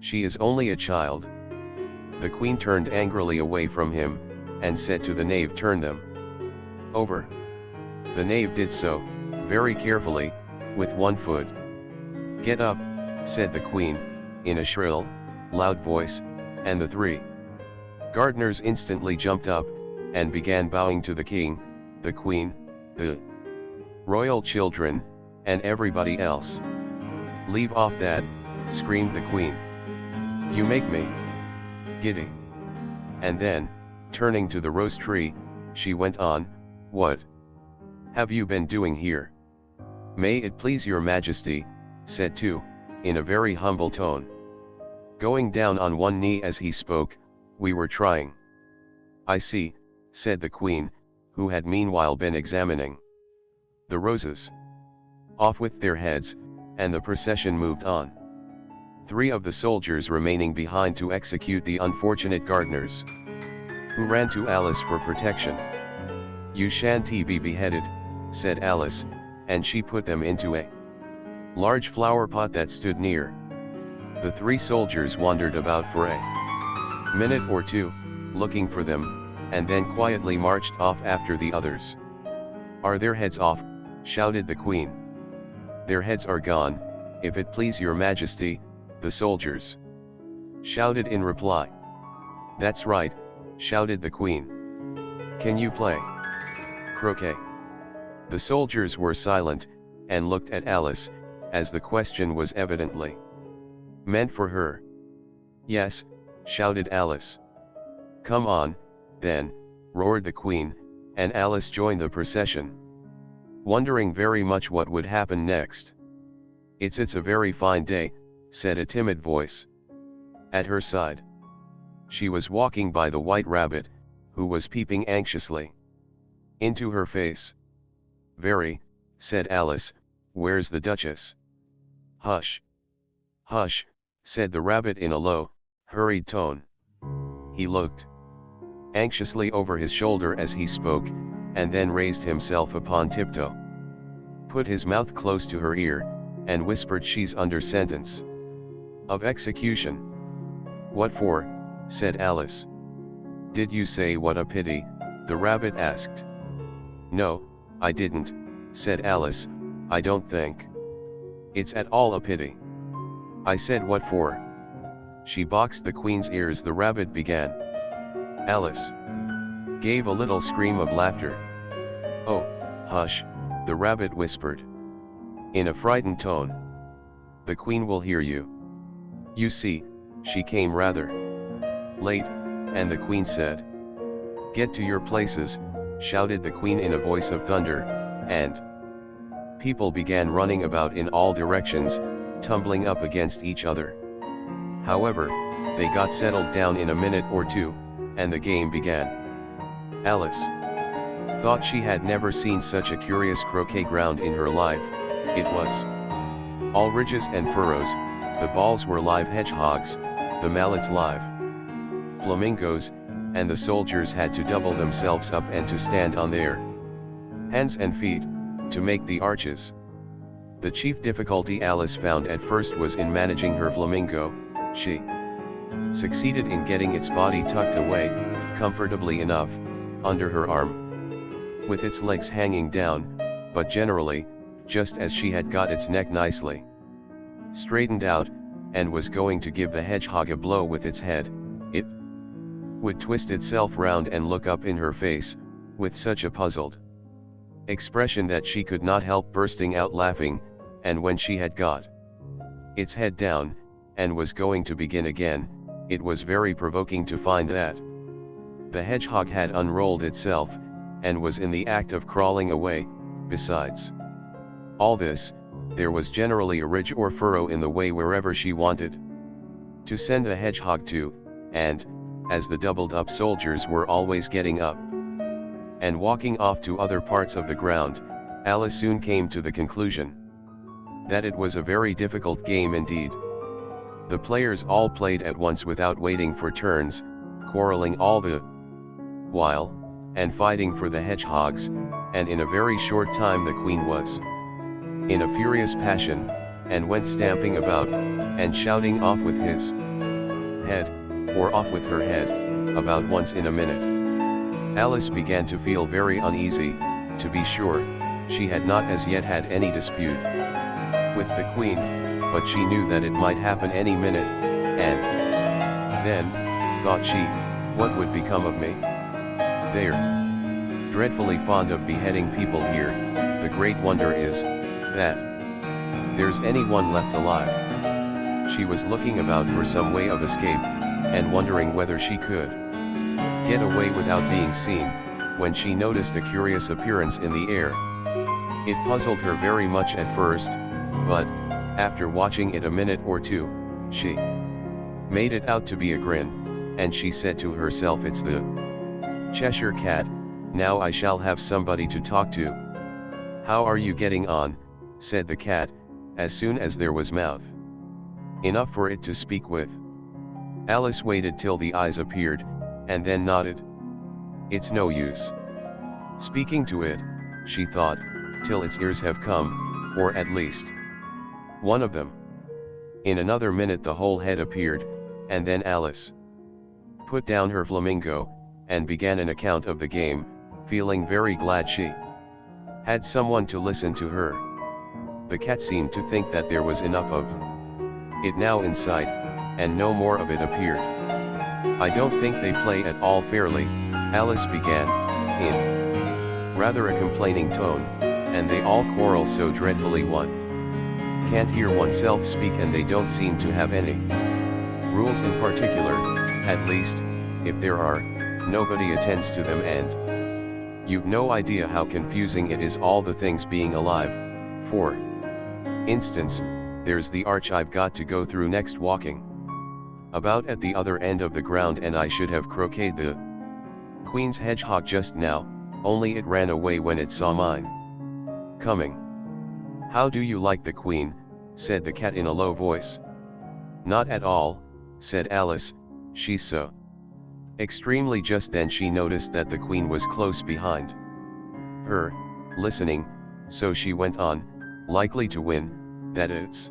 She is only a child." The Queen turned angrily away from him, and said to the Knave, "Turn them over." The Knave did so, very carefully, with one foot. "Get up," said the Queen, in a shrill, loud voice, and the 3 gardeners instantly jumped up, and began bowing to the King, the Queen, the royal children, and everybody else. "Leave off that," screamed the Queen. "You make me giddy." And then, turning to the rose tree, she went on, "What have you been doing here?" "May it please your Majesty," said 2, in a very humble tone, going down on one knee as he spoke, "we were trying." "I see," said the Queen, who had meanwhile been examining the roses. "Off with their heads," and the procession moved on, 3 of the soldiers remaining behind to execute the unfortunate gardeners, who ran to Alice for protection. "You shan't be beheaded," said Alice, and she put them into a large flower pot that stood near. The 3 soldiers wandered about for a minute or 2, looking for them, and then quietly marched off after the others. "Are their heads off?" shouted the Queen. "Their heads are gone, if it please your Majesty," the soldiers shouted in reply. "That's right," shouted the Queen. "Can you play croquet?" The soldiers were silent, and looked at Alice, as the question was evidently meant for her. "Yes," shouted Alice. "Come on, then," roared the Queen, and Alice joined the procession, wondering very much what would happen next. It's a very fine day," said a timid voice at her side. She was walking by the White Rabbit, who was peeping anxiously into her face. "Very," said Alice, "where's the Duchess?" "Hush! Hush!" said the Rabbit in a low, hurried tone. He looked anxiously over his shoulder as he spoke, and then raised himself upon tiptoe, put his mouth close to her ear, and whispered, "She's under sentence of execution." "What for?" said Alice. "Did you say what a pity?" the Rabbit asked. "No, I didn't," said Alice, "I don't think it's at all a pity. I said what for." "She boxed the Queen's ears," the Rabbit began. Alice gave a little scream of laughter. "Oh, hush," the Rabbit whispered in a frightened tone. "The Queen will hear you. You see, she came rather late," and the Queen said. "Get to your places," shouted the Queen in a voice of thunder, and people began running about in all directions, tumbling up against each other. However, they got settled down in a minute or two, and the game began. Alice thought she had never seen such a curious croquet ground in her life. It was all ridges and furrows, the balls were live hedgehogs, the mallets live flamingos, and the soldiers had to double themselves up and to stand on their hands and feet, to make the arches. The chief difficulty Alice found at first was in managing her flamingo. She succeeded in getting its body tucked away, comfortably enough, under her arm, with its legs hanging down, but generally, just as she had got its neck nicely straightened out, and was going to give the hedgehog a blow with its head, it would twist itself round and look up in her face, with such a puzzled expression that she could not help bursting out laughing, and when she had got its head down, and was going to begin again, it was very provoking to find that the hedgehog had unrolled itself, and was in the act of crawling away. Besides all this, there was generally a ridge or furrow in the way wherever she wanted to send the hedgehog to, and, as the doubled-up soldiers were always getting up and walking off to other parts of the ground, Alice soon came to the conclusion that it was a very difficult game indeed. The players all played at once without waiting for turns, quarreling all the while, and fighting for the hedgehogs, and in a very short time the queen was in a furious passion, and went stamping about, and shouting off with his head, or off with her head, about once in a minute. Alice began to feel very uneasy. To be sure, she had not as yet had any dispute with the queen, but she knew that it might happen any minute, and then, thought she, what would become of me? They're dreadfully fond of beheading people here. The great wonder is that there's anyone left alive. She was looking about for some way of escape, and wondering whether she could get away without being seen, when she noticed a curious appearance in the air. It puzzled her very much at first, but, after watching it a minute or two, she made it out to be a grin, and she said to herself, it's the Cheshire Cat, now I shall have somebody to talk to. How are you getting on? Said the cat, as soon as there was mouth enough for it to speak with. Alice waited till the eyes appeared, and then nodded. It's no use speaking to it, she thought, till its ears have come, or at least one of them. In another minute the whole head appeared, and then Alice put down her flamingo, and began an account of the game, feeling very glad she had someone to listen to her. The cat seemed to think that there was enough of it now in sight, and no more of it appeared. I don't think they play at all fairly, Alice began, in rather a complaining tone, and they all quarrel so dreadfully. One can't hear oneself speak, and they don't seem to have any rules in particular. At least, if there are, nobody attends to them, and you've no idea how confusing it is, all the things being alive. For instance, there's the arch I've got to go through next, walking about at the other end of the ground, and I should have croqueted the queen's hedgehog just now, only it ran away when it saw mine coming. How do you like the queen? Said the cat in a low voice. Not at all, said Alice, she's so extremely. Just then she noticed that the queen was close behind her, listening, so she went on, likely to win, that it's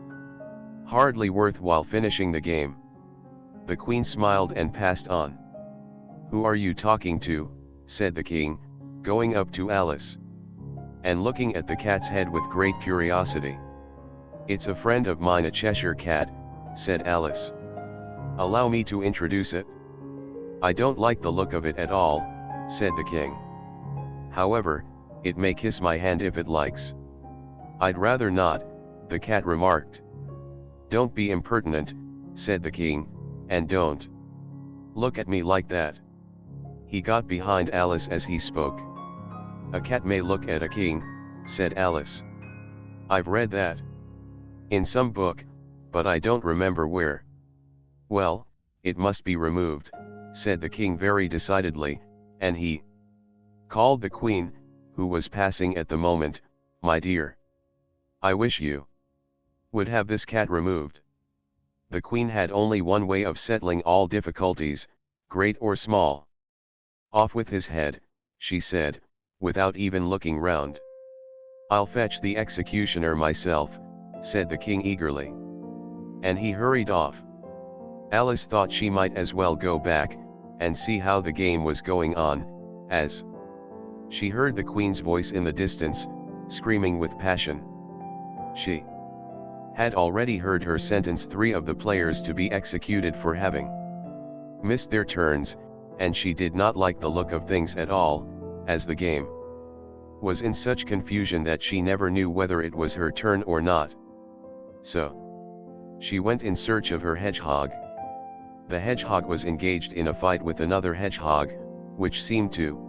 hardly worthwhile finishing the game. The queen smiled and passed on. Who are you talking to? Said the king, going up to Alice and looking at the cat's head with great curiosity. It's a friend of mine, a Cheshire cat, said Alice. Allow me to introduce it. I don't like the look of it at all, said the king. However, it may kiss my hand if it likes. I'd rather not, the cat remarked. Don't be impertinent, said the king, and don't look at me like that. He got behind Alice as he spoke. A cat may look at a king, said Alice. I've read that in some book, but I don't remember where. Well, it must be removed, said the king very decidedly, and he called the queen, who was passing at the moment. My dear, I wish you would have this cat removed. The queen had only one way of settling all difficulties, great or small. Off with his head, she said, without even looking round. I'll fetch the executioner myself, said the king eagerly. And he hurried off. Alice thought she might as well go back, and see how the game was going on, as she heard the queen's voice in the distance, screaming with passion. She had already heard her sentence 3 of the players to be executed for having missed their turns, and she did not like the look of things at all, as the game was in such confusion that she never knew whether it was her turn or not. So she went in search of her hedgehog. The hedgehog was engaged in a fight with another hedgehog, which seemed to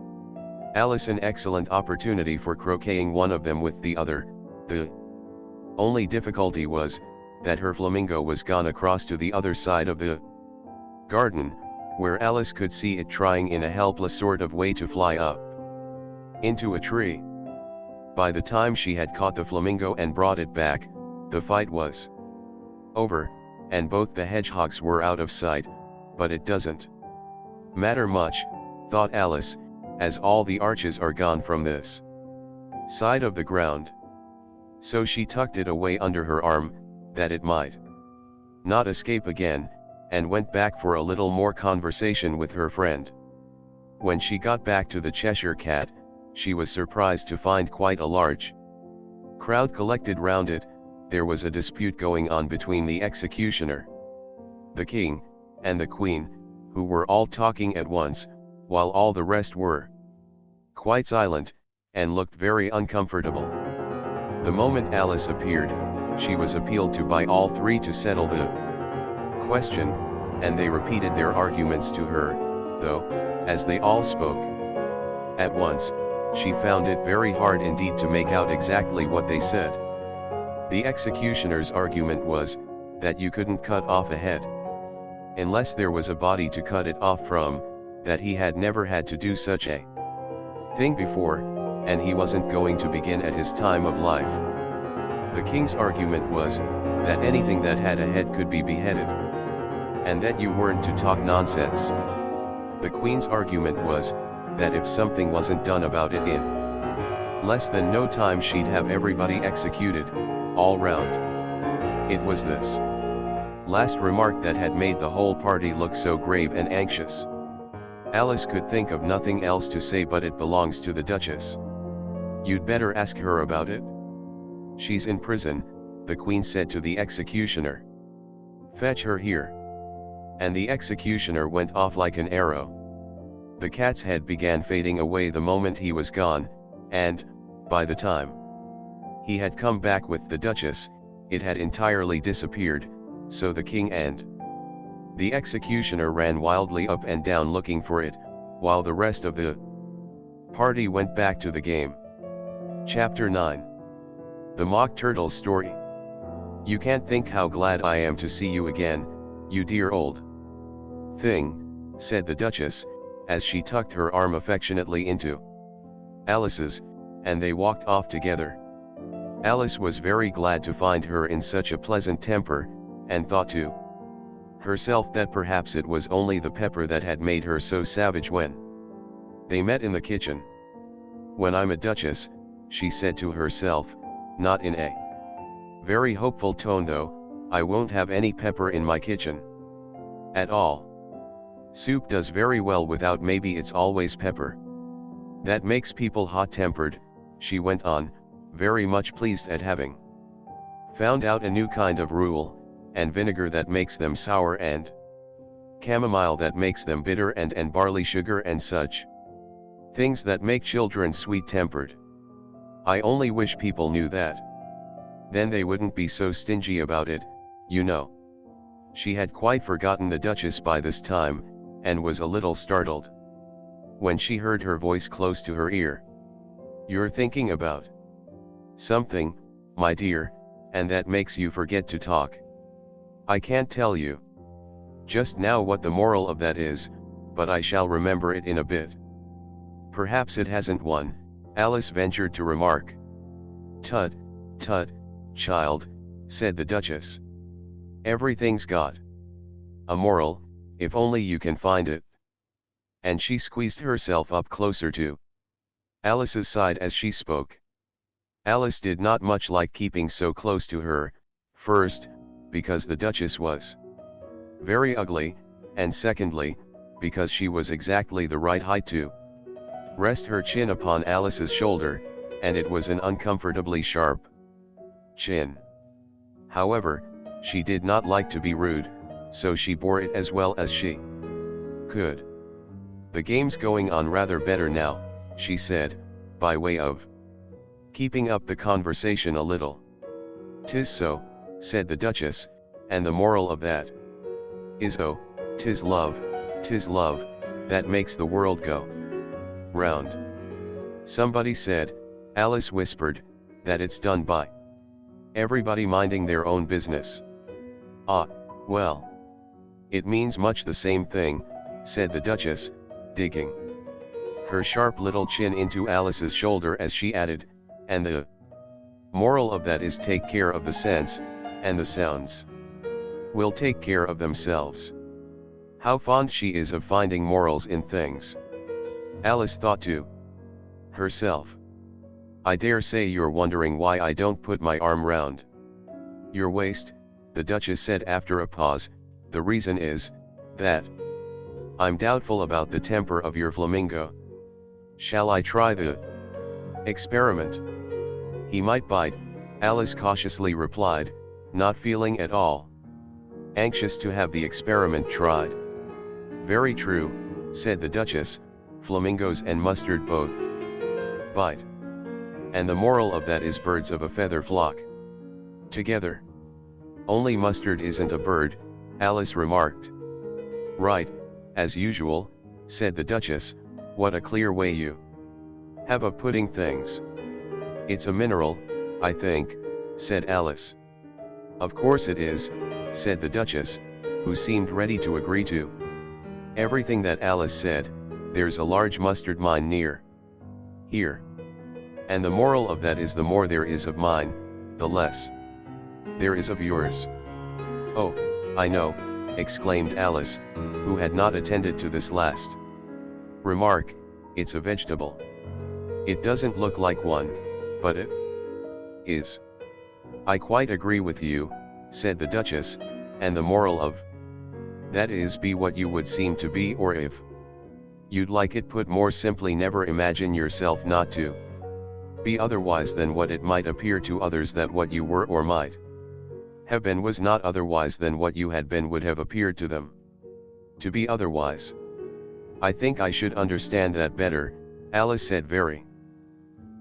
Alice an excellent opportunity for croqueting one of them with the other. The only difficulty was, that her flamingo was gone across to the other side of the garden, where Alice could see it trying in a helpless sort of way to fly up into a tree. By the time she had caught the flamingo and brought it back, the fight was over, and both the hedgehogs were out of sight. But it doesn't matter much, thought Alice, as all the arches are gone from this side of the ground. So she tucked it away under her arm, that it might not escape again, and went back for a little more conversation with her friend. When she got back to the Cheshire Cat, she was surprised to find quite a large crowd collected round it. There was a dispute going on between the executioner, the king, and the queen, who were all talking at once, while all the rest were quite silent, and looked very uncomfortable. The moment Alice appeared, she was appealed to by all 3 to settle the question, and they repeated their arguments to her, though, as they all spoke at once, she found it very hard indeed to make out exactly what they said. The executioner's argument was, that you couldn't cut off a head unless there was a body to cut it off from, that he had never had to do such a thing before, and he wasn't going to begin at his time of life. The king's argument was, that anything that had a head could be beheaded, and that you weren't to talk nonsense. The queen's argument was, that if something wasn't done about it in less than no time she'd have everybody executed, all round. It was this last remark that had made the whole party look so grave and anxious. Alice could think of nothing else to say but it belongs to the Duchess. You'd better ask her about it. She's in prison, the queen said to the executioner. Fetch her here. And the executioner went off like an arrow. The cat's head began fading away the moment he was gone, and, by the time he had come back with the Duchess, it had entirely disappeared. So the king and the executioner ran wildly up and down looking for it, while the rest of the party went back to the game. Chapter 9. The Mock Turtle's Story. You can't think how glad I am to see you again, you dear old thing, said the Duchess, as she tucked her arm affectionately into Alice's, and they walked off together. Alice was very glad to find her in such a pleasant temper, and thought to herself that perhaps it was only the pepper that had made her so savage when they met in the kitchen. When I'm a duchess, she said to herself, not in a very hopeful tone though, I won't have any pepper in my kitchen at all. Soup does very well without, maybe it's always pepper that makes people hot-tempered, she went on, very much pleased at having found out a new kind of rule, and vinegar that makes them sour, and chamomile that makes them bitter, and barley sugar and such things that make children sweet-tempered. I only wish people knew that. Then they wouldn't be so stingy about it, you know. She had quite forgotten the Duchess by this time, and was a little startled when she heard her voice close to her ear. You're thinking about something, my dear, and that makes you forget to talk. I can't tell you just now what the moral of that is, but I shall remember it in a bit. Perhaps it hasn't one, Alice ventured to remark. Tut, tut, child, said the Duchess. Everything's got a moral, if only you can find it. And she squeezed herself up closer to Alice's side as she spoke. Alice did not much like keeping so close to her, first, because the Duchess was very ugly, and secondly, because she was exactly the right height to rest her chin upon Alice's shoulder, and it was an uncomfortably sharp chin. However, she did not like to be rude, so she bore it as well as she could. The game's going on rather better now, she said, by way of keeping up the conversation a little. 'Tis so, said the Duchess, and the moral of that is, oh, 'tis love, that makes the world go round. Somebody said, Alice whispered, that it's done by everybody minding their own business. Ah, well. It means much the same thing, said the Duchess, digging her sharp little chin into Alice's shoulder as she added, and the moral of that is take care of the sense, and the sounds will take care of themselves. How fond she is of finding morals in things. Alice thought to herself. I dare say you're wondering why I don't put my arm round your waist, the Duchess said after a pause. The reason is that I'm doubtful about the temper of your flamingo. Shall I try the experiment? He might bite, Alice cautiously replied, not feeling at all anxious to have the experiment tried. Very true, said the Duchess, flamingos and mustard both bite. And the moral of that is birds of a feather flock together. Only mustard isn't a bird, Alice remarked. Right, as usual, said the Duchess, what a clear way you have of putting things. It's a mineral, I think, said Alice. Of course it is, said the Duchess, who seemed ready to agree to everything that Alice said. There's a large mustard mine near here. And the moral of that is the more there is of mine, the less there is of yours. Oh, I know, exclaimed Alice, who had not attended to this last remark, it's a vegetable. It doesn't look like one, but it is. I quite agree with you, said the Duchess, and the moral of that is be what you would seem to be, or if you'd like it put more simply, never imagine yourself not to be otherwise than what it might appear to others that what you were or might have been was not otherwise than what you had been would have appeared to them to be otherwise. I think I should understand that better, Alice said very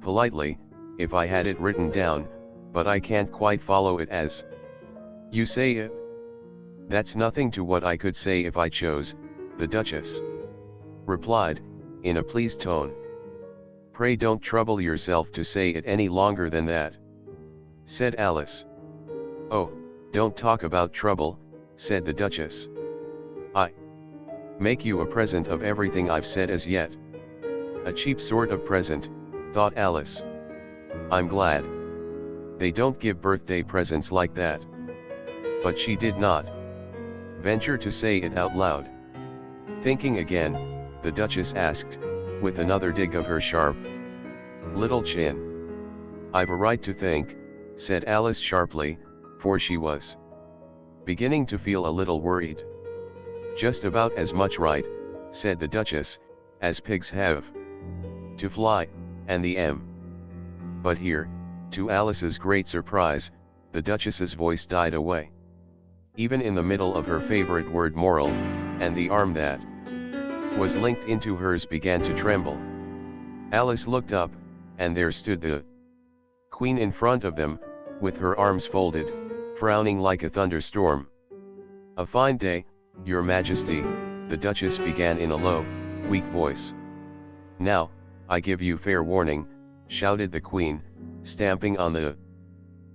politely, if I had it written down, but I can't quite follow it as you say it. That's nothing to what I could say if I chose, the Duchess replied, in a pleased tone. Pray don't trouble yourself to say it any longer than that, said Alice. Oh, don't talk about trouble, said the Duchess. I make you a present of everything I've said as yet. A cheap sort of present, thought Alice. I'm glad they don't give birthday presents like that. But she did not venture to say it out loud. Thinking again, the Duchess asked, with another dig of her sharp little chin. I've a right to think, said Alice sharply, for she was beginning to feel a little worried. Just about as much right, said the Duchess, as pigs have to fly, and the M. But here, to Alice's great surprise, the Duchess's voice died away. Even in the middle of her favorite word moral, and the arm that was linked into hers began to tremble. Alice looked up, and there stood the Queen in front of them, with her arms folded, frowning like a thunderstorm. A fine day, Your Majesty, the Duchess began in a low, weak voice. Now, I give you fair warning, shouted the Queen, stamping on the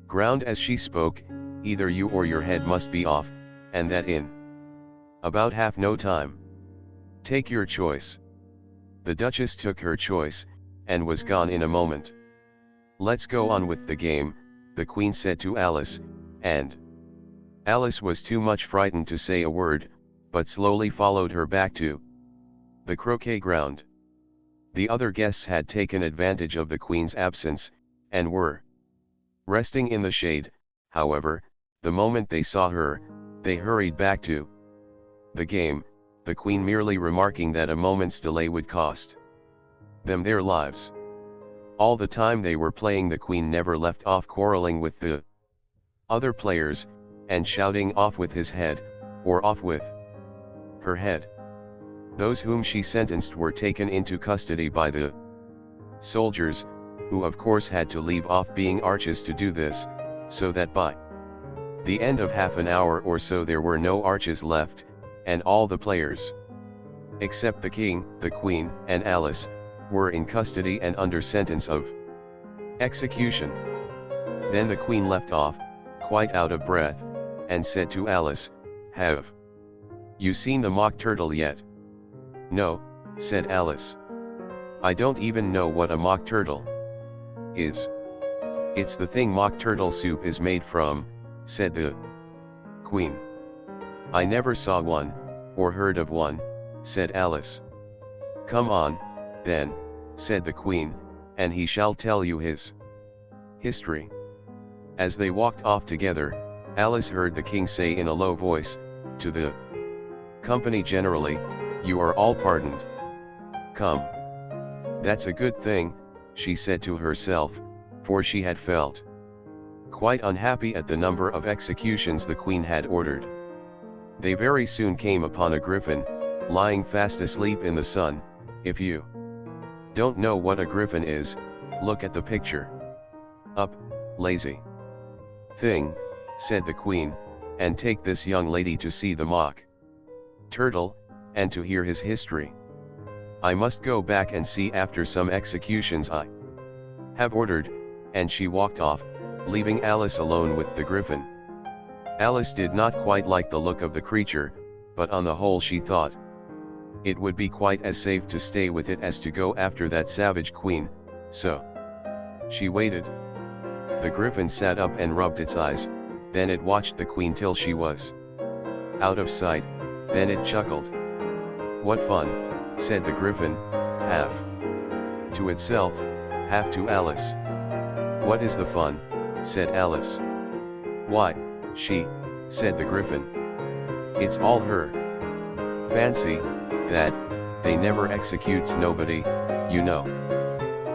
Ground as she spoke, either you or your head must be off, and that in about half no time. Take your choice. The Duchess took her choice, and was gone in a moment. Let's go on with the game, the Queen said to Alice, and Alice was too much frightened to say a word, but slowly followed her back to the croquet ground. The other guests had taken advantage of the Queen's absence, and were resting in the shade. However, the moment they saw her, they hurried back to the game, the Queen merely remarking that a moment's delay would cost them their lives. All the time they were playing, the Queen never left off quarreling with the other players, and shouting "off with his head," or "off with her head." Those whom she sentenced were taken into custody by the soldiers, who of course had to leave off being archers to do this, so that by the end of half an hour or so there were no archers left, and all the players, except the King, the Queen, and Alice, were in custody and under sentence of execution. Then the Queen left off, quite out of breath, and said to Alice, "Have you seen the Mock Turtle yet?" "No," said Alice. "I don't even know what a Mock Turtle is." "It's the thing Mock Turtle soup is made from," said the Queen. "I never saw one, or heard of one," said Alice. "Come on, then," said the Queen, "and he shall tell you his history." As they walked off together, Alice heard the King say in a low voice, to the company generally, "You are all pardoned. Come." "That's a good thing," she said to herself, for she had felt quite unhappy at the number of executions the Queen had ordered. They very soon came upon a griffin, lying fast asleep in the sun. If you don't know what a griffin is, look at the picture. "Up, lazy thing," said the Queen, "and take this young lady to see the Mock Turtle, and to hear his history. I must go back and see after some executions I have ordered," and she walked off, leaving Alice alone with the griffin. Alice did not quite like the look of the creature, but on the whole she thought it would be quite as safe to stay with it as to go after that savage Queen, so she waited. The griffin sat up and rubbed its eyes, then it watched the Queen till she was out of sight, then it chuckled. "What fun," said the griffin, half to itself, half to Alice. "What is the fun?" said Alice. "Why, she," said the griffin. "It's all her fancy, that they never executes nobody, you know.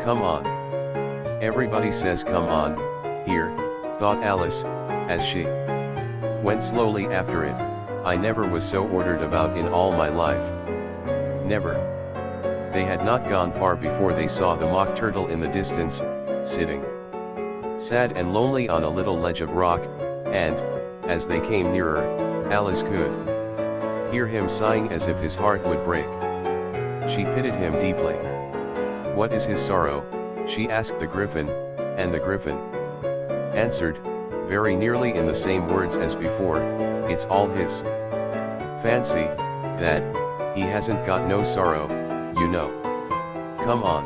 Come on." "Everybody says come on, here," thought Alice, as she went slowly after it. "I never was so ordered about in all my life. Never." They had not gone far before they saw the Mock Turtle in the distance, sitting sad and lonely on a little ledge of rock, and, as they came nearer, Alice could hear him sighing as if his heart would break. She pitied him deeply. "What is his sorrow?" she asked the griffin, and the griffin answered, very nearly in the same words as before, "It's all his fancy, that he hasn't got no sorrow, you know. Come on."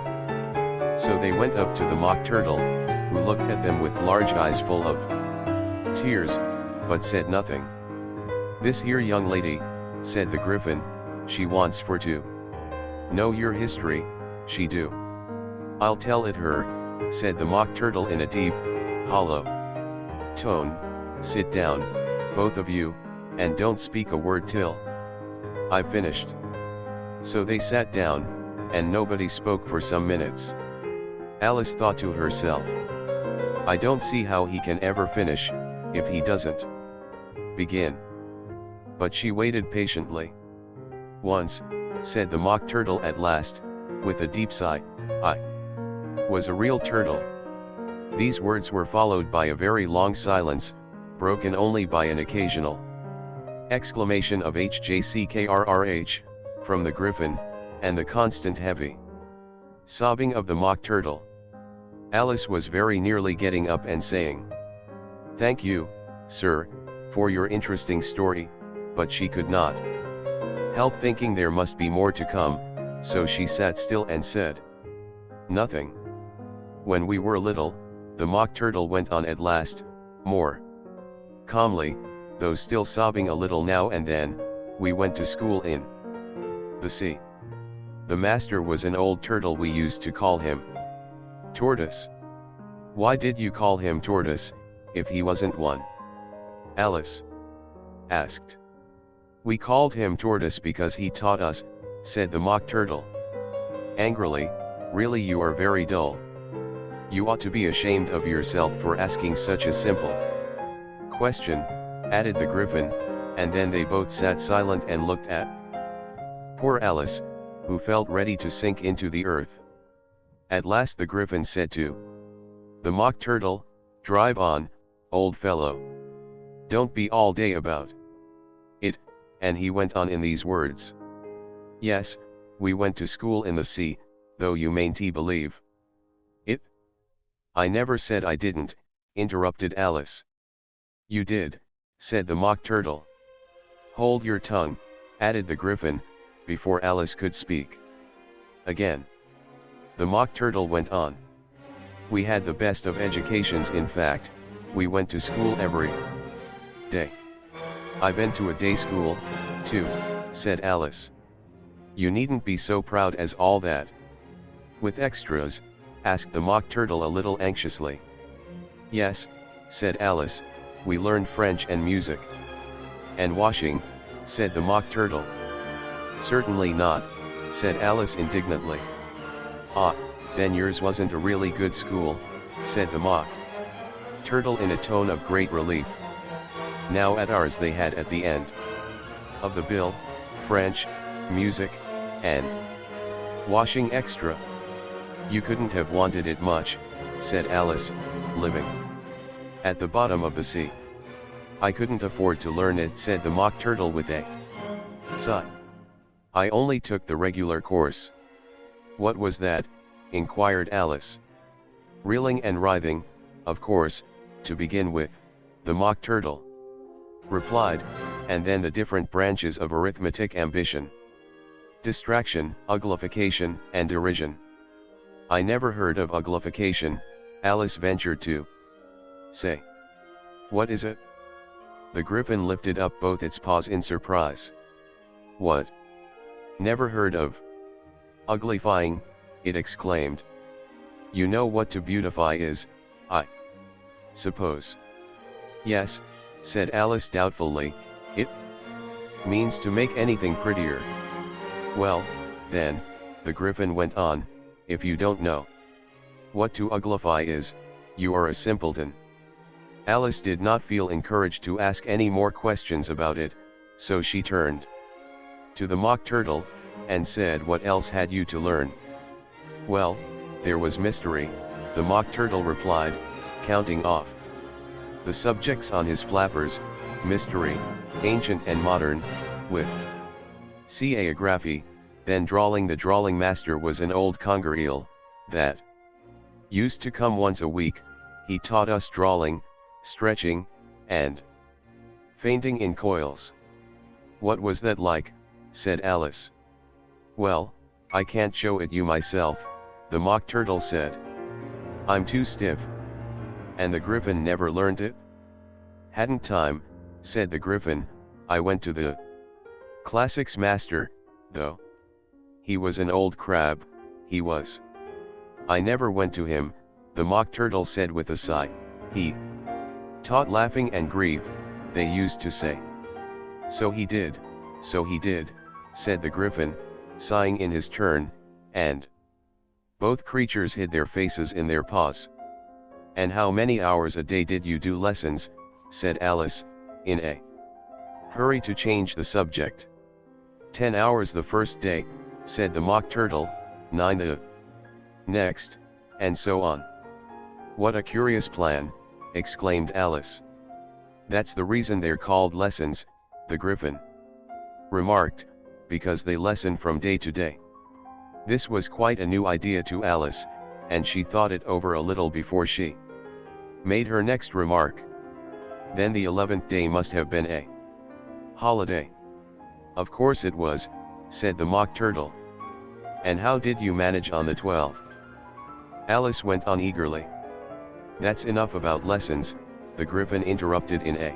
So they went up to the Mock Turtle, who looked at them with large eyes full of tears, but said nothing. "This here young lady," said the griffin, "she wants for to know your history, she do." "I'll tell it her," said the Mock Turtle in a deep, hollow tone. "Sit down, both of you, and don't speak a word till I've finished." So they sat down, and nobody spoke for some minutes. Alice thought to herself, "I don't see how he can ever finish, if he doesn't begin." But she waited patiently. "Once," said the Mock Turtle at last, with a deep sigh, "I was a real turtle." These words were followed by a very long silence, broken only by an occasional exclamation of "HJCKRRH," from the griffin, and the constant heavy sobbing of the Mock Turtle. Alice was very nearly getting up and saying Thank you, sir, for your interesting story, but she could not help thinking there must be more to come, so she sat still and said nothing. When we were little, the Mock Turtle went on at last, more calmly, though still sobbing a little now and then, we went to school in the sea. The master was an old turtle. We used to call him Tortoise. Why did you call him Tortoise, if he wasn't one? Alice asked. We called him Tortoise because he taught us, said the Mock Turtle angrily. Really, you are very dull. You ought to be ashamed of yourself for asking such a simple question, added the Griffin, and then they both sat silent and looked at poor Alice, who felt ready to sink into the earth. At last the Griffin said to the Mock Turtle, drive on, old fellow. Don't be all day about it, and he went on in these words. Yes, we went to school in the sea, though you mayn't believe it. I never said I didn't, interrupted Alice. You did, said the Mock Turtle. Hold your tongue, added the Griffin, before Alice could speak. Again the Mock Turtle went on. We had the best of educations. In fact, we went to school every day. I been to a day school, too, said Alice. You needn't be so proud as all that. With extras? Asked the Mock Turtle a little anxiously. Yes, said Alice, we learned French and music. And washing, said the Mock Turtle. Certainly not, said Alice indignantly. Ah, then yours wasn't a really good school, said the Mock Turtle in a tone of great relief. Now at ours they had at the end of the bill, French, music, and washing extra. You couldn't have wanted it much, said Alice, living at the bottom of the sea. I couldn't afford to learn it, said the Mock Turtle with a sigh. I only took the regular course. What was that? Inquired Alice. Reeling and writhing, of course, to begin with, the Mock Turtle replied, and then the different branches of arithmetic: ambition, distraction, uglification, and derision. I never heard of uglification, Alice ventured to say. What is it? The Griffin lifted up both its paws in surprise. What? Never heard of uglifying, it exclaimed. You know what to beautify is, I suppose. Yes, said Alice doubtfully, it means to make anything prettier. Well, then, the Griffin went on, if you don't know what to uglify is, you are a simpleton. Alice did not feel encouraged to ask any more questions about it, so she turned to the Mock Turtle, and said, what else had you to learn? Well, there was mystery, the Mock Turtle replied, counting off the subjects on his flappers: mystery, ancient and modern, with caeography, then drawling. The drawling master was an old conger eel, that used to come once a week. He taught us drawling, stretching, and fainting in coils. What was that like? Said Alice. Well, I can't show it you myself, the Mock Turtle said. I'm too stiff. And the Griffin never learned it? Hadn't time, said the Griffin. I went to the classics master, though. He was an old crab, he was. I never went to him, the Mock Turtle said with a sigh. He taught laughing and grief, they used to say. So he did, said the Griffin, sighing in his turn, and both creatures hid their faces in their paws. And how many hours a day did you do lessons? Said Alice, in a hurry to change the subject. 10 hours the first day, said the Mock Turtle, 9 the next, and so on. What a curious plan, exclaimed Alice. That's the reason they're called lessons, the Griffin remarked, because they lesson from day to day. This was quite a new idea to Alice, and she thought it over a little before she made her next remark. Then the 11th day must have been a holiday. Of course it was, said the Mock Turtle. And how did you manage on the 12th? Alice went on eagerly. That's enough about lessons, the Gryphon interrupted in a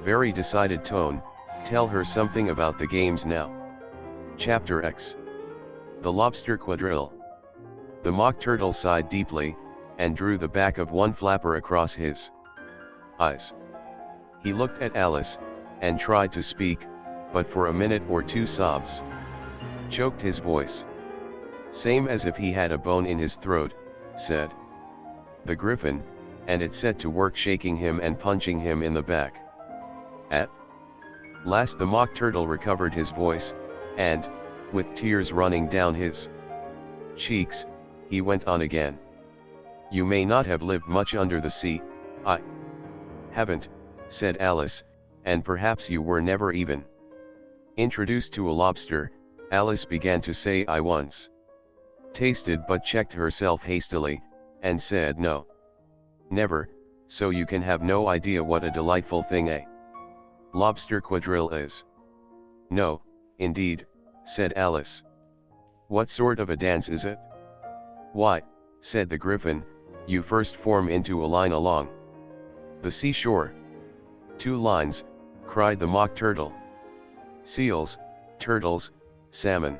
very decided tone. Tell her something about the games now. Chapter X. The Lobster Quadrille. The Mock Turtle sighed deeply, and drew the back of one flapper across his eyes. He looked at Alice, and tried to speak, but for a minute or two sobs choked his voice. Same as if he had a bone in his throat, said the Gryphon, and it set to work shaking him and punching him in the back. At last the Mock Turtle recovered his voice, and, with tears running down his cheeks, he went on again. You may not have lived much under the sea. I haven't, said Alice, and perhaps you were never even introduced to a lobster. Alice began to say I once tasted, but checked herself hastily, and said no. Never, so you can have no idea what a delightful thing a lobster quadrille is. No, indeed, said Alice. What sort of a dance is it? Why, said the Gryphon, you first form into a line along the seashore. 2 lines, cried the Mock Turtle. Seals, turtles, salmon,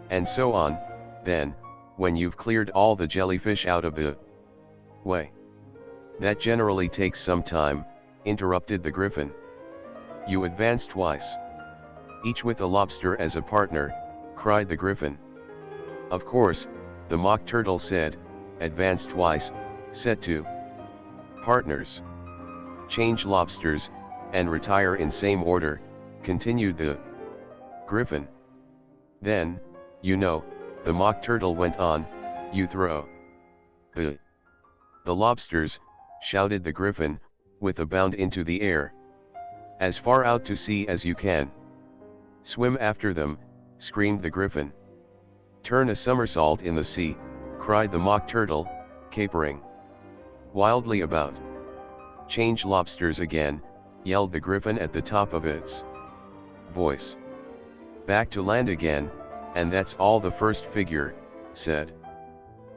and so on. Then, when you've cleared all the jellyfish out of the way. That generally takes some time, interrupted the Gryphon. You advance twice. Each with a lobster as a partner, cried the Gryphon. Of course, the Mock Turtle said, advance twice, set 2 partners. Change lobsters, and retire in same order, continued the Gryphon. Then, you know, the Mock Turtle went on, you throw the lobsters, shouted the Gryphon, with a bound into the air. As far out to sea as you can. Swim after them, screamed the Gryphon. Turn a somersault in the sea, cried the Mock Turtle, capering wildly about. Change lobsters again, yelled the Gryphon at the top of its voice. Back to land again, and that's all the first figure, said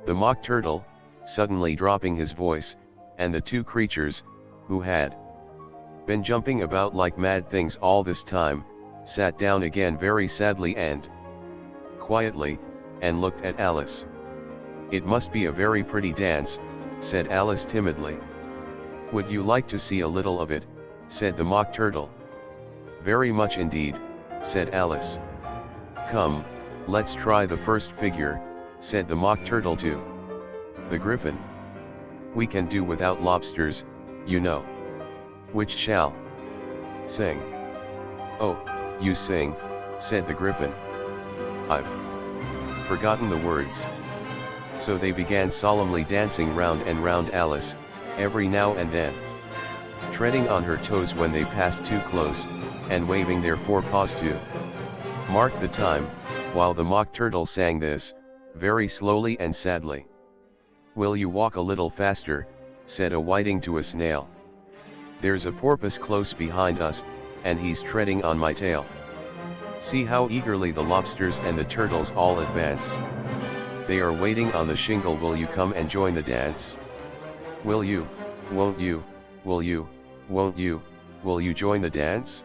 the Mock Turtle, suddenly dropping his voice, and the 2 creatures, who had been jumping about like mad things all this time, sat down again very sadly and quietly, and looked at Alice. It must be a very pretty dance, said Alice timidly. Would you like to see a little of it, said the Mock Turtle. Very much indeed, said Alice. Come, let's try the first figure, said the Mock Turtle to the Gryphon. We can do without lobsters, you know. Which shall sing? Oh, you sing, said the Gryphon. I've forgotten the words. So they began solemnly dancing round and round Alice, every now and then treading on her toes when they passed too close, and waving their forepaws to mark the time, while the Mock Turtle sang this, very slowly and sadly. Will you walk a little faster, said a whiting to a snail. There's a porpoise close behind us, and he's treading on my tail. See how eagerly the lobsters and the turtles all advance. They are waiting on the shingle. Will you come and join the dance? Will you, won't you, will you, won't you, will you join the dance?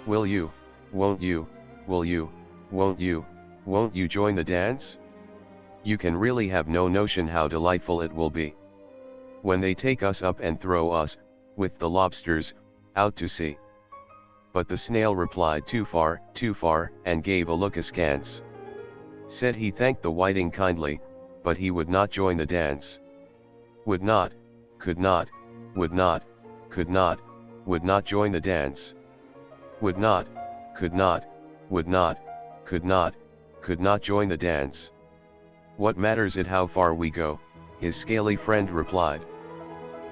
Will you, won't you, will you, won't you join the dance? You can really have no notion how delightful it will be when they take us up and throw us, with the lobsters, out to sea. But the snail replied too far, and gave a look askance. Said he thanked the whiting kindly, but he would not join the dance. Would not, could not, would not, could not, would not join the dance. Would not, could not, would not, could not join the dance. What matters it how far we go, his scaly friend replied.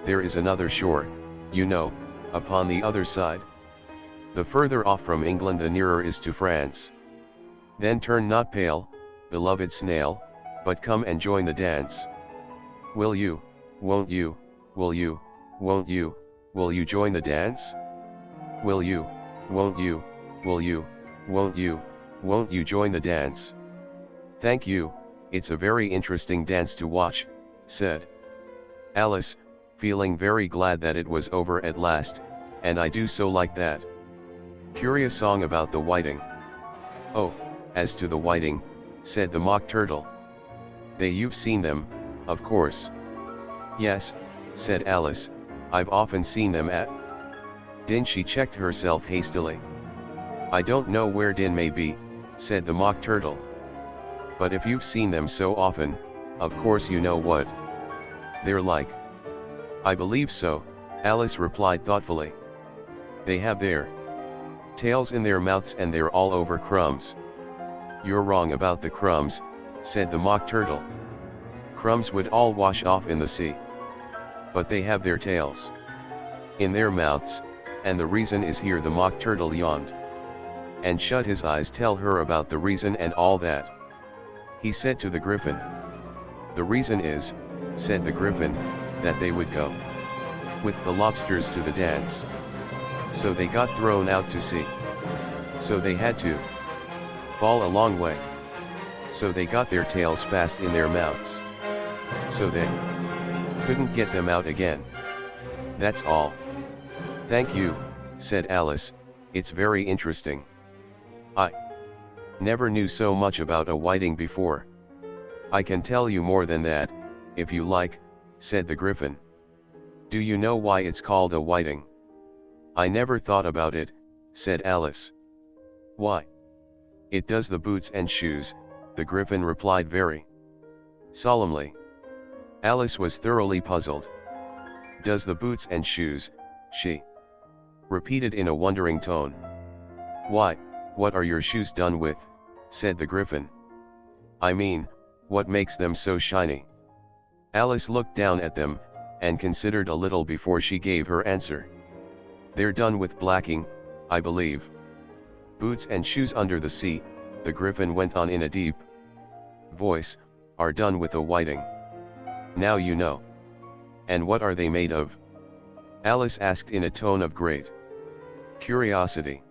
There is another shore, you know, upon the other side. The further off from England the nearer is to France. Then turn not pale, beloved snail, but come and join the dance. Will you, won't you, will you, won't you, will you join the dance? Will you, won't you, will you, won't you join the dance? Thank you, it's a very interesting dance to watch, said Alice, feeling very glad that it was over at last, and I do so like that. Curious song about the whiting. Oh, as to the whiting, said the Mock Turtle. You've seen them, of course. Yes, said Alice, I've often seen them at. Din. She checked herself hastily. I don't know where Din may be, said the Mock Turtle. But if you've seen them so often, of course you know what they're like. I believe so, Alice replied thoughtfully. They have their tails in their mouths and they're all over crumbs. You're wrong about the crumbs, said the Mock Turtle. Crumbs would all wash off in the sea. But they have their tails in their mouths, and the reason is here. The Mock Turtle yawned and shut his eyes. Tell her about the reason and all that, he said to the Griffin. The reason is, said the Griffin, that they would go with the lobsters to the dance. So they got thrown out to sea. So they had to fall a long way. So they got their tails fast in their mouths. So they couldn't get them out again. That's all. Thank you, said Alice, it's very interesting. I never knew so much about a whiting before. I can tell you more than that, if you like, said the Griffin. Do you know why it's called a whiting? I never thought about it, said Alice. Why? It does the boots and shoes, the Griffin replied very solemnly. Alice was thoroughly puzzled. Does the boots and shoes, she repeated in a wondering tone. Why, what are your shoes done with, said the Griffin. I mean, what makes them so shiny? Alice looked down at them, and considered a little before she gave her answer. They're done with blacking, I believe. Boots and shoes under the sea, the Griffin went on in a deep voice, are done with a whiting. Now you know. And what are they made of? Alice asked in a tone of great curiosity.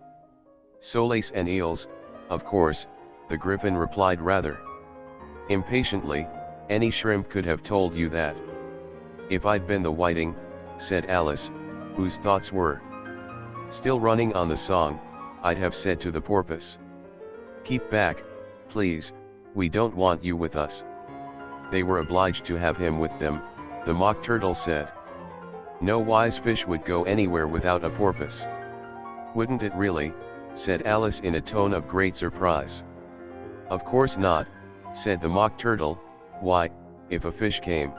Solace and eels, of course, the Griffin replied rather impatiently. Any shrimp could have told you that. If I'd been the whiting, said Alice, whose thoughts were still running on the song, I'd have said to the porpoise, keep back, please, we don't want you with us. They were obliged to have him with them, the Mock Turtle said. No wise fish would go anywhere without a porpoise. Wouldn't it really, said Alice in a tone of great surprise. Of course not, said the Mock Turtle. Why, if a fish came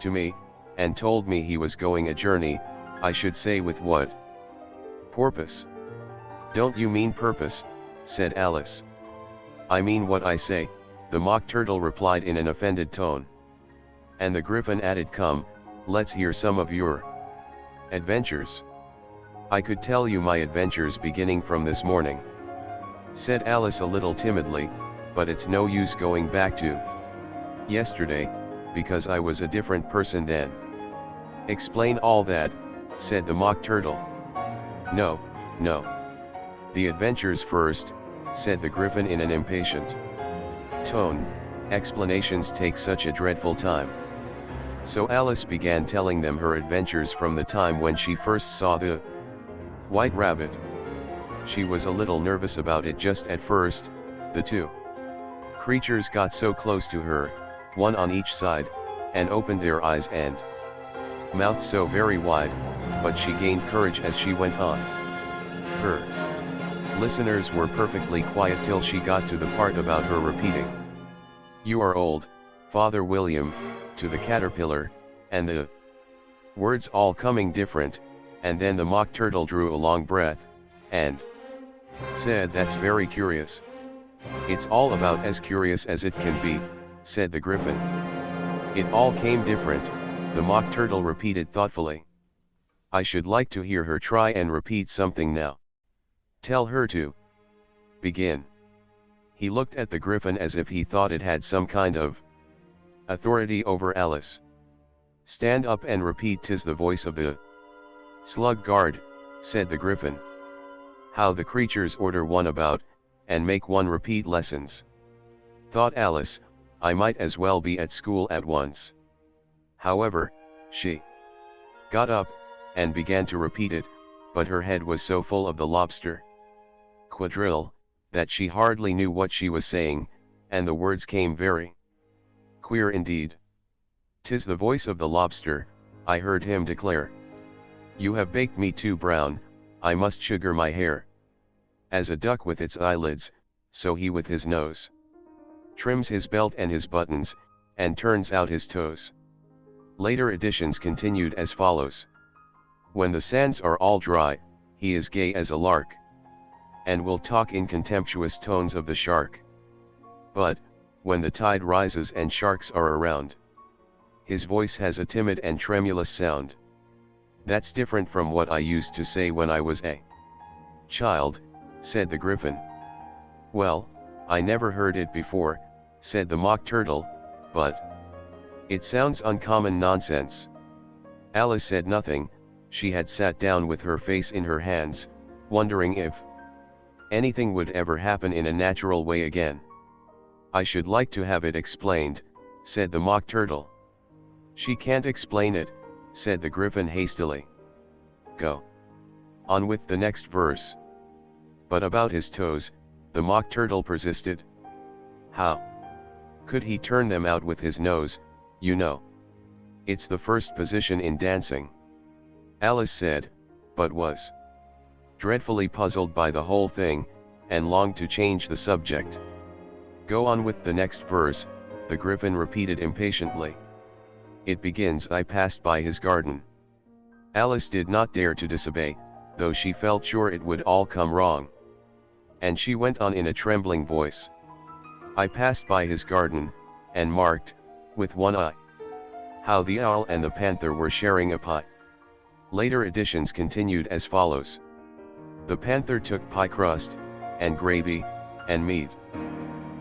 to me, and told me he was going a journey, I should say with what porpoise? Don't you mean purpose, said Alice. I mean what I say, the Mock Turtle replied in an offended tone. And the Griffin added, come, let's hear some of your adventures. I could tell you my adventures beginning from this morning, said Alice a little timidly, but it's no use going back to yesterday, because I was a different person then. Explain all that, said the Mock Turtle. No, no. The adventures first, said the Griffin in an impatient tone. Explanations take such a dreadful time. So Alice began telling them her adventures from the time when she first saw the white rabbit. She was a little nervous about it just at first. The two creatures got so close to her, one on each side, and opened their eyes and mouth so very wide, but she gained courage as she went on. Her listeners were perfectly quiet till she got to the part about her repeating, "You are old, Father William," to the caterpillar, and the words all coming different, and then the Mock Turtle drew a long breath, and said, "That's very curious." "It's all about as curious as it can be," said the Griffin. "It all came different," the Mock Turtle repeated thoughtfully. "I should like to hear her try and repeat something now. Tell her to begin." He looked at the Griffin as if he thought it had some kind of authority over Alice. "Stand up and repeat, 'tis the voice of the Slug guard, said the Griffin. How the creatures order one about, and make one repeat lessons. Thought Alice, I might as well be at school at once. However, she got up, and began to repeat it, but her head was so full of the lobster quadrille, that she hardly knew what she was saying, and the words came very queer indeed. "'Tis the voice of the lobster," I heard him declare. "You have baked me too brown, I must sugar my hair." As a duck with its eyelids, so he with his nose trims his belt and his buttons, and turns out his toes. Later editions continued as follows. When the sands are all dry, he is gay as a lark, and will talk in contemptuous tones of the shark. But, when the tide rises and sharks are around, his voice has a timid and tremulous sound. That's different from what I used to say when I was a child, said the Griffin. Well, I never heard it before, said the Mock Turtle, but it sounds uncommon nonsense. Alice said nothing. She had sat down with her face in her hands, wondering if anything would ever happen in a natural way again. I should like to have it explained, said the Mock Turtle. She can't explain it, said the Griffin hastily. Go on with the next verse. But about his toes, the Mock Turtle persisted. How could he turn them out with his nose, you know? It's the first position in dancing. Alice said, but was dreadfully puzzled by the whole thing, and longed to change the subject. Go on with the next verse, the Griffin repeated impatiently. It begins, I passed by his garden. Alice did not dare to disobey, though she felt sure it would all come wrong. And she went on in a trembling voice. I passed by his garden, and marked, with one eye, how the owl and the panther were sharing a pie. Later editions continued as follows. The panther took pie crust, and gravy, and meat,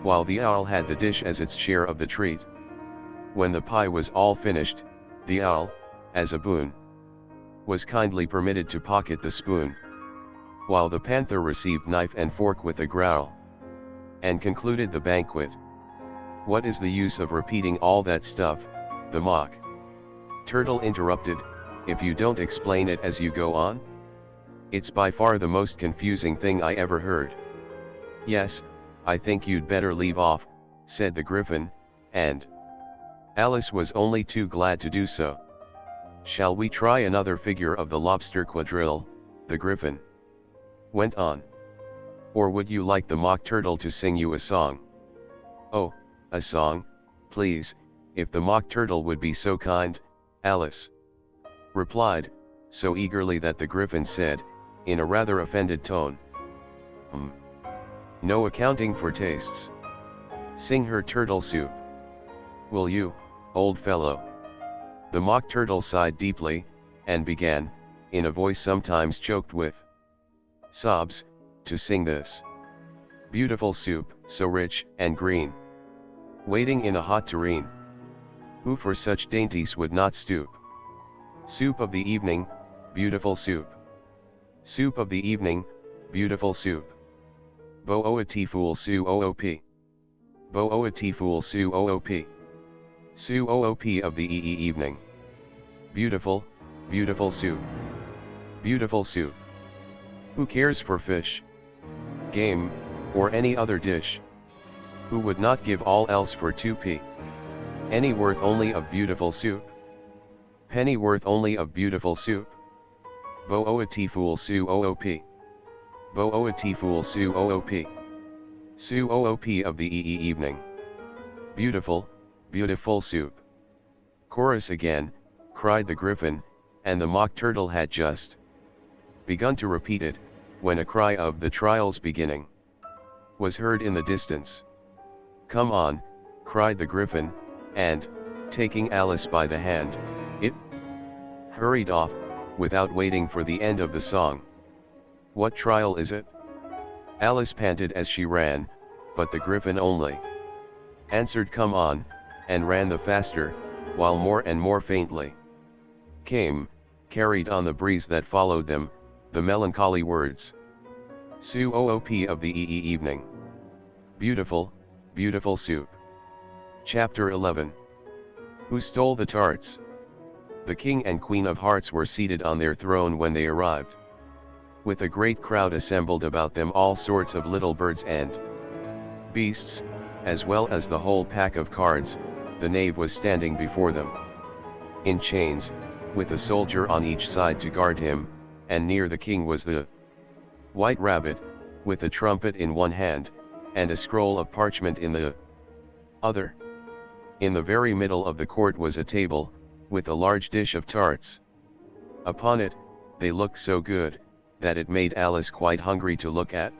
while the owl had the dish as its share of the treat. When the pie was all finished, the owl, as a boon, was kindly permitted to pocket the spoon, while the panther received knife and fork with a growl, and concluded the banquet. What is the use of repeating all that stuff, the Mock Turtle interrupted, if you don't explain it as you go on? It's by far the most confusing thing I ever heard. Yes, I think you'd better leave off, said the Griffin, and Alice was only too glad to do so. Shall we try another figure of the lobster quadrille, the Griffin went on. Or would you like the Mock Turtle to sing you a song? Oh, a song, please, if the Mock Turtle would be so kind, Alice replied, so eagerly that the Griffin said, in a rather offended tone, no accounting for tastes. Sing her turtle soup. Will you, old fellow? The Mock Turtle sighed deeply, and began, in a voice sometimes choked with sobs, to sing this beautiful soup, so rich and green, waiting in a hot tureen. Who for such dainties would not stoop? Soup of the evening, beautiful soup. Soup of the evening, beautiful soup. Bo-o-a-tea fool su oop. Bo-o-a-tea fool su oop. Su oop of the evening. Beautiful, beautiful soup. Beautiful soup. Who cares for fish, game, or any other dish? Who would not give all else for 2p? Any worth only of beautiful soup? Penny worth only of beautiful soup? Bo-o-a-tea fool su oop. Bo-o-a-tea fool su oop. Su oop of the evening. Beautiful, beautiful soup. Chorus again, cried the Griffin, and the Mock Turtle had just begun to repeat it, when a cry of the trial's beginning was heard in the distance. Come on, cried the Griffin, and, taking Alice by the hand, it hurried off, without waiting for the end of the song. What trial is it? Alice panted as she ran, but the Griffin only answered come on, and ran the faster, while more and more faintly came carried on the breeze that followed them, the melancholy words. Soup of the evening. Beautiful, beautiful soup. Chapter 11. Who stole the tarts? The king and queen of hearts were seated on their throne when they arrived. With a great crowd assembled about them, all sorts of little birds and beasts, as well as the whole pack of cards, the knave was standing before them. In chains, with a soldier on each side to guard him, and near the king was the white rabbit, with a trumpet in one hand, and a scroll of parchment in the other. In the very middle of the court was a table, with a large dish of tarts. Upon it, they looked so good, that it made Alice quite hungry to look at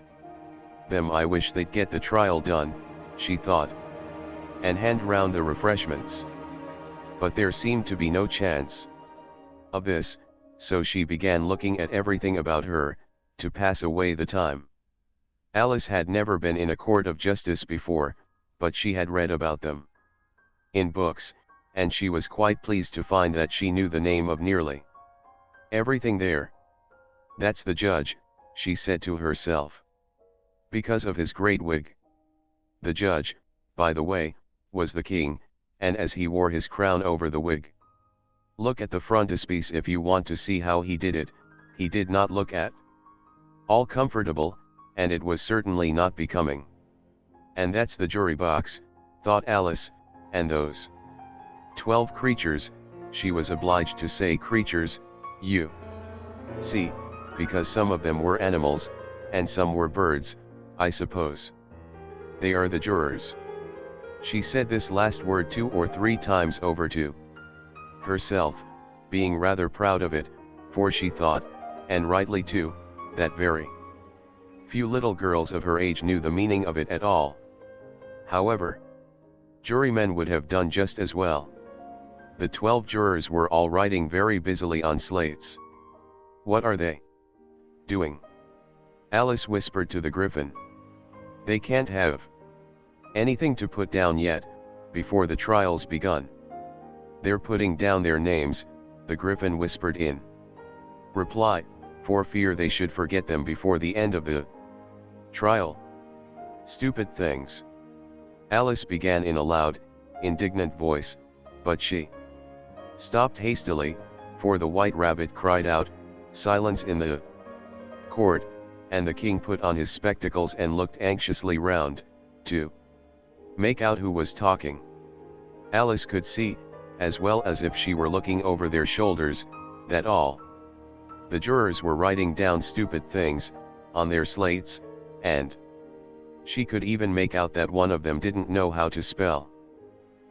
them. I wish they'd get the trial done, she thought, and hand round the refreshments. But there seemed to be no chance of this, so she began looking at everything about her, to pass away the time. Alice had never been in a court of justice before, but she had read about them in books, and she was quite pleased to find that she knew the name of nearly everything there. That's the judge, she said to herself, because of his great wig. The judge, by the way, was the king, and as he wore his crown over the wig. Look at the frontispiece if you want to see how he did it. He did not look at all comfortable, and it was certainly not becoming. And that's the jury box, thought Alice, and those 12 creatures, she was obliged to say creatures, you see, because some of them were animals, and some were birds, I suppose. They are the jurors. She said this last word 2 or 3 times over to herself, being rather proud of it, for she thought, and rightly too, that very few little girls of her age knew the meaning of it at all. However, jurymen would have done just as well. The 12 jurors were all writing very busily on slates. What are they doing? Alice whispered to the Griffin. They can't have anything to put down yet, before the trial's begun. They're putting down their names, the Griffin whispered in reply, for fear they should forget them before the end of the trial. Stupid things. Alice began in a loud, indignant voice, but she stopped hastily, for the white rabbit cried out, silence in the court, and the king put on his spectacles and looked anxiously round, to make out who was talking. Alice could see, as well as if she were looking over their shoulders, that all the jurors were writing down stupid things on their slates, and she could even make out that one of them didn't know how to spell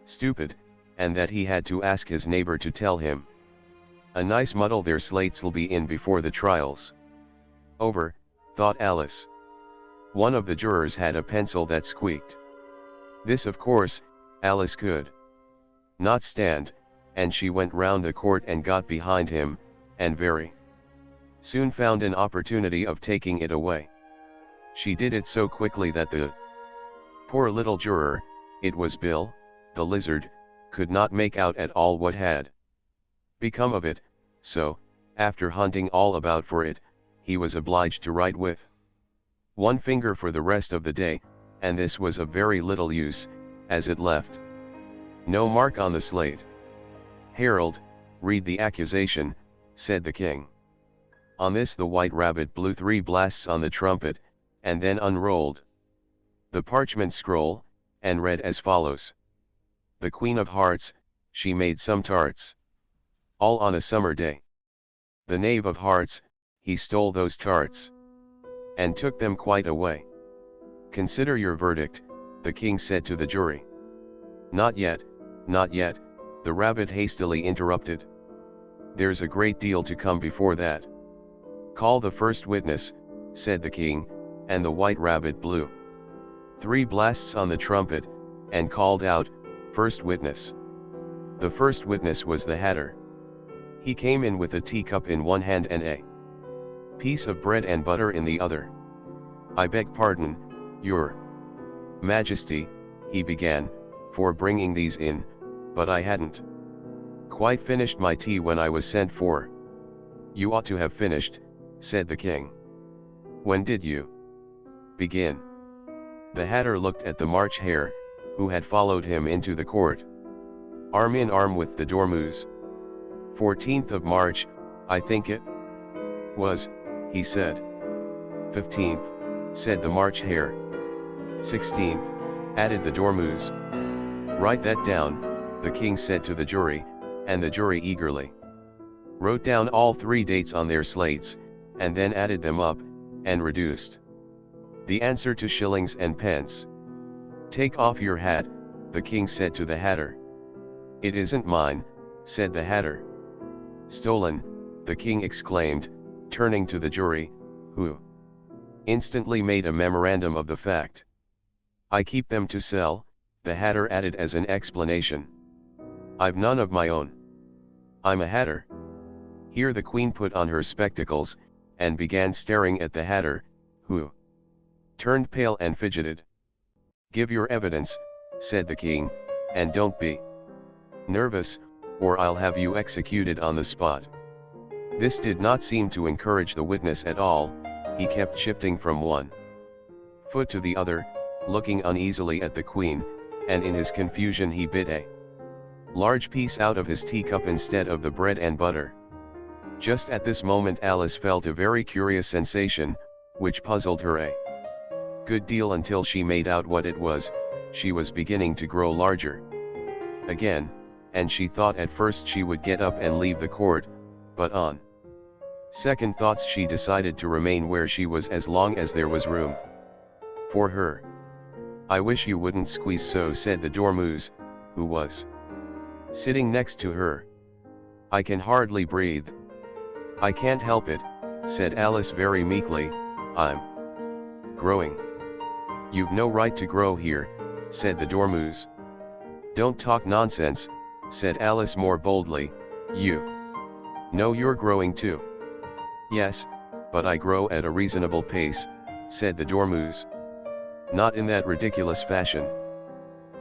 stupid, and that he had to ask his neighbor to tell him. A nice muddle their slates'll be in before the trial's over, thought Alice. One of the jurors had a pencil that squeaked. This, of course, Alice could not stand, and she went round the court and got behind him, and very soon found an opportunity of taking it away. She did it so quickly that the poor little juror, it was Bill, the lizard, could not make out at all what had become of it, so, after hunting all about for it, he was obliged to write with one finger for the rest of the day, and this was of very little use, as it left no mark on the slate. Herald, read the accusation, said the king. On this the white rabbit blew 3 blasts on the trumpet, and then unrolled the parchment scroll, and read as follows. The Queen of Hearts, she made some tarts. All on a summer day. The Knave of Hearts, he stole those tarts, and took them quite away. Consider your verdict, the king said to the jury. Not yet, not yet, the rabbit hastily interrupted. There's a great deal to come before that. Call the first witness, said the king, and the white rabbit blew 3 blasts on the trumpet, and called out, First witness. The first witness was the Hatter. He came in with a teacup in one hand and a piece of bread and butter in the other. I beg pardon, your Majesty, he began, for bringing these in, but I hadn't quite finished my tea when I was sent for. You ought to have finished, said the king. When did you begin? The Hatter looked at the March Hare, who had followed him into the court. Arm in arm with the Dormouse. 14th of March, I think it was, he said. 15th, said the March Hare. 16th, added the Dormouse. Write that down, the king said to the jury, and the jury eagerly wrote down all 3 dates on their slates, and then added them up, and reduced the answer to shillings and pence. Take off your hat, the king said to the Hatter. It isn't mine, said the Hatter. Stolen, the king exclaimed, turning to the jury, who instantly made a memorandum of the fact. I keep them to sell, the Hatter added as an explanation. I've none of my own. I'm a Hatter. Here the queen put on her spectacles, and began staring at the Hatter, who turned pale and fidgeted. Give your evidence, said the king, and don't be nervous, or I'll have you executed on the spot. This did not seem to encourage the witness at all. He kept shifting from one foot to the other, looking uneasily at the queen, and in his confusion he bit a large piece out of his teacup instead of the bread and butter. Just at this moment Alice felt a very curious sensation, which puzzled her a good deal until she made out what it was. She was beginning to grow larger again, and she thought at first she would get up and leave the court, but on second thoughts she decided to remain where she was as long as there was room for her. I wish you wouldn't squeeze so, said the Dormouse, who was sitting next to her. I can hardly breathe. I can't help it, said Alice very meekly, I'm growing. You've no right to grow here, said the Dormouse. Don't talk nonsense, said Alice more boldly, you know you're growing too. Yes, but I grow at a reasonable pace, said the Dormouse. Not in that ridiculous fashion.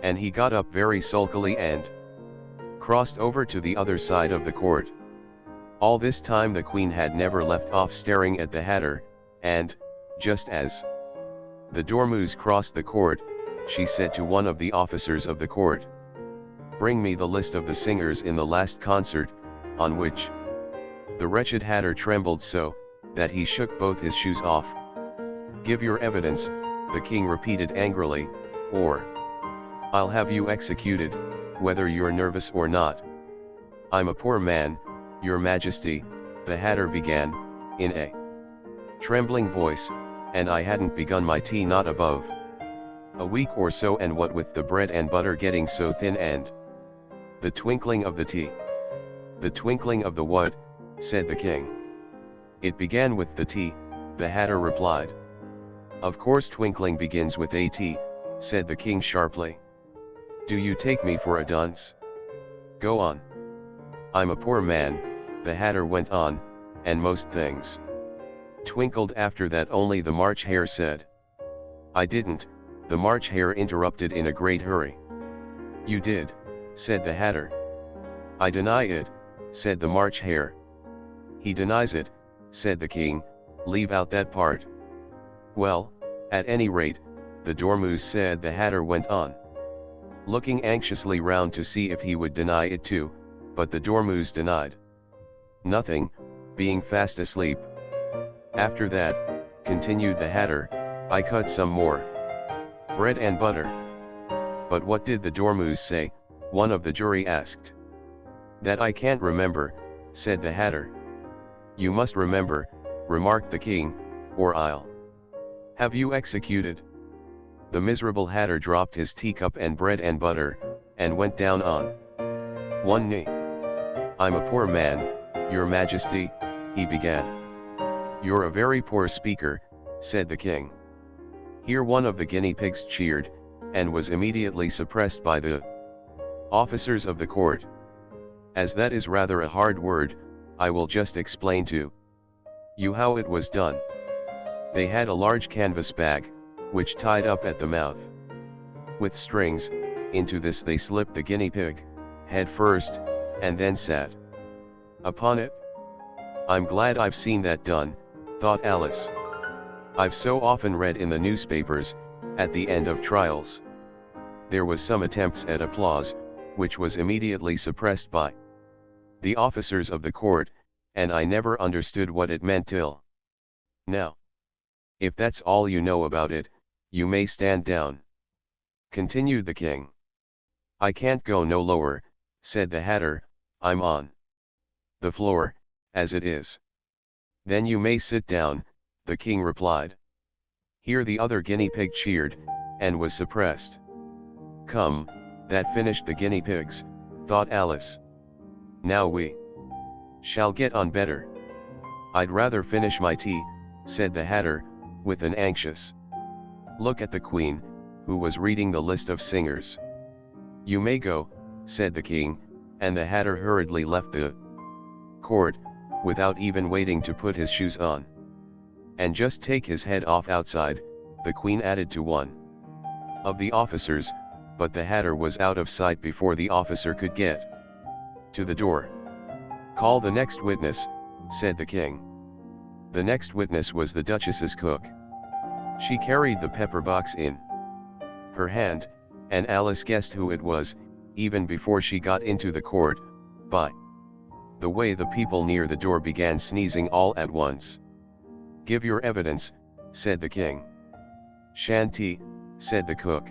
And he got up very sulkily and crossed over to the other side of the court. All this time the queen had never left off staring at the Hatter, and, just as the Dormouse crossed the court, she said to one of the officers of the court, bring me the list of the singers in the last concert, on which the wretched Hatter trembled so, that he shook both his shoes off. Give your evidence, the king repeated angrily, or I'll have you executed, whether you're nervous or not. I'm a poor man, your majesty, the Hatter began, in a trembling voice, and I hadn't begun my tea not above a week or so, and what with the bread and butter getting so thin and the twinkling of the tea. The twinkling of the what? Said the king. It began with the tea, the Hatter replied. Of course twinkling begins with a T, said the king sharply. Do you take me for a dunce? Go on. I'm a poor man, the Hatter went on, and most things twinkled after that, only the March Hare said. I didn't, the March Hare interrupted in a great hurry. You did, said the Hatter. I deny it, said the March Hare. He denies it, said the king, leave out that part. Well, at any rate, the Dormouse said, the Hatter went on, looking anxiously round to see if he would deny it too, but the Dormouse denied nothing, being fast asleep. After that, continued the Hatter, I cut some more bread and butter. But what did the Dormouse say? One of the jury asked. That I can't remember, said the Hatter. You must remember, remarked the king, or I'll have you executed. The miserable Hatter dropped his teacup and bread and butter, and went down on one knee. I'm a poor man, your majesty, he began. You're a very poor speaker, said the king. Here one of the guinea pigs cheered, and was immediately suppressed by the officers of the court. As that is rather a hard word, I will just explain to you how it was done. They had a large canvas bag, which tied up at the mouth with strings. Into this they slipped the guinea pig, head first, and then sat upon it. I'm glad I've seen that done, thought Alice. I've so often read in the newspapers, at the end of trials. There was some attempts at applause, which was immediately suppressed by the officers of the court, and I never understood what it meant till now. If that's all you know about it, you may stand down, continued the king. I can't go no lower, said the Hatter, I'm on the floor, as it is. Then you may sit down, the king replied. Here the other guinea pig cheered, and was suppressed. Come, that finished the guinea pigs, thought Alice. Now we shall get on better. I'd rather finish my tea, said the Hatter, with an anxious look at the Queen, who was reading the list of singers. You may go, said the king, and the Hatter hurriedly left the court, without even waiting to put his shoes on. And just take his head off outside, the Queen added to one of the officers, but the Hatter was out of sight before the officer could get to the door. Call the next witness, said the king. The next witness was the Duchess's cook. She carried the pepper box in her hand, and Alice guessed who it was, even before she got into the court, by the way the people near the door began sneezing all at once. Give your evidence, said the king. Shanty, said the cook.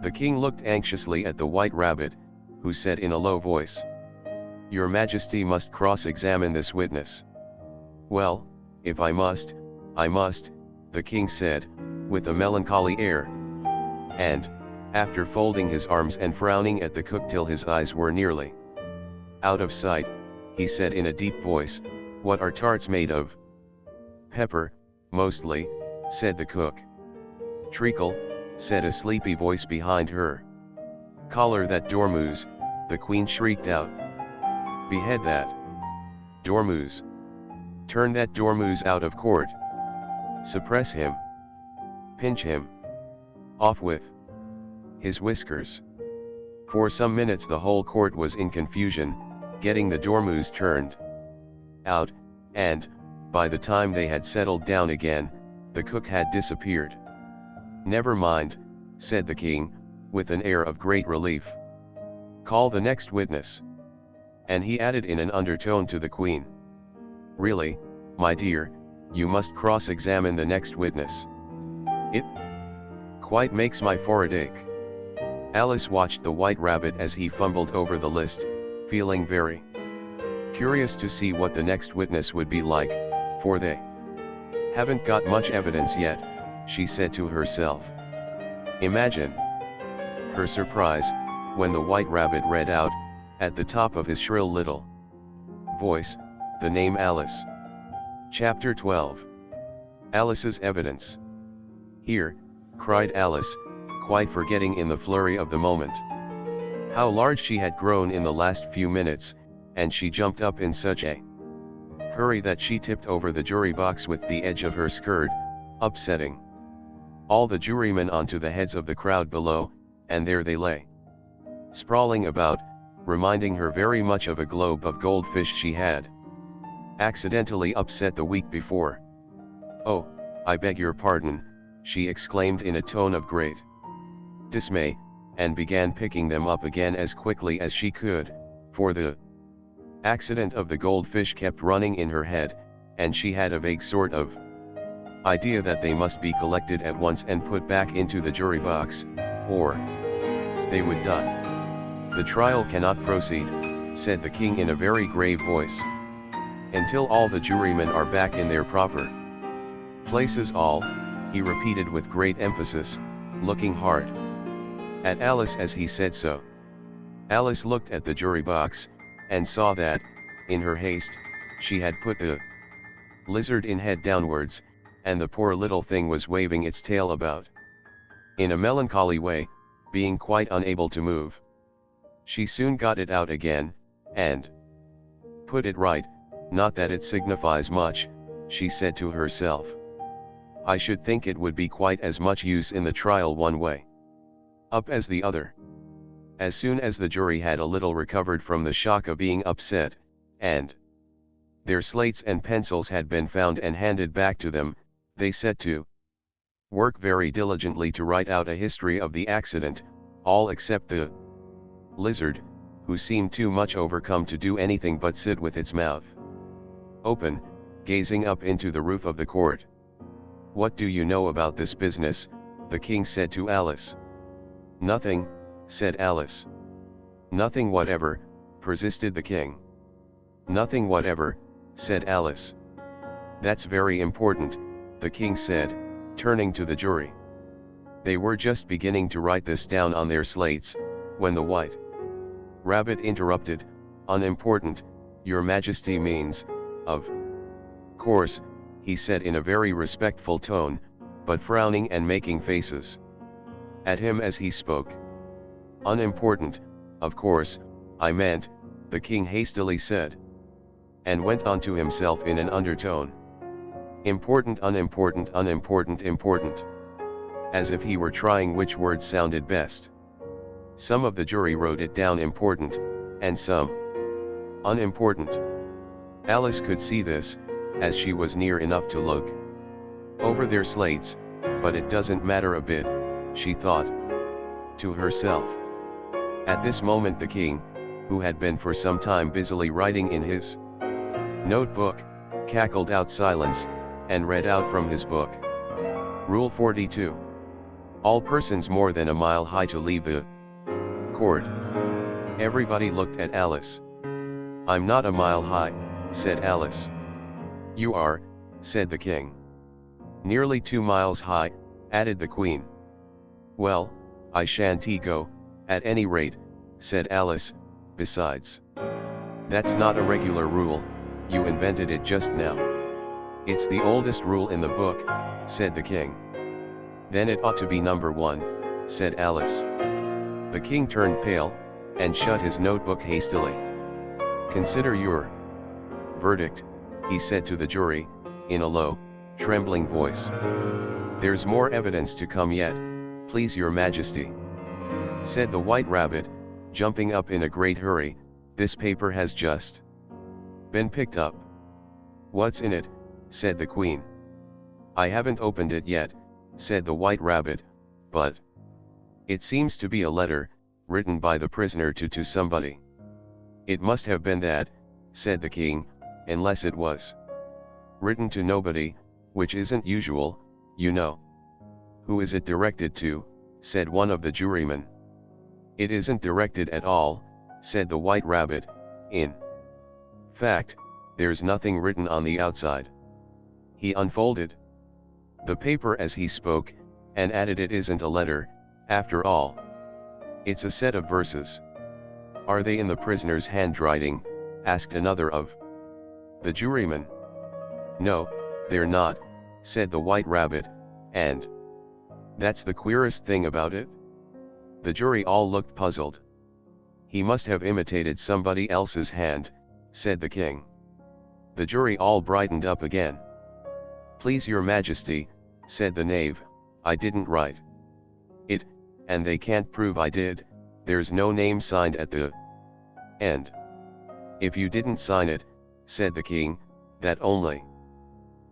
The king looked anxiously at the White Rabbit, who said in a low voice, Your Majesty must cross-examine this witness. Well, if I must, the king said, with a melancholy air. And, after folding his arms and frowning at the cook till his eyes were nearly out of sight, he said in a deep voice, What are tarts made of? Pepper, mostly, said the cook. Treacle, said a sleepy voice behind her. Collar that dormouse, the Queen shrieked out. Behead that dormouse. Turn that dormouse out of court. Suppress him. Pinch him. Off with his whiskers. For some minutes the whole court was in confusion, getting the dormouse turned out, and, by the time they had settled down again, the cook had disappeared. Never mind, said the king, with an air of great relief. Call the next witness. And he added in an undertone to the Queen. Really, my dear, you must cross-examine the next witness. It quite makes my forehead ache. Alice watched the White Rabbit as he fumbled over the list, feeling very curious to see what the next witness would be like, for they haven't got much evidence yet, she said to herself. Imagine her surprise, when the White Rabbit read out, at the top of his shrill little voice, the name Alice. Chapter 12. Alice's Evidence. Here, cried Alice, quite forgetting in the flurry of the moment how large she had grown in the last few minutes, and she jumped up in such a hurry that she tipped over the jury box with the edge of her skirt, upsetting all the jurymen onto the heads of the crowd below, and there they lay, sprawling about, reminding her very much of a globe of goldfish she had accidentally upset the week before. Oh, I beg your pardon, she exclaimed in a tone of great dismay, and began picking them up again as quickly as she could, for the accident of the goldfish kept running in her head, and she had a vague sort of idea that they must be collected at once and put back into the jury box, or they would die. The trial cannot proceed, said the king in a very grave voice, until all the jurymen are back in their proper places. All, he repeated with great emphasis, looking hard at Alice as he said so. Alice looked at the jury box, and saw that, in her haste, she had put the lizard in head downwards, and the poor little thing was waving its tail about in a melancholy way, being quite unable to move. She soon got it out again, and put it right. Not that it signifies much, she said to herself. I should think it would be quite as much use in the trial one way up as the other. As soon as the jury had a little recovered from the shock of being upset, and Their slates and pencils had been found and handed back to them. They set to work very diligently to write out a history of the accident, all except the lizard, who seemed too much overcome to do anything but sit with its mouth open, gazing up into the roof of the court. "What do you know about this business?" the king said to Alice. "Nothing," said Alice. "Nothing whatever," persisted the king. "Nothing whatever," said Alice. "That's very important," the king said, turning to the jury. They were just beginning to write this down on their slates, when the white rabbit interrupted. "Unimportant, your majesty means, of course," he said in a very respectful tone, but frowning and making faces at him as he spoke. "Unimportant, of course, I meant," the king hastily said, and went on to himself in an undertone. "Important, unimportant, unimportant, important," as if he were trying which word sounded best. Some of the jury wrote it down important, and some unimportant. Alice could see this, as she was near enough to look over their slates, but it doesn't matter a bit, she thought to herself. At this moment the king, who had been for some time busily writing in his notebook, cackled out silence, and read out from his book. Rule 42. All persons more than a mile high to leave the court. Everybody looked at Alice. "I'm not a mile high," said Alice. "You are," said the king. "Nearly 2 miles high," added the queen. "Well, I shan't go, at any rate," said Alice. "Besides, that's not a regular rule, you invented it just now." "It's the oldest rule in the book," said the king. "Then it ought to be number 1, said Alice. The king turned pale, and shut his notebook hastily. "Consider your verdict," he said to the jury, in a low, trembling voice. "There's more evidence to come yet, please your majesty," said the white rabbit, jumping up in a great hurry. "This paper has just been picked up." "What's in it?" said the queen. "I haven't opened it yet," said the white rabbit, "but it seems to be a letter, written by the prisoner to somebody." "It must have been that," said the king, "unless it was written to nobody, which isn't usual, you know." "Who is it directed to?" said one of the jurymen. "It isn't directed at all," said the white rabbit. "In fact, there's nothing written on the outside." He unfolded the paper as he spoke, and added, "It isn't a letter, after all. It's a set of verses." "Are they in the prisoner's handwriting?" asked another of the jurymen. "No, they're not," said the white rabbit, "and that's the queerest thing about it." The jury all looked puzzled. "He must have imitated somebody else's hand," said the king. The jury all brightened up again. "Please your majesty," said the knave, "I didn't write it, and they can't prove I did. There's no name signed at the end." "If you didn't sign it," said the king, "that only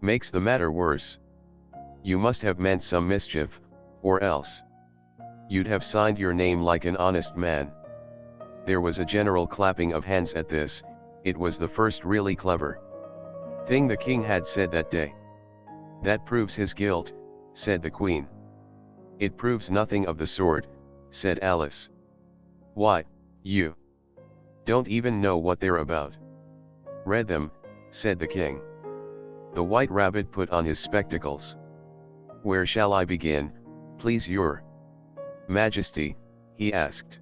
makes the matter worse. You must have meant some mischief, or else you'd have signed your name like an honest man." There was a general clapping of hands at this. It was the first really clever thing the king had said that day. "That proves his guilt," said the queen. "It proves nothing of the sort," said Alice. "Why, you don't even know what they're about." "Read them," said the king. The white rabbit put on his spectacles. "Where shall I begin, please your majesty?" he asked.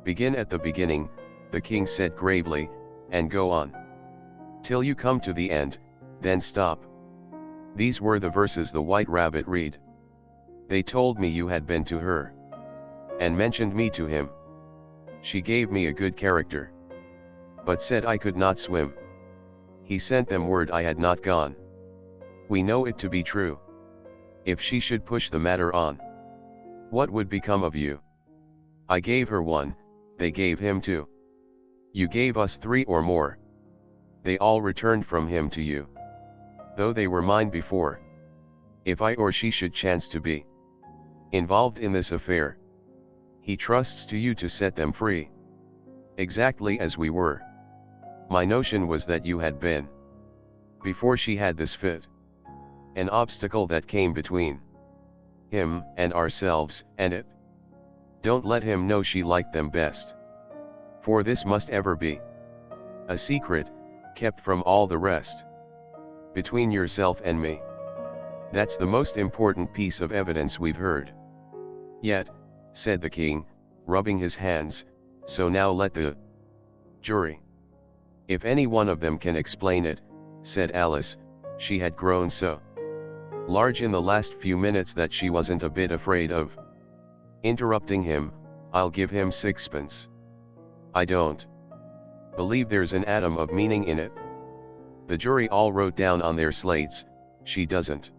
"Begin at the beginning," the king said gravely, "and go on till you come to the end, then stop." These were the verses the white rabbit read. "They told me you had been to her, and mentioned me to him. She gave me a good character, but said I could not swim. He sent them word I had not gone. We know it to be true. If she should push the matter on, what would become of you? I gave her 1, they gave him 2. You gave us 3 or more. They all returned from him to you. Though they were mine before. If I or she should chance to be involved in this affair, he trusts to you to set them free. Exactly as we were. My notion was that you had been, before she had this fit, an obstacle that came between him and ourselves and it. Don't let him know she liked them best. For this must ever be a secret, kept from all the rest. Between yourself and me. That's the most important piece of evidence we've heard. Yet, said the king, rubbing his hands, so now let the jury. If any one of them can explain it, said Alice, she had grown so large in the last few minutes that she wasn't a bit afraid of interrupting him. I'll give him sixpence. I don't believe there's an atom of meaning in it. The jury all wrote down on their slates, she doesn't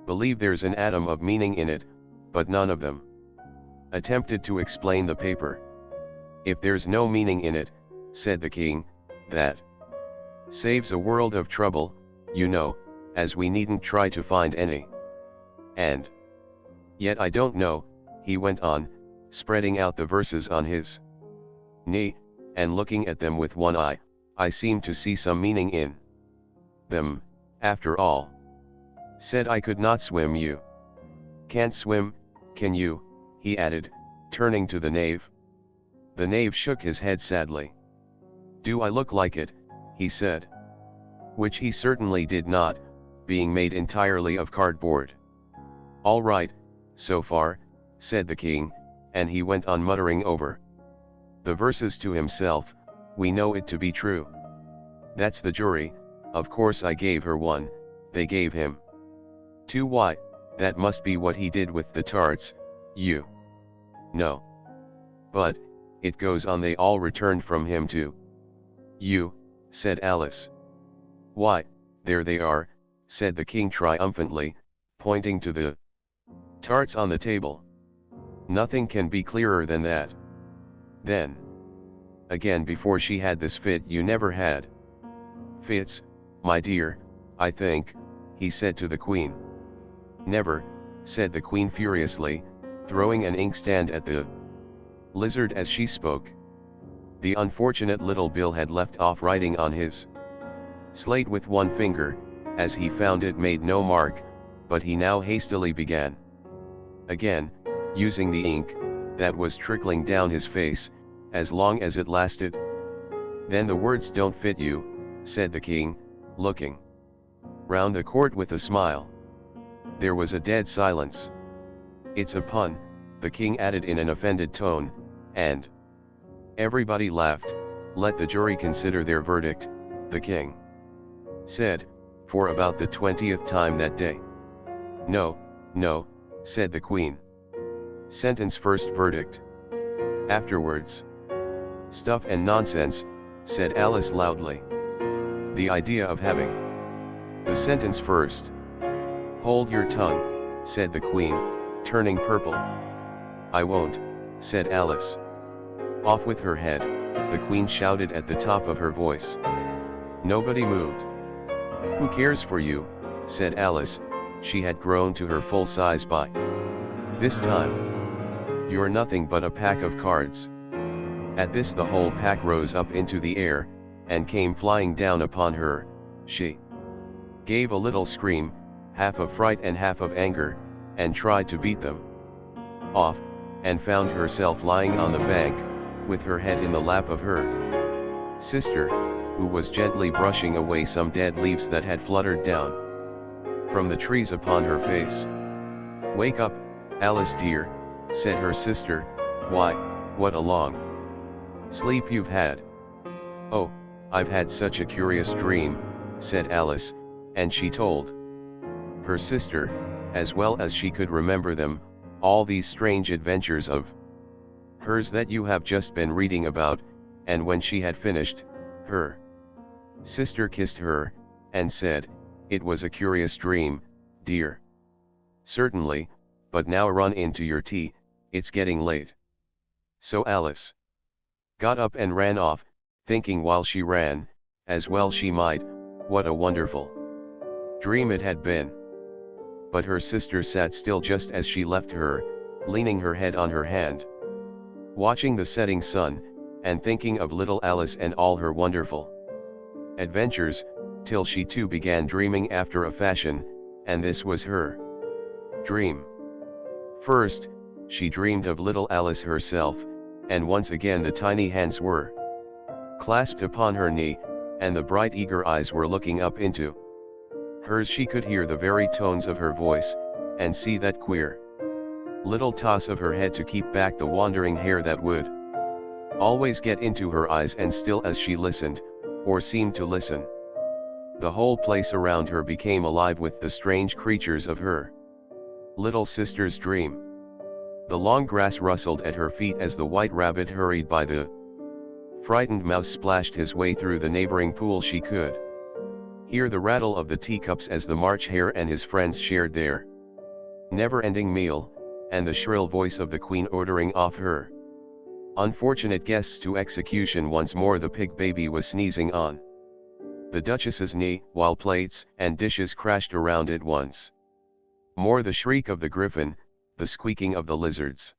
believe there's an atom of meaning in it, but none of them attempted to explain the paper. If there's no meaning in it, said the king, that saves a world of trouble, you know, as we needn't try to find any. And yet I don't know, he went on, spreading out the verses on his knee, and looking at them with one eye, I seem to see some meaning in them, after all. Said I could not swim. You can't swim, can you? He added, turning to the knave. The knave shook his head sadly. Do I look like it? He said. Which he certainly did not, being made entirely of cardboard. All right, so far, said the king, and he went on muttering over the verses to himself, we know it to be true. That's the jury, of course I gave her one, they gave him two. Why, that must be what he did with the tarts, you know. But, it goes on, they all returned from him to you, said Alice. Why, there they are, said the king triumphantly, pointing to the tarts on the table. Nothing can be clearer than that. Then, again, before she had this fit, you never had fits, my dear, I think, he said to the queen. Never, said the queen furiously, throwing an inkstand at the lizard as she spoke. The unfortunate little Bill had left off writing on his slate with one finger, as he found it made no mark, but he now hastily began again, using the ink that was trickling down his face, as long as it lasted. Then the words don't fit you, said the king, looking round the court with a smile. There was a dead silence. It's a pun, the king added in an offended tone, and everybody laughed. Let the jury consider their verdict, the king said, for about the 20th time that day. No, no, said the queen. Sentence first, verdict afterwards. Stuff and nonsense, said Alice loudly. The idea of having the sentence first. Hold your tongue, said the queen, turning purple. I won't, said Alice. Off with her head, the queen shouted at the top of her voice. Nobody moved. Who cares for you, said Alice, she had grown to her full size by this time. You're nothing but a pack of cards. At this the whole pack rose up into the air, and came flying down upon her. She gave a little scream, half of fright and half of anger, and tried to beat them off, and found herself lying on the bank, with her head in the lap of her sister, who was gently brushing away some dead leaves that had fluttered down from the trees upon her face. Wake up, Alice dear, said her sister. Why, what a long sleep you've had. Oh, I've had such a curious dream, said Alice, and she told her sister, as well as she could remember them, all these strange adventures of hers that you have just been reading about, and when she had finished, her sister kissed her, and said, it was a curious dream, dear. Certainly, but now run into your tea, it's getting late. So Alice got up and ran off, thinking while she ran, as well she might, what a wonderful dream it had been. But her sister sat still just as she left her, leaning her head on her hand, watching the setting sun, and thinking of little Alice and all her wonderful adventures, till she too began dreaming after a fashion, and this was her dream. First, she dreamed of little Alice herself, and once again the tiny hands were clasped upon her knee, and the bright eager eyes were looking up into hers. She could hear the very tones of her voice, and see that queer little toss of her head to keep back the wandering hair that would always get into her eyes. And still as she listened, or seemed to listen, the whole place around her became alive with the strange creatures of her little sister's dream. The long grass rustled at her feet as the white rabbit hurried by. The frightened mouse splashed his way through the neighboring pool. She could hear the rattle of the teacups as the March Hare and his friends shared their never-ending meal, and the shrill voice of the Queen ordering off her unfortunate guests to execution. Once more the pig baby was sneezing on the Duchess's knee, while plates and dishes crashed around it. Once more the shriek of the griffin, the squeaking of the lizards,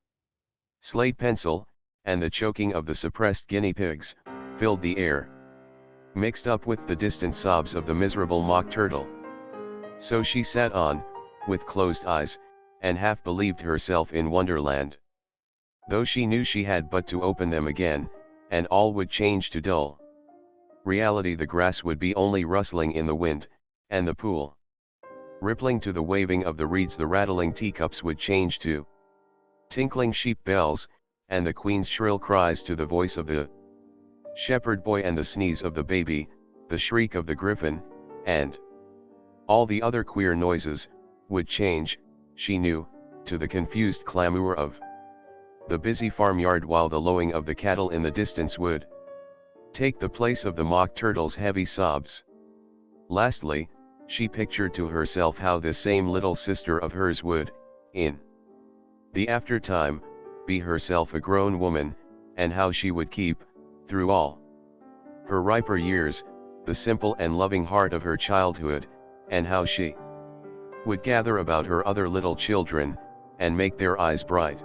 slate pencil, and the choking of the suppressed guinea pigs, filled the air, mixed up with the distant sobs of the miserable mock turtle. So she sat on, with closed eyes, and half believed herself in Wonderland, though she knew she had but to open them again, and all would change to dull reality. The grass would be only rustling in the wind, and the pool rippling to the waving of the reeds. The rattling teacups would change to tinkling sheep bells, and the Queen's shrill cries to the voice of the shepherd boy, and the sneeze of the baby, the shriek of the griffin, and all the other queer noises, would change, she knew, to the confused clamour of the busy farmyard, while the lowing of the cattle in the distance would take the place of the mock turtle's heavy sobs. Lastly, she pictured to herself how this same little sister of hers would, in the aftertime, be herself a grown woman, and how she would keep, through all her riper years, the simple and loving heart of her childhood, and how she would gather about her other little children, and make their eyes bright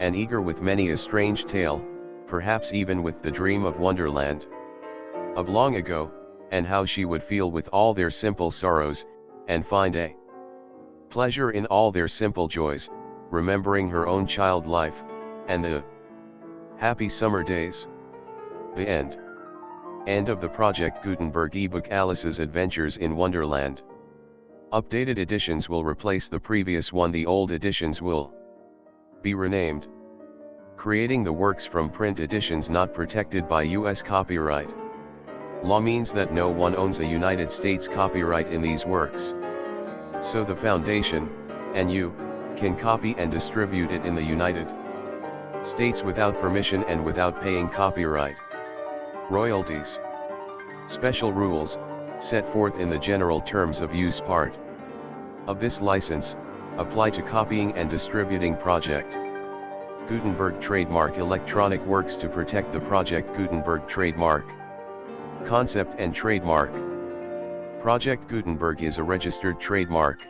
and eager with many a strange tale, perhaps even with the dream of Wonderland of long ago, and how she would feel with all their simple sorrows, and find a pleasure in all their simple joys, remembering her own child life, and the happy summer days. The end. End of the Project Gutenberg ebook Alice's Adventures in Wonderland. Updated editions will replace the previous one. The old editions will be renamed. Creating the works from print editions not protected by U.S. copyright law means that no one owns a United States copyright in these works. So the Foundation, and you, can copy and distribute it in the United States without permission and without paying copyright royalties. Special rules, set forth in the General Terms of Use part of this license, apply to copying and distributing Project Gutenberg trademark electronic works. To protect the Project Gutenberg trademark concept and trademark. Project Gutenberg is a registered trademark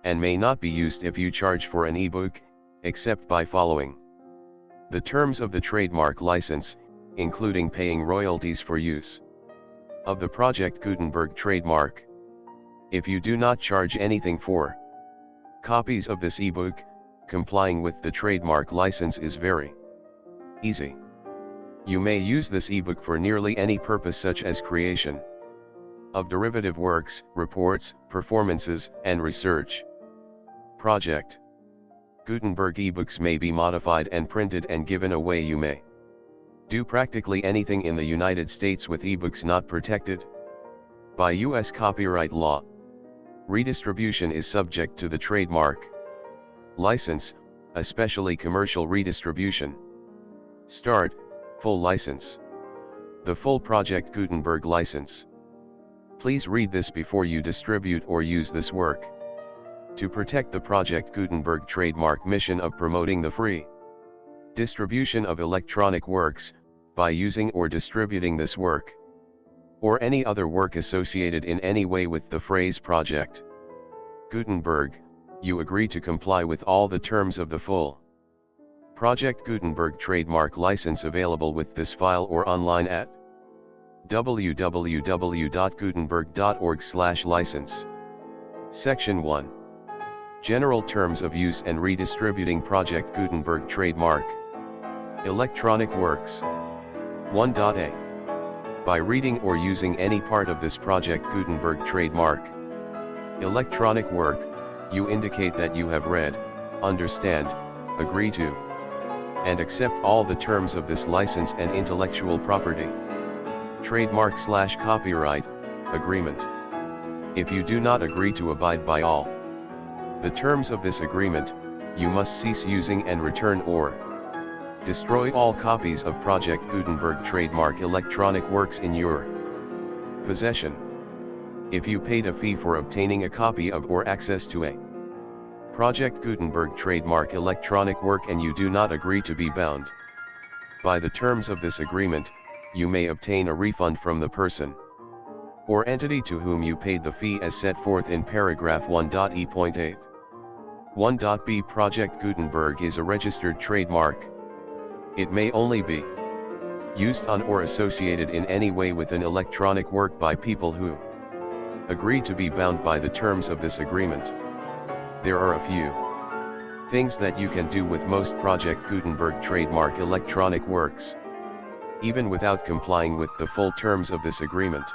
and may not be used if you charge for an ebook, except by following the terms of the trademark license, including paying royalties for use of the Project Gutenberg trademark. If you do not charge anything for copies of this ebook, complying with the trademark license is very easy. You may use this ebook for nearly any purpose, such as creation of derivative works, reports, performances, and research. Project Gutenberg ebooks may be modified and printed and given away. You may do practically anything in the United States with ebooks not protected by U.S. copyright law. Redistribution is subject to the trademark license, especially commercial redistribution. Start, full license. The full Project Gutenberg license. Please read this before you distribute or use this work. To protect the Project Gutenberg trademark mission of promoting the free distribution of electronic works, by using or distributing this work, or any other work associated in any way with the phrase project Gutenberg, you agree to comply with all the terms of the full Project Gutenberg trademark license available with this file or online at www.gutenberg.org/license. Section 1. General Terms of Use and Redistributing Project Gutenberg Trademark. Electronic Works. 1.a. By reading or using any part of this Project Gutenberg trademark electronic work, you indicate that you have read, understand, agree to, and accept all the terms of this license and intellectual property trademark/copyright agreement. If you do not agree to abide by all the terms of this agreement, you must cease using and return or destroy all copies of Project Gutenberg trademark electronic works in your possession. If you paid a fee for obtaining a copy of or access to a Project Gutenberg trademark electronic work and you do not agree to be bound by the terms of this agreement, you may obtain a refund from the person or entity to whom you paid the fee as set forth in paragraph 1.e.8. 1.b. Project Gutenberg is a registered trademark. It may only be used on or associated in any way with an electronic work by people who agree to be bound by the terms of this agreement. There are a few things that you can do with most Project Gutenberg trademark electronic works, even without complying with the full terms of this agreement.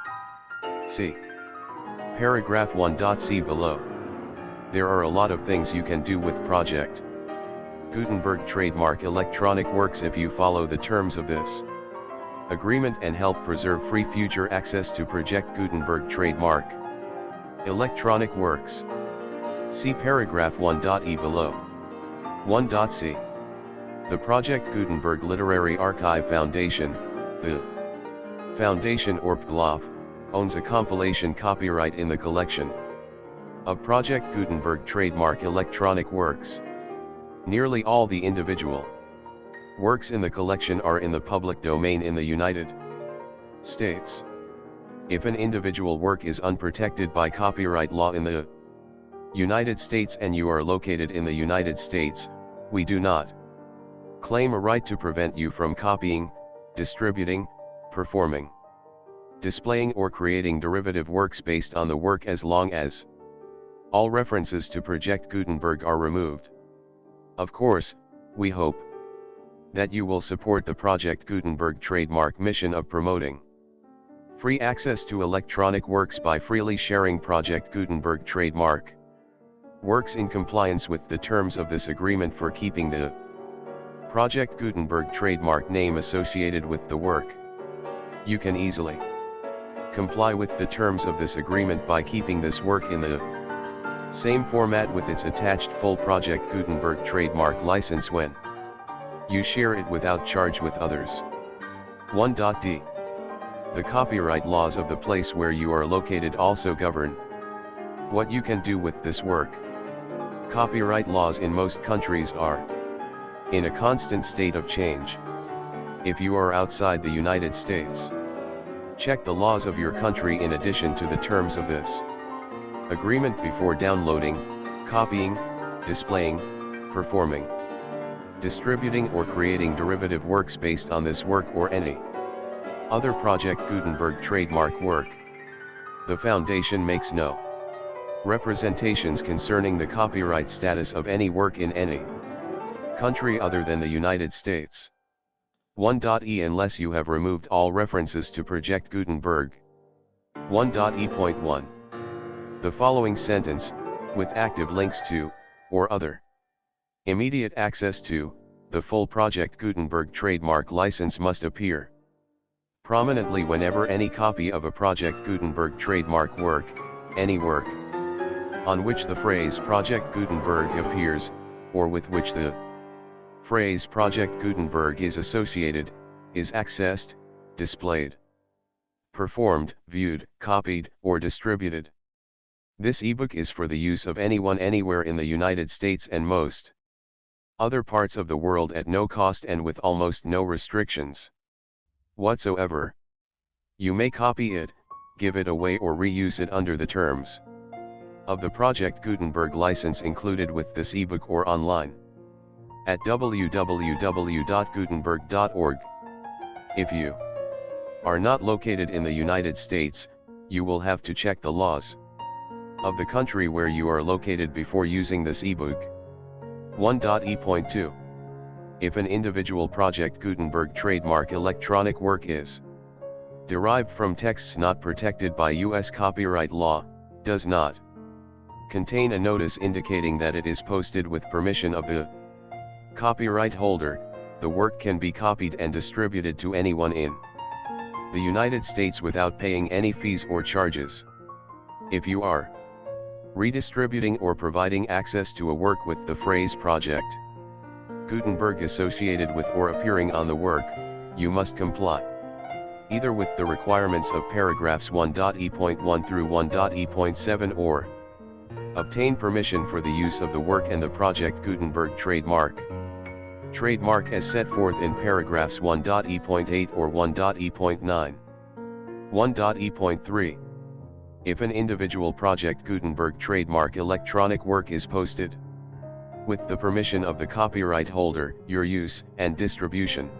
See paragraph 1.c below. There are a lot of things you can do with Project Gutenberg trademark electronic works if you follow the terms of this agreement and help preserve free future access to Project Gutenberg trademark electronic works. See paragraph 1.e below. 1.c. The Project Gutenberg Literary Archive Foundation, the Foundation or PGLOF, owns a compilation copyright in the collection of Project Gutenberg trademark electronic works. Nearly all the individual works in the collection are in the public domain in the United States. If an individual work is unprotected by copyright law in the United States and you are located in the United States, we do not claim a right to prevent you from copying, distributing, performing, displaying or creating derivative works based on the work as long as all references to Project Gutenberg are removed. Of course, we hope that you will support the Project Gutenberg trademark mission of promoting free access to electronic works by freely sharing Project Gutenberg trademark works in compliance with the terms of this agreement for keeping the Project Gutenberg trademark name associated with the work. You can easily comply with the terms of this agreement by keeping this work in the same format with its attached full Project Gutenberg trademark license when you share it without charge with others. 1.d. The copyright laws of the place where you are located also govern what you can do with this work. Copyright laws in most countries are in a constant state of change. If you are outside the United States, check the laws of your country in addition to the terms of this agreement before downloading, copying, displaying, performing, distributing or creating derivative works based on this work or any other Project Gutenberg trademark work. The Foundation makes no representations concerning the copyright status of any work in any country other than the United States. 1.e. Unless you have removed all references to Project Gutenberg. 1.e.1. The following sentence, with active links to, or other immediate access to, the full Project Gutenberg trademark license must appear prominently whenever any copy of a Project Gutenberg trademark work, any work on which the phrase Project Gutenberg appears, or with which the phrase Project Gutenberg is associated, is accessed, displayed, performed, viewed, copied, or distributed. This ebook is for the use of anyone anywhere in the United States and most other parts of the world at no cost and with almost no restrictions whatsoever. You may copy it, give it away or reuse it under the terms of the Project Gutenberg license included with this ebook or online at www.gutenberg.org. If you are not located in the United States, you will have to check the laws of the country where you are located before using this ebook. 1.e.2. If an individual Project Gutenberg trademark electronic work is derived from texts not protected by U.S. copyright law, does not contain a notice indicating that it is posted with permission of the copyright holder, the work can be copied and distributed to anyone in the United States without paying any fees or charges. If you are redistributing or providing access to a work with the phrase Project Gutenberg associated with or appearing on the work, you must comply either with the requirements of paragraphs 1.e.1 through 1.e.7 or obtain permission for the use of the work and the Project Gutenberg trademark. Trademark as set forth in paragraphs 1.e.8 or 1.e.9. 1.e.3. If an individual Project Gutenberg trademark electronic work is posted with the permission of the copyright holder, your use and distribution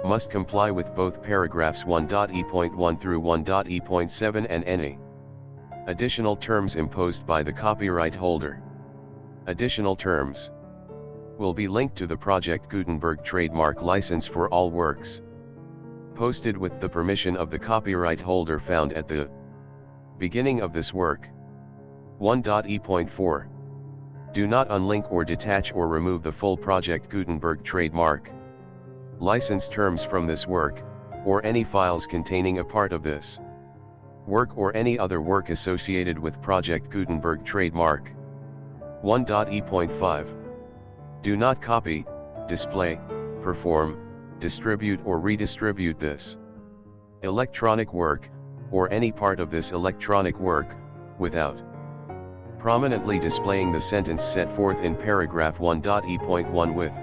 must comply with both paragraphs 1.e.1 through 1.e.7 and any additional terms imposed by the copyright holder. Additional terms will be linked to the Project Gutenberg trademark license for all works posted with the permission of the copyright holder found at the beginning of this work. 1.e.4. Do not unlink or detach or remove the full Project Gutenberg trademark license terms from this work, or any files containing a part of this work or any other work associated with Project Gutenberg trademark. 1.e.5. Do not copy, display, perform, distribute or redistribute this electronic work, or any part of this electronic work, without prominently displaying the sentence set forth in paragraph 1.e.1 with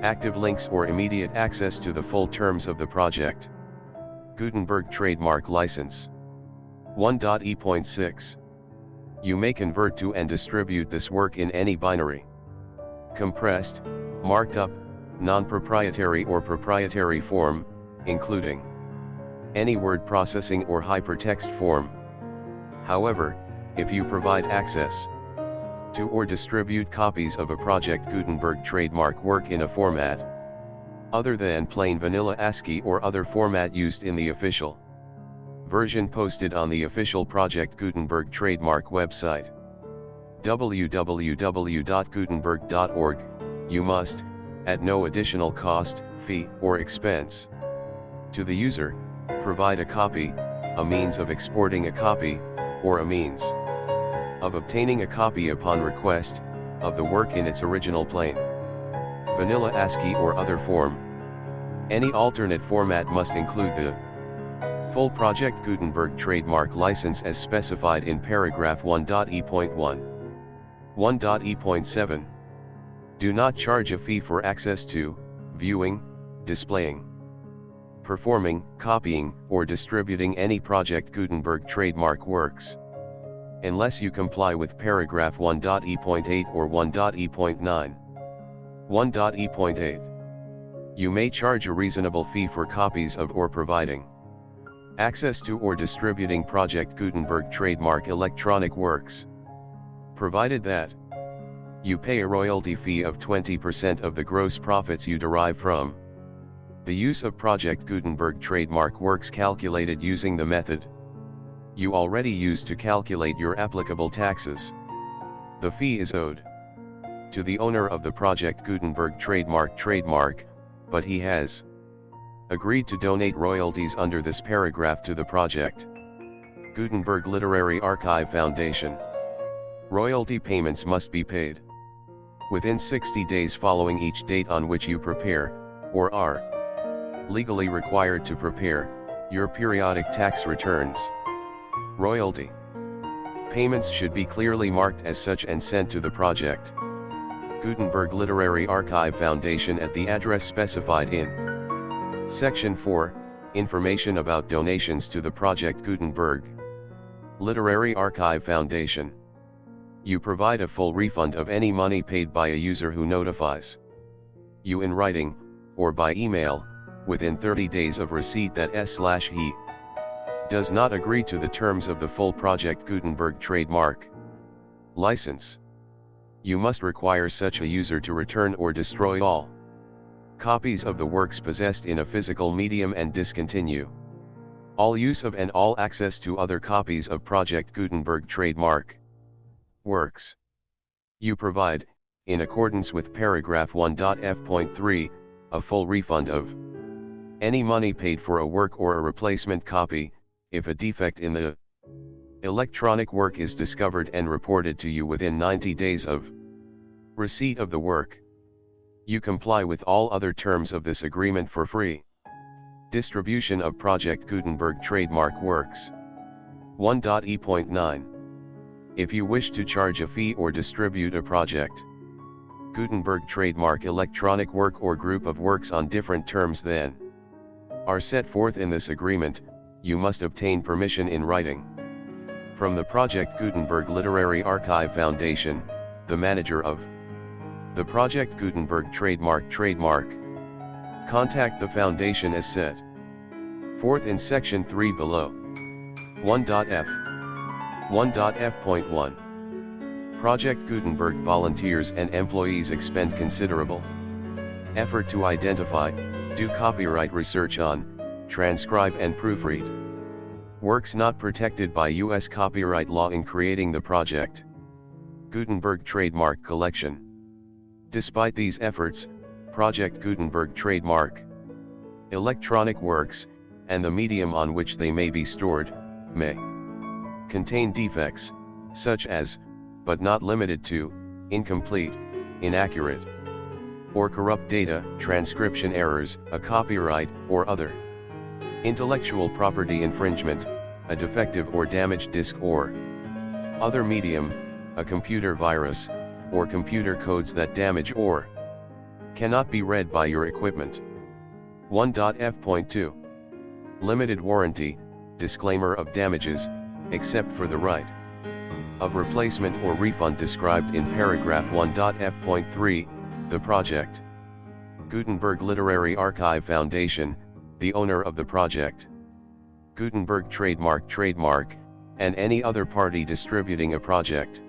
active links or immediate access to the full terms of the Project Gutenberg trademark license. 1.e.6. You may convert to and distribute this work in any binary, compressed, marked up, non-proprietary or proprietary form, including any word processing or hypertext form. However, if you provide access to or distribute copies of a Project Gutenberg trademark work in a format other than plain vanilla ASCII or other format used in the official version posted on the official Project Gutenberg trademark website, www.gutenberg.org, you must, at no additional cost, fee, or expense to the user, provide a copy, a means of exporting a copy, or a means of obtaining a copy upon request, of the work in its original plain vanilla ASCII or other form. Any alternate format must include the full Project Gutenberg trademark license as specified in paragraph 1.e.1. 1.e.7. Do not charge a fee for access to, viewing, displaying, performing, copying, or distributing any Project Gutenberg trademark works, unless you comply with paragraph 1.e.8 or 1.e.9. 1.e.8. You may charge a reasonable fee for copies of or providing access to or distributing Project Gutenberg trademark electronic works, provided that you pay a royalty fee of 20% of the gross profits you derive from the use of Project Gutenberg trademark works calculated using the method you already used to calculate your applicable taxes. The fee is owed to the owner of the Project Gutenberg trademark, but he has agreed to donate royalties under this paragraph to the Project Gutenberg Literary Archive Foundation. Royalty payments must be paid within 60 days following each date on which you prepare, or are legally required to prepare, your periodic tax returns. Royalty payments should be clearly marked as such and sent to the Project Gutenberg Literary Archive Foundation at the address specified in Section 4, Information about donations to the Project Gutenberg Literary Archive Foundation. You provide a full refund of any money paid by a user who notifies you in writing, or by email, within 30 days of receipt that he does not agree to the terms of the full Project Gutenberg trademark license. You must require such a user to return or destroy all copies of the works possessed in a physical medium and discontinue all use of and all access to other copies of Project Gutenberg trademark works. You provide, in accordance with paragraph 1.f.3, a full refund of any money paid for a work or a replacement copy, if a defect in the electronic work is discovered and reported to you within 90 days of receipt of the work. You comply with all other terms of this agreement for free distribution of Project Gutenberg trademark works. 1.e.9. If you wish to charge a fee or distribute a Project Gutenberg trademark electronic work or group of works on different terms than are set forth in this agreement, you must obtain permission in writing from the Project Gutenberg Literary Archive Foundation, the manager of the Project Gutenberg trademark. Contact the foundation as set forth in section 3 below. 1.f 1.f.1 Project Gutenberg volunteers and employees expend considerable effort to identify, do copyright research on, transcribe and proofread works not protected by U.S. copyright law in creating the Project Gutenberg trademark collection. Despite these efforts, Project Gutenberg trademark electronic works, and the medium on which they may be stored, may contain defects, such as, but not limited to, incomplete, inaccurate, or corrupt data, transcription errors, a copyright or other intellectual property infringement, a defective or damaged disk or other medium, a computer virus, or computer codes that damage or cannot be read by your equipment. 1.f.2 Limited warranty, disclaimer of damages, except for the right of replacement or refund described in paragraph 1.f.3, the Project Gutenberg Literary Archive Foundation, the owner of the Project Gutenberg trademark, and any other party distributing a Project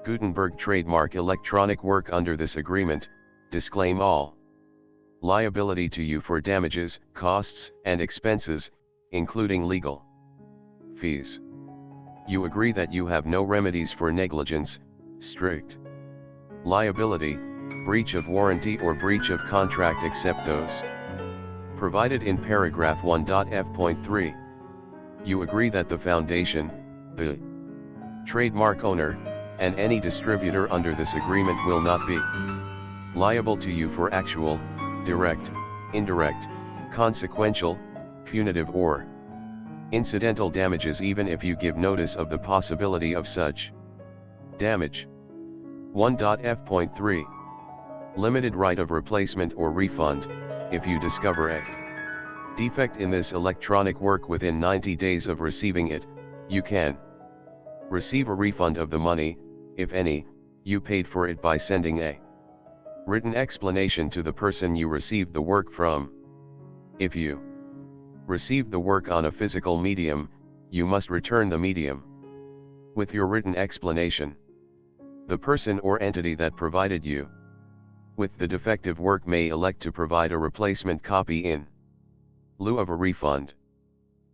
Gutenberg trademark electronic work under this agreement, disclaim all liability to you for damages, costs, and expenses, including legal fees. You agree that you have no remedies for negligence, strict liability, breach of warranty or breach of contract except those provided in paragraph 1.f.3. You agree that the foundation, the trademark owner, and any distributor under this agreement will not be liable to you for actual, direct, indirect, consequential, punitive or incidental damages even if you give notice of the possibility of such damage. 1.f.3 Limited right of replacement or refund, if you discover a defect in this electronic work within 90 days of receiving it, you can receive a refund of the money, if any, you paid for it by sending a written explanation to the person you received the work from. If you received the work on a physical medium, you must return the medium with your written explanation. The person or entity that provided you with the defective work may elect to provide a replacement copy in lieu of a refund.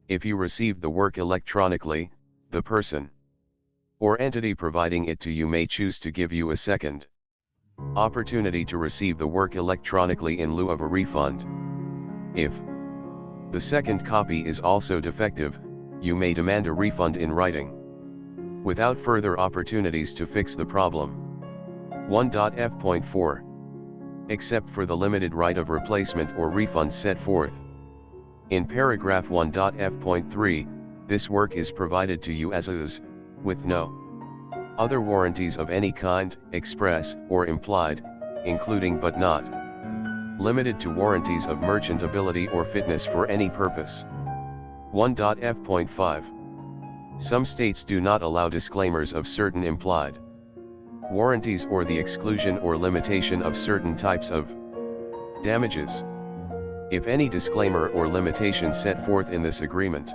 If you received the work electronically, the person or entity providing it to you may choose to give you a second opportunity to receive the work electronically in lieu of a refund. If the second copy is also defective, you may demand a refund in writing, without further opportunities to fix the problem. 1.f.4 Except for the limited right of replacement or refund set forth in paragraph 1.f.3, this work is provided to you as is, with no other warranties of any kind, express or implied, including but not limited to warranties of merchantability or fitness for any purpose. 1.f.5. Some states do not allow disclaimers of certain implied warranties or the exclusion or limitation of certain types of damages. If any disclaimer or limitation set forth in this agreement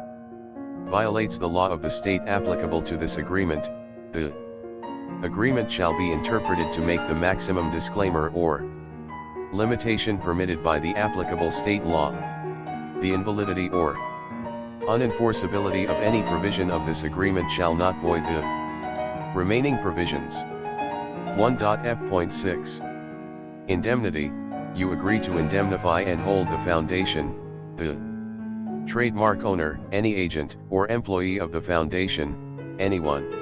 violates the law of the state applicable to this agreement, the agreement shall be interpreted to make the maximum disclaimer or limitation permitted by the applicable state law. The invalidity or unenforceability of any provision of this agreement shall not void the remaining provisions. 1.f.6. Indemnity. You agree to indemnify and hold the foundation, the trademark owner, any agent or employee of the foundation, anyone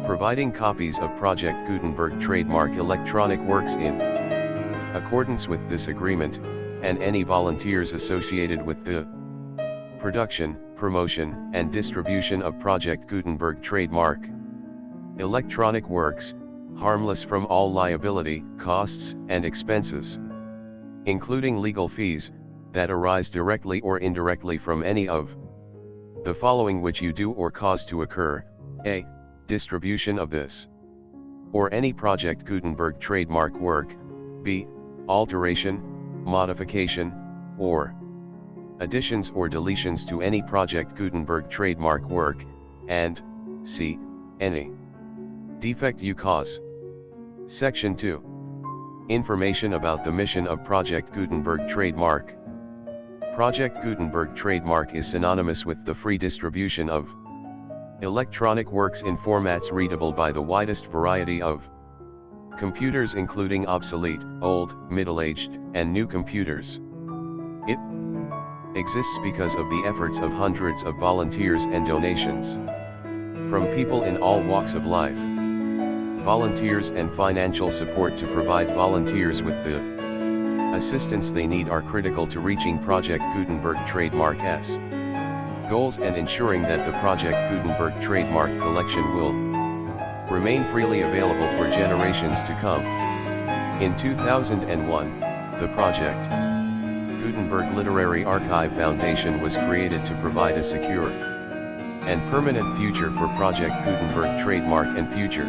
providing copies of Project Gutenberg trademark electronic works in accordance with this agreement, and any volunteers associated with the production, promotion, and distribution of Project Gutenberg trademark electronic works, harmless from all liability, costs, and expenses, including legal fees, that arise directly or indirectly from any of the following which you do or cause to occur: a. Distribution of this or any Project Gutenberg trademark work, b. Alteration, modification, or additions or deletions to any Project Gutenberg trademark work, and c. Any defect you cause. Section 2. Information about the mission of Project Gutenberg trademark. Project Gutenberg trademark is synonymous with the free distribution of electronic works in formats readable by the widest variety of computers, including obsolete, old, middle-aged, and new computers. It exists because of the efforts of hundreds of volunteers and donations from people in all walks of life. Volunteers and financial support to provide volunteers with the assistance they need are critical to reaching Project Gutenberg trademark's goals and ensuring that the Project Gutenberg trademark collection will remain freely available for generations to come. In 2001, the Project Gutenberg Literary Archive Foundation was created to provide a secure and permanent future for Project Gutenberg trademark and future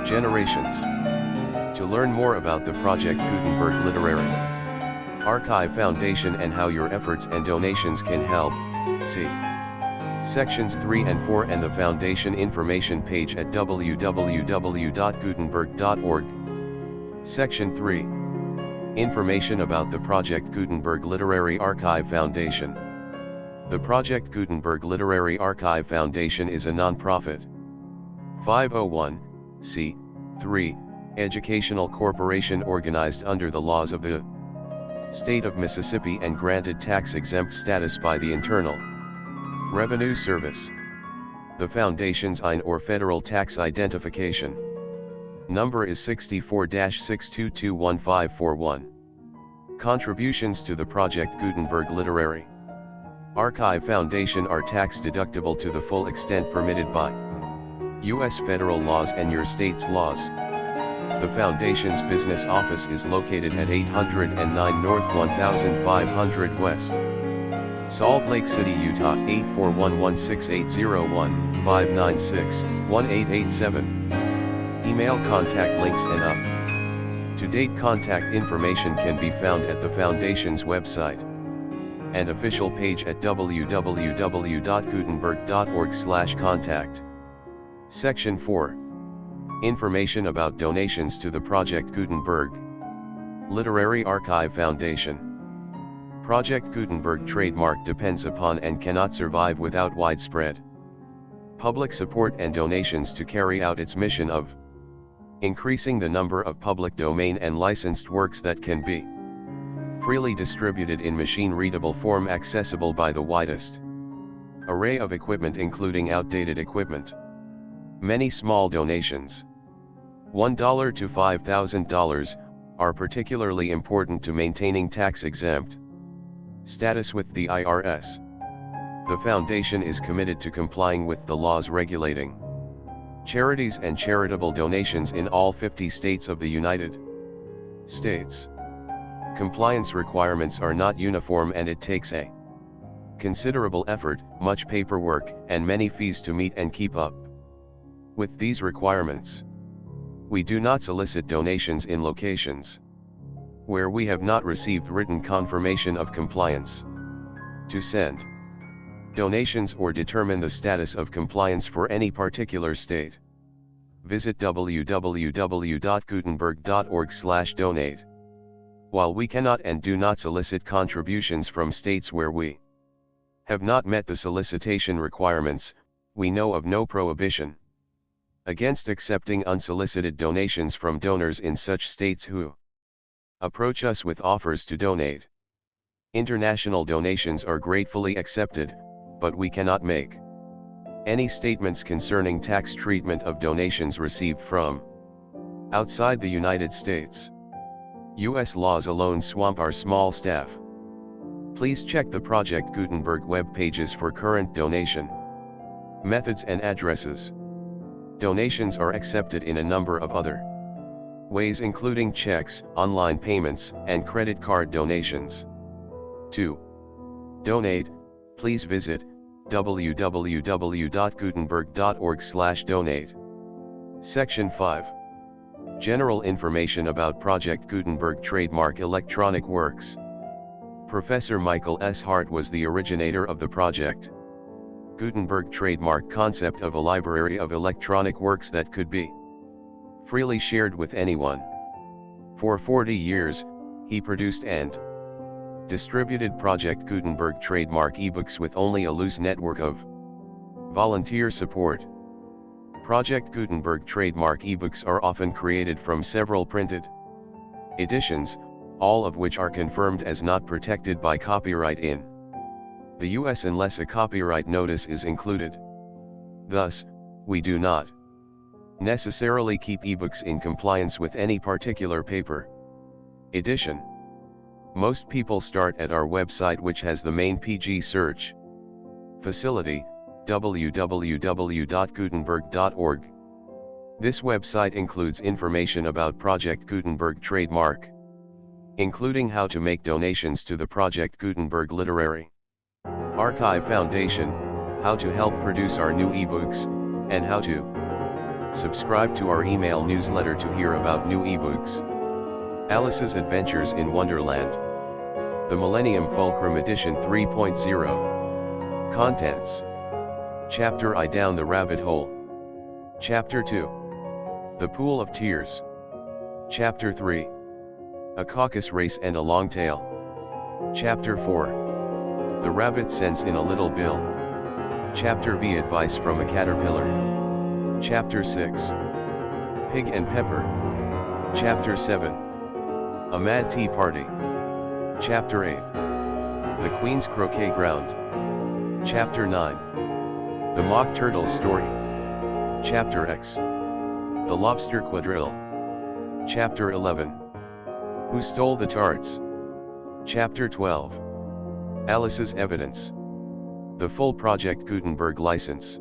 generations. To learn more about the Project Gutenberg Literary Archive Foundation and how your efforts and donations can help, see Sections 3 and 4 and the Foundation information page at www.gutenberg.org. Section 3. Information about the Project Gutenberg Literary Archive Foundation. The Project Gutenberg Literary Archive Foundation is a non-profit 501(c)(3) educational corporation organized under the laws of the State of Mississippi and granted tax-exempt status by the Internal Revenue Service. The Foundation's IN or Federal Tax Identification number is 64-6221541. Contributions to the Project Gutenberg Literary Archive Foundation are tax-deductible to the full extent permitted by U.S. federal laws and your state's laws. The Foundation's business office is located at 809 North 1500 West, Salt Lake City, Utah 84116801596-1887. Email contact links and up-to-date contact information can be found at the Foundation's website and official page at www.gutenberg.org/contact. Section 4. Information about donations to the Project Gutenberg Literary Archive Foundation. Project Gutenberg trademark depends upon and cannot survive without widespread public support and donations to carry out its mission of increasing the number of public domain and licensed works that can be freely distributed in machine-readable form accessible by the widest array of equipment, including outdated equipment. Many small donations, $1 to $5,000, are particularly important to maintaining tax-exempt status with the IRS. The Foundation is committed to complying with the laws regulating charities and charitable donations in all 50 states of the United States. Compliance requirements are not uniform and it takes a considerable effort, much paperwork, and many fees to meet and keep up with these requirements. We do not solicit donations in locations where we have not received written confirmation of compliance. To send donations or determine the status of compliance for any particular state, visit www.gutenberg.org/donate. While we cannot and do not solicit contributions from states where we have not met the solicitation requirements, we know of no prohibition against accepting unsolicited donations from donors in such states who approach us with offers to donate. International donations are gratefully accepted, but we cannot make any statements concerning tax treatment of donations received from outside the United States. U.S. laws alone swamp our small staff. Please check the Project Gutenberg web pages for current donation methods and addresses. Donations are accepted in a number of other ways, including checks, online payments, and credit card donations. To donate, please visit www.gutenberg.org/donate. Section 5. General information about Project Gutenberg Trademark Electronic Works. Professor Michael S. Hart was the originator of the Project Gutenberg trademark concept of a library of electronic works that could be freely shared with anyone. For 40 years, he produced and distributed Project Gutenberg trademark ebooks with only a loose network of volunteer support. Project Gutenberg trademark ebooks are often created from several printed editions, all of which are confirmed as not protected by copyright in the US unless a copyright notice is included. Thus, we do not necessarily keep ebooks in compliance with any particular paper edition. Most people start at our website, which has the main PG search facility, www.gutenberg.org. This website includes information about Project Gutenberg trademark, including how to make donations to the Project Gutenberg Literary Archive Foundation, how to help produce our new ebooks, and how to subscribe to our email newsletter to hear about new ebooks. Alice's Adventures in Wonderland. The Millennium Fulcrum Edition 3.0. Contents. Chapter I Down the Rabbit Hole. Chapter 2. The Pool of Tears. Chapter 3. A Caucus Race and a Long Tail. Chapter 4. The Rabbit Sends in a Little Bill. Chapter V. Advice from a Caterpillar. Chapter 6. Pig and Pepper. Chapter 7. A Mad Tea Party. Chapter 8. The Queen's Croquet Ground. Chapter 9. The Mock Turtle Story. Chapter X. The Lobster Quadrille. Chapter 11. Who Stole the Tarts? Chapter 12. Alice's Evidence. The full Project Gutenberg license.